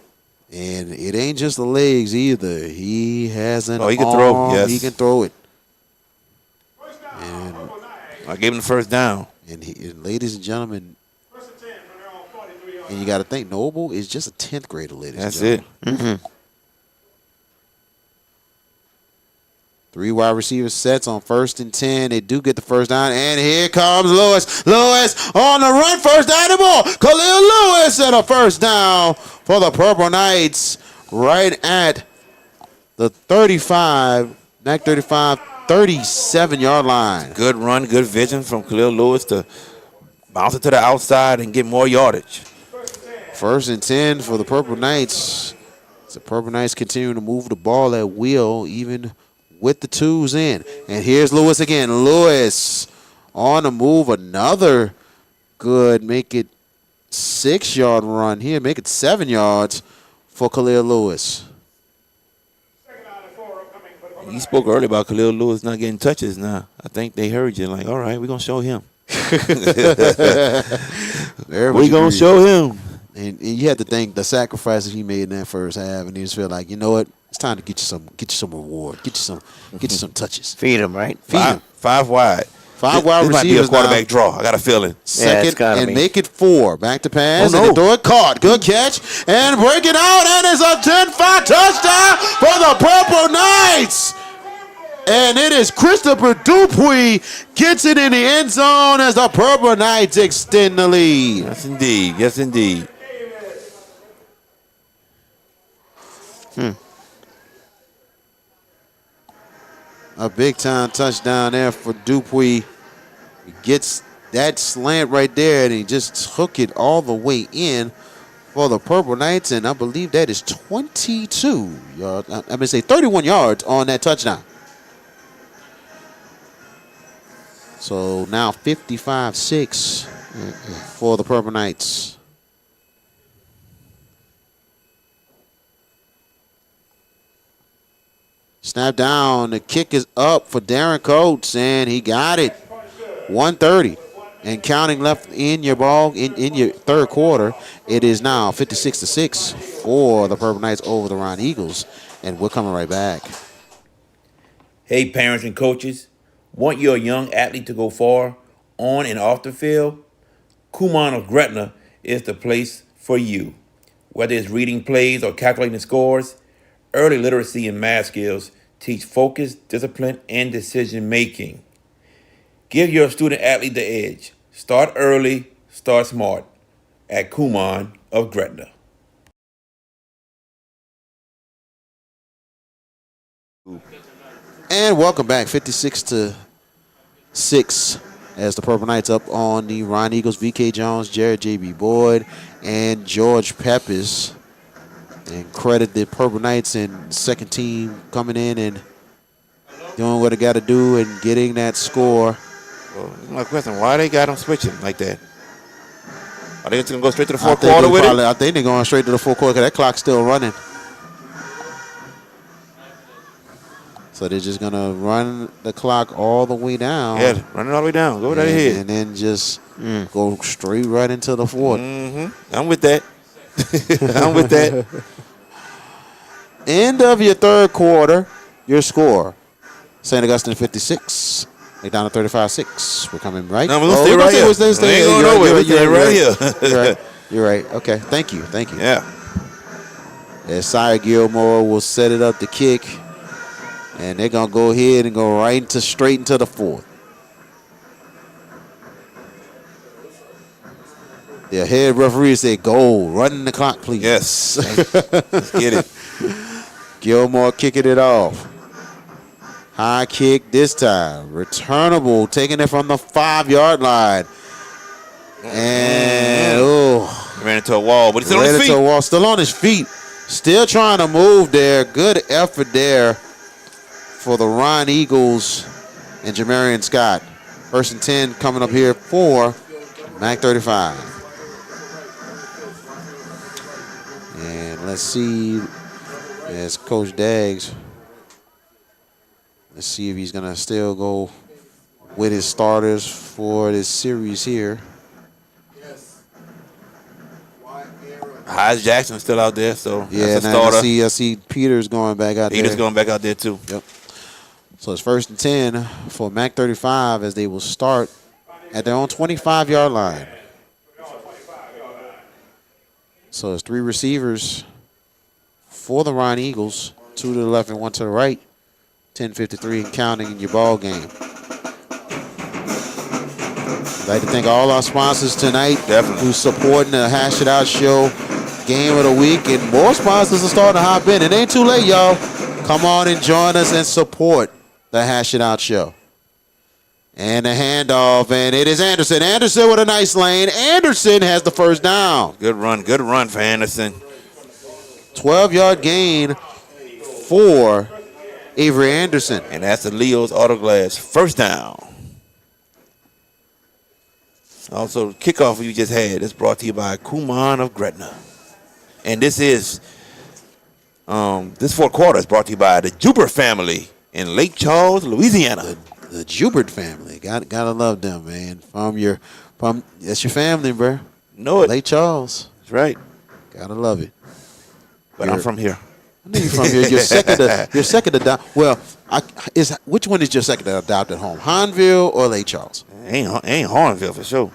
And it ain't just the legs either. He has an arm. He can throw. Yes. He can throw it. And I gave him the 1st down. And ladies and gentlemen, and you got to think, Noble is just a 10th grader, ladies That's and gentlemen. it. 3 wide receiver sets on 1st and 10. They do get the 1st down, and here comes Lewis. Lewis on the run, 1st down the ball. Khalil Lewis and a 1st down for the Purple Knights right at the 35, 37-yard line. Good run, good vision from Khalil Lewis to bounce it to the outside and get more yardage. 1st and 10 for the Purple Knights. The Purple Knights continue to move the ball at will, even with the twos in. And here's Lewis again. Lewis on the move. Another good, make it 6-yard run here. Make it 7 yards for Khalil Lewis. You spoke earlier about Khalil Lewis not getting touches now. I think they heard you like, all right, we're going to show him. We're going to show him. And you had to think the sacrifices he made in that first half, and you just feel like, you know what? It's time to get you some reward, get you some touches. Feed him, right? Feed him. 5 wide. 5 wide this receivers might be a quarterback now. draw. I got a feeling. Second and make it 4. Back to pass. Oh, no. And throw it caught. Good catch. And break it out. And it's a 10-5 touchdown for the Purple Knights. And it is Christopher Dupuy gets it in the end zone as the Purple Knights extend the lead. Yes, indeed. Yes, indeed. A big-time touchdown there for Dupuy. He gets that slant right there, and he just took it all the way in for the Purple Knights, and I believe that is 22 yards. I'm going to say 31 yards on that touchdown. So now 55-6 for the Purple Knights. Snap down. The kick is up for Darren Coates, and he got it. 1:30 and counting left in your ball in your third quarter. It is now 56-6 for the Purple Knights over the Roneagles, and we're coming right back. Hey, parents and coaches, want your young athlete to go far on and off the field? Kumon of Gretna is the place for you. Whether it's reading plays or calculating scores, early literacy and math skills teach focus, discipline, and decision-making. Give your student athlete the edge. Start early, start smart at Kumon of Gretna. And welcome back, 56-6 as the Purple Knights up on the Roneagles. VK Jones, Jared J.B. Boyd, and George Peppers. And credit the Purple Knights and second team coming in and doing what they got to do and getting that score. Well, my question, why they got them switching like that? Are they just going to go straight to the fourth quarter with it? I think they're going straight to the fourth quarter because that clock's still running. So they're just going to run the clock all the way down. Yeah, run it all the way down. Go right ahead. And then just go straight right into the fourth. I'm with that. I'm with that. End of your third quarter, your score. St. Augustine 56. McDonogh 35-6. We're coming right. No, we're going to stay right here. We ain't going nowhere. We're staying right here. You're right. Okay. Thank you. Yeah. As Sire Gilmore will set it up to kick. And they're going to go ahead and go straight into the fourth. The head referee said, "Goal, running the clock, please." Yes. Let's get it. Gilmore kicking it off. High kick this time. Returnable, taking it from the 5-yard line. And, ran into a wall, but he's still on his feet. Still on his feet. Still trying to move there. Good effort there for the Roneagles and Jamarian Scott. First and 10 coming up here for Mac 35. And let's see, as Coach Daggs, let's see if he's going to still go with his starters for this series here. Hyde Jackson's still out there, so yeah, that's a starter. I see Peters going back out there. Peters going back out there, too. Yep. So it's first and 10 for Mac 35 as they will start at their own 25-yard line. So it's 3 receivers for the Roneagles, 2 to the left and 1 to the right. 10:53 and counting in your ball game. I'd like to thank all our sponsors tonight. Definitely. Who's supporting the Hash It Out Show game of the week. And more sponsors are starting to hop in. It ain't too late, y'all. Come on and join us and support the Hash It Out Show. And the handoff, and it is Anderson. Anderson with a nice lane. Anderson has the first down. Good run for Anderson. 12-yard gain for Avery Anderson. And that's the Leo's Auto Glass first down. Also, kickoff you just had is brought to you by Kuman of Gretna. And this is, this fourth quarter is brought to you by the Juber family in Lake Charles, Louisiana. The Jubert family. Gotta love them, man. That's your family, bro. Know it. Lake Charles. That's right. Gotta love it. But I'm from here. I know you're from here. You're second to adopt. Well, which one is your second to adopted home? Hahnville or Lake Charles? Ain't Hornville for sure.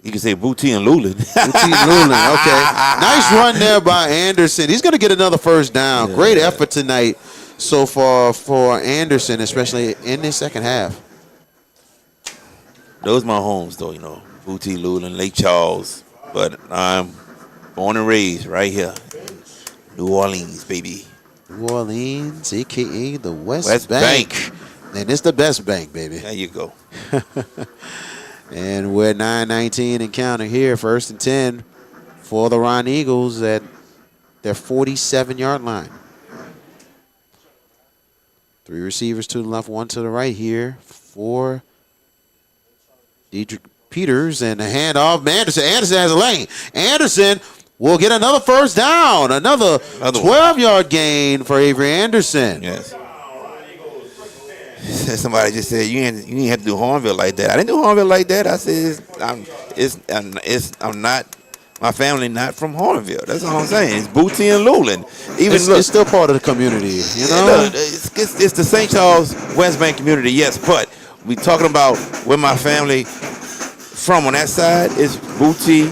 You can say Booty and Lulin. Booty and Lulin. Okay. Nice run there by Anderson. He's going to get another first down. Yeah. Great effort tonight so far for Anderson, especially in the second half. Those are my homes, though, Booty, Lulin, Lake Charles. But I'm born and raised right here. New Orleans, baby. New Orleans, a.k.a. the West Bank. And it's the best bank, baby. There you go. And we're 9:19 and counting here. 1st and 10 for the Roneagles at their 47-yard line. 3 receivers to the left, 1 to the right here for Dedrick Peters. And a handoff. Anderson has a lane. Anderson will get another first down. Another 12-yard gain for Avery Anderson. Yes. Somebody just said you ain't have to do Hornville like that. I didn't do Hornville like that. I said I'm not. My family not from Hornville. That's all I'm saying. It's Booty and Lulin. It's still part of the community, It's the St. Charles West Bank community, yes. But we talking about where my family from on that side is Booty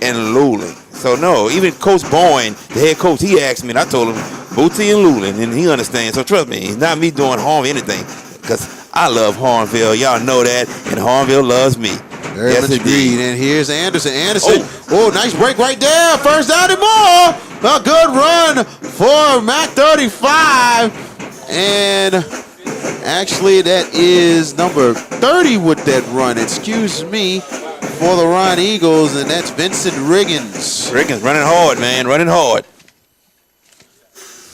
and Lulin. So no, even Coach Boyne, the head coach, he asked me, and I told him Booty and Lulin, and he understands. So trust me, it's not me doing Hornville anything. Because I love Hornville. Y'all know that. And Hornville loves me. Very much agreed. And here's Anderson. Nice break right there. First down and more. A good run for Mac 35. And actually, that is number 30 with that run. Excuse me, for the Roneagles. And that's Vincent Riggins. Riggins running hard, man. Running hard.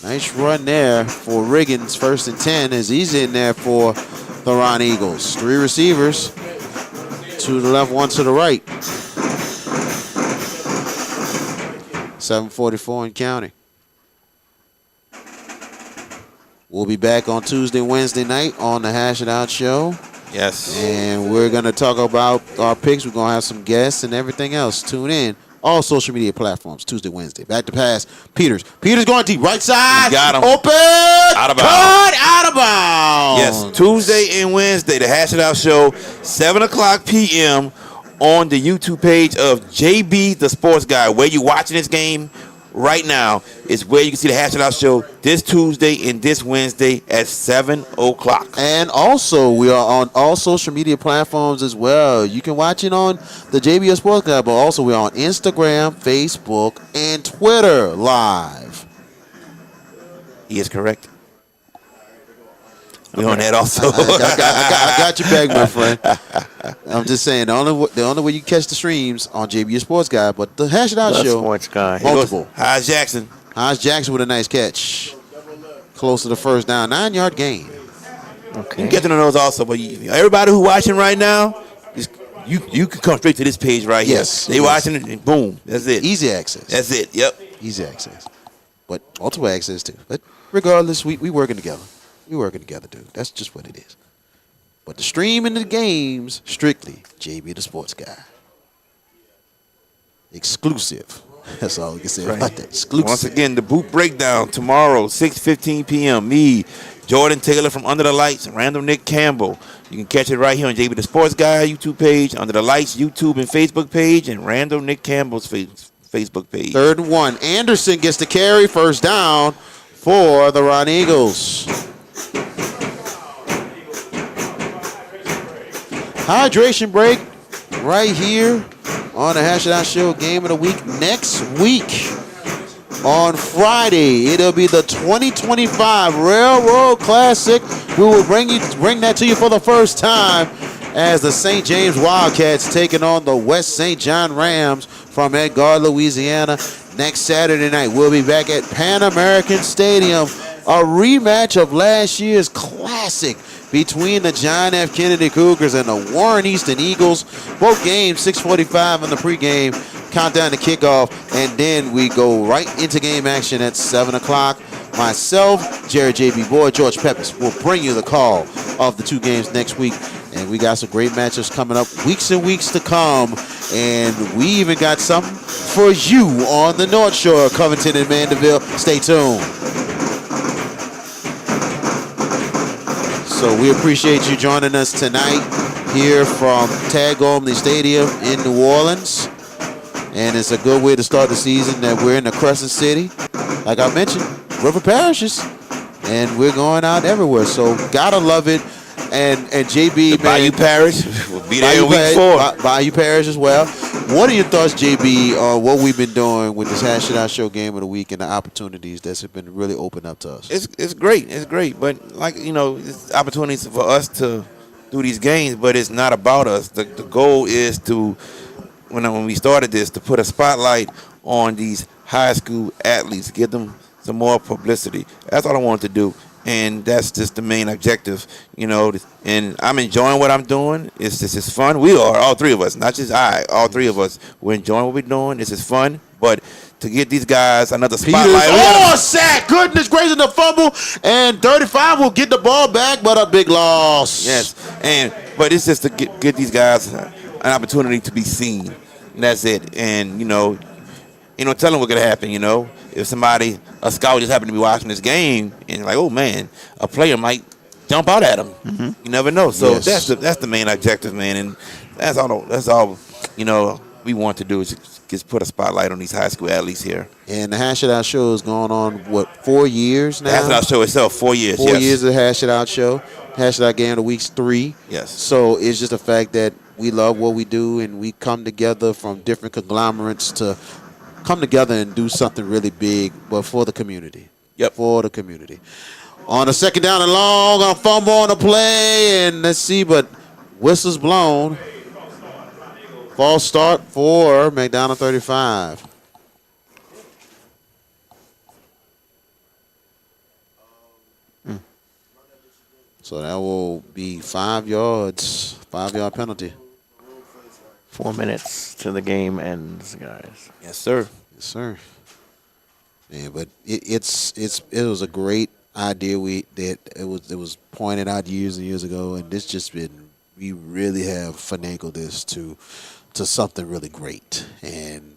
Nice run there for Riggins. 1st and 10 as he's in there for the Roneagles. 3 receivers. 2 to the left, 1 to the right. 7:44 and counting. We'll be back on Tuesday, Wednesday night on the Hash It Out Show. Yes. And we're going to talk about our picks. We're going to have some guests and everything else. Tune in. All social media platforms, Tuesday, Wednesday. Back to pass. Peters going deep. Right side. Got him. Open. Out of bounds. Out of bounds. Yes, Tuesday and Wednesday, the Hash It Out Show, 7 o'clock p.m. on the YouTube page of JB, the Sports Guy. Where you watching this game right now is where you can see the Hash It Out Show this Tuesday and this Wednesday at 7 o'clock. And also, we are on all social media platforms as well. You can watch it on the JBS Sports Guy, but also we're on Instagram, Facebook, and Twitter live. He is correct. We're on that also. I got your back, my friend. I'm just saying, the only way you catch the streams on JBS Sports Guy, but the Hash It Out Show, Sports Guy. multiple. How's Jackson? How's Jackson with a nice catch. Close to the first down. 9-yard gain. Okay. You can get to know those also, but everybody who watching right now, you can come straight to this page right here. Yes. They watching it, and boom, that's it. Easy access. That's it, yep. Easy access. But multiple access, too. But regardless, we working together. We working together, dude. That's just what it is. But the streaming the games, strictly JB the Sports Guy. Exclusive. That's all we can say about that. Exclusive. Once again, the boot breakdown tomorrow, 6:15 p.m. Me, Jordan Taylor from Under the Lights, Randall Nick Campbell. You can catch it right here on JB the Sports Guy YouTube page, Under the Lights YouTube and Facebook page, and Randall Nick Campbell's Facebook page. 3rd and 1. Anderson gets the carry. First down for the Roneagles. Hydration break right here on the Hash It Out Show Game of the Week. Next week on Friday, it'll be the 2025 Railroad Classic. We will bring that to you for the first time as the St. James Wildcats taking on the West St. John Rams from Edgar, Louisiana. next Saturday night. We'll be back at Pan American Stadium. A rematch of last year's classic between the John F. Kennedy Cougars and the Warren Easton Eagles. Both games 6:45 in the pregame, countdown to kickoff, and then we go right into game action at 7 o'clock. Myself, Jared J.B. Boyd, George Peppers will bring you the call of the two games next week. And we got some great matchups coming up, weeks and weeks to come. And we even got something for you on the North Shore, Covington and Mandeville. Stay tuned. So we appreciate you joining us tonight here from Tad Gormley Stadium in New Orleans. And it's a good way to start the season that we're in the Crescent City. Like I mentioned, River Parishes. And we're going out everywhere. So gotta love it. And JB, Bayou Parish will be there in week 4. Bayou Parish as well. What are your thoughts, JB, on what we've been doing with this Hash It Out Show Game of the Week and the opportunities that's been really opened up to us? It's great. It's great. But, it's opportunities for us to do these games, but it's not about us. The goal is to, when we started this, to put a spotlight on these high school athletes, give them some more publicity. That's all I wanted to do. And that's just the main objective, and I'm enjoying what I'm doing. It's fun. We are, all three of us, not just all three of us. We're enjoying what we're doing. This is fun. But to get these guys another spotlight. Sack. Goodness gracious, the fumble. And 35 will get the ball back, but a big loss. Yes. But it's just to get these guys an opportunity to be seen. And that's it. And, telling what's going to happen, If a scout just happened to be watching this game and like, oh man, a player might jump out at him. Mm-hmm. You never know. So yes. that's the main objective, man, and that's all we want to do is just put a spotlight on these high school athletes here. And the Hash It Out Show is going on 4 years now. The Hash It Out Show itself, 4 years. 4 years of the Hash It Out Show. Hash It Out Game of the Week's 3. Yes. So it's just the fact that we love what we do and we come together from different conglomerates to come together and do something really big, but for the community. Yep. For the community. On a second down and long, on fumble on the play, and let's see, but whistle's blown. False start for McDonogh 35. So that will be 5 yards, 5-yard penalty. 4 minutes to the game ends, guys. Yes, sir. Yes, sir. Yeah, but it was a great idea. It was pointed out years and years ago, and we really have finagled this to something really great. And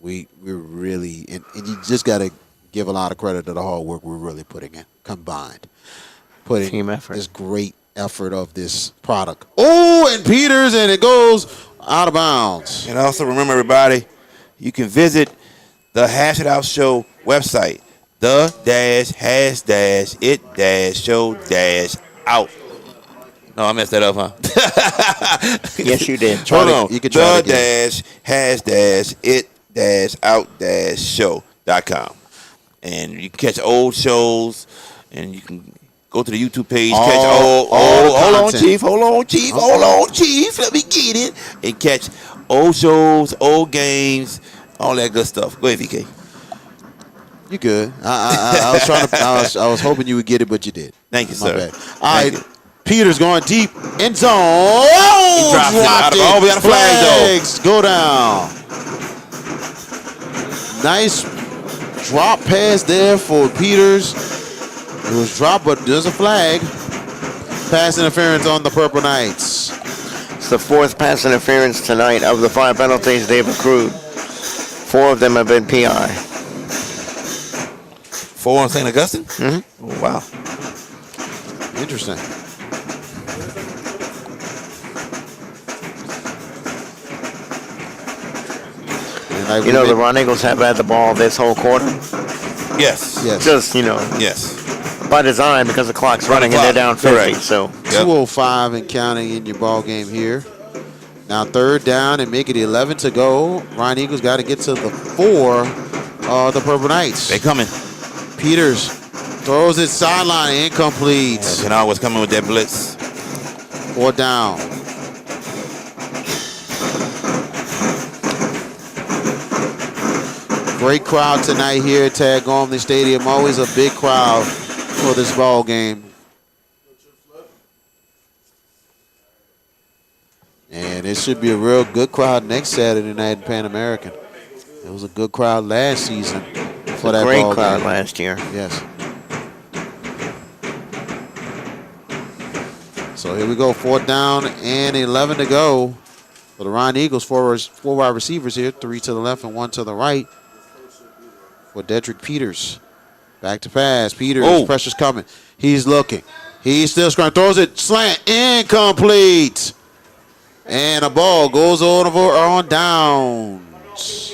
we're really and you just got to give a lot of credit to the hard work we're really putting in combined, putting team effort. This great effort of this product. Oh, and Peters, and it goes out of bounds. And also remember, everybody, you can visit the Hash It Out Show website, the-it-show-out. No, I messed that up, huh? Yes, you did. Hold on. You can try it the-it-show.com. And you can catch old shows, and you can go to the YouTube page, catch hold on, Chief. Let me get it. And catch old shows, old games, all that good stuff. Go ahead, VK. You good? I was trying to. I was hoping you would get it, but you did. Thank you, My sir. bad. All right, Peters going deep end zone. He dropped it. Oh, we got a flag Flags go down. Nice drop pass there for Peters. It was dropped, but there's a flag. Pass interference on the Purple Knights. It's the 4th pass interference tonight of the 5 penalties they've accrued. 4 of them have been PI. 4 on St. Augustine? Mm-hmm. Oh, wow. Interesting. The Roneagles have had the ball this whole quarter. Yes. Just, Yes. by design because the clock's running and they're down 50. Correct. So 2:05 and counting in your ball game here. Now 3rd down and make it 11 to go. Roneagles got to get to the 4 of the Purple Knights. They coming. Peters throws it sideline, incomplete. Janelle was coming with that blitz. 4th down. Great crowd tonight here at Tad Gormley Stadium. Always a big crowd for this ball game. And it should be a real good crowd next Saturday night in Pan American. It was a good crowd last season for that Great ball crowd game. last year. Yes. So here we go, 4th down and 11 to go for the Roneagles. Four wide receivers here, 3 to the left and 1 to the right for Dedrick Peters. Back to pass. Peters, pressure's coming. He's looking. He's still scrambling. Throws it, slant, incomplete. And a ball goes on downs.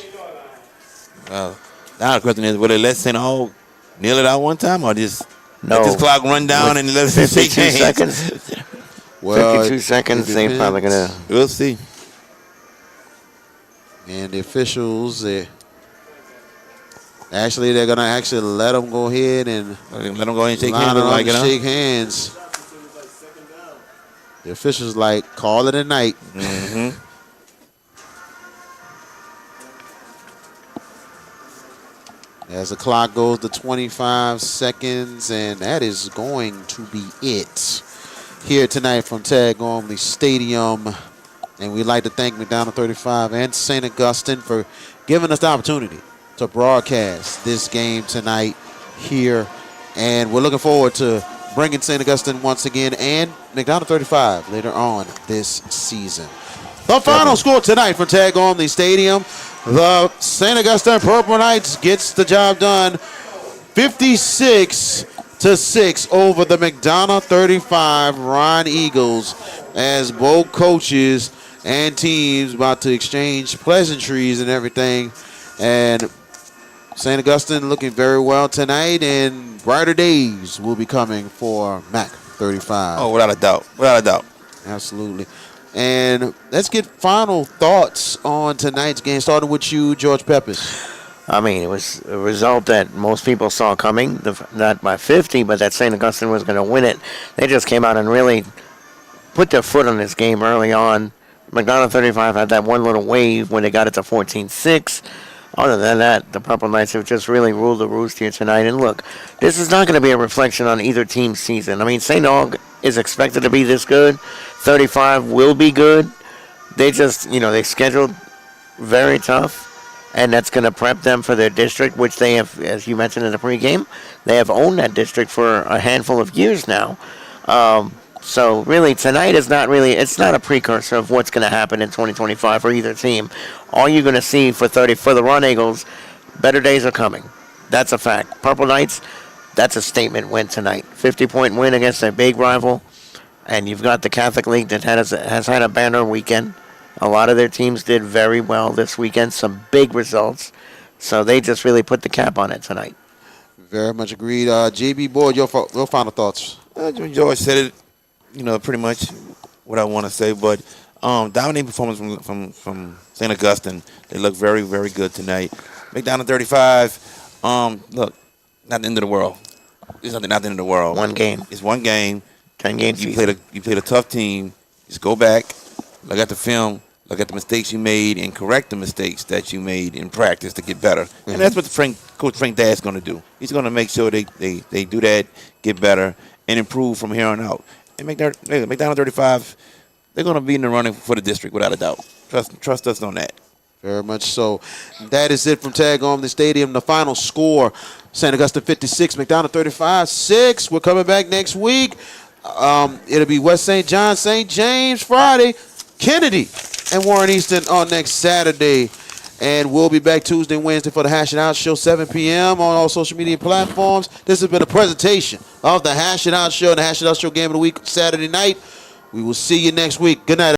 Now the question is, will they let St. Aug kneel it out one time or just No. let this clock run down and let us shake 52 hands? seconds. Well, 52 seconds, they probably going to. We'll see. And the officials, they're going to actually let them go ahead and Let them go ahead and shake line hands. up Like and it, shake hands. The officials like, call it a night. Mm-hmm. As the clock goes to 25 seconds, and that is going to be it here tonight from Tad Gormley Stadium. And we'd like to thank McDonogh 35 and St. Augustine for giving us the opportunity to broadcast this game tonight here. And we're looking forward to bringing St. Augustine once again and McDonogh 35 later on this season. The final score tonight from Tad Gormley Stadium. The St. Augustine Purple Knights gets the job done 56-6 over the McDonogh 35 Roneagles, as both coaches and teams about to exchange pleasantries and everything. And St. Augustine looking very well tonight, and brighter days will be coming for Mac 35. Oh, without a doubt. Without a doubt. Absolutely. And let's get final thoughts on tonight's game, starting with you, George Peppers. I mean, it was a result that most people saw coming, not by 50, but that St. Augustine was going to win it. They just came out and really put their foot on this game early on. McDonogh 35 had that one little wave when they got it to 14-6. Other than that, the Purple Knights have just really ruled the roost here tonight. And look, this is not going to be a reflection on either team's season. I mean, St. Aug is expected to be this good. 35 will be good. They just, they scheduled very tough. And that's going to prep them for their district, which they have, as you mentioned in the pregame, they have owned that district for a handful of years now. So really, tonight is not really, it's not a precursor of what's going to happen in 2025 for either team. All you're going to see for the Roneagles, better days are coming. That's a fact. Purple Knights, that's a statement win tonight. 50-point win against their big rival. And you've got the Catholic League that has had a banner weekend. A lot of their teams did very well this weekend, some big results. So they just really put the cap on it tonight. Very much agreed. JB Boyd, your final thoughts. George said it, pretty much what I want to say. But dominating performance from St. Augustine. They look very, very good tonight. McDonogh 35, look, not the end of the world. It's not the end of the world. One game. It's one game. 10-game season. You played a tough team. Just go back, look at the film, look at the mistakes you made, and correct the mistakes that you made in practice to get better. Mm-hmm. And that's what Coach Frank Dad's going to do. He's going to make sure they do that, get better, and improve from here on out. And McDonogh 35, they're going to be in the running for the district without a doubt. Trust us on that. Very much so. That is it from Tad Gormley Stadium. The final score, St. Augustine 56, McDonogh 35, 6. We're coming back next week. It'll be West St. John, St. James Friday, Kennedy and Warren Easton on next Saturday. And we'll be back Tuesday and Wednesday for the Hash It Out Show, 7 p.m. on all social media platforms. This has been a presentation of the Hash It Out Show and the Hash It Out Show Game of the Week Saturday night. We will see you next week. Good night.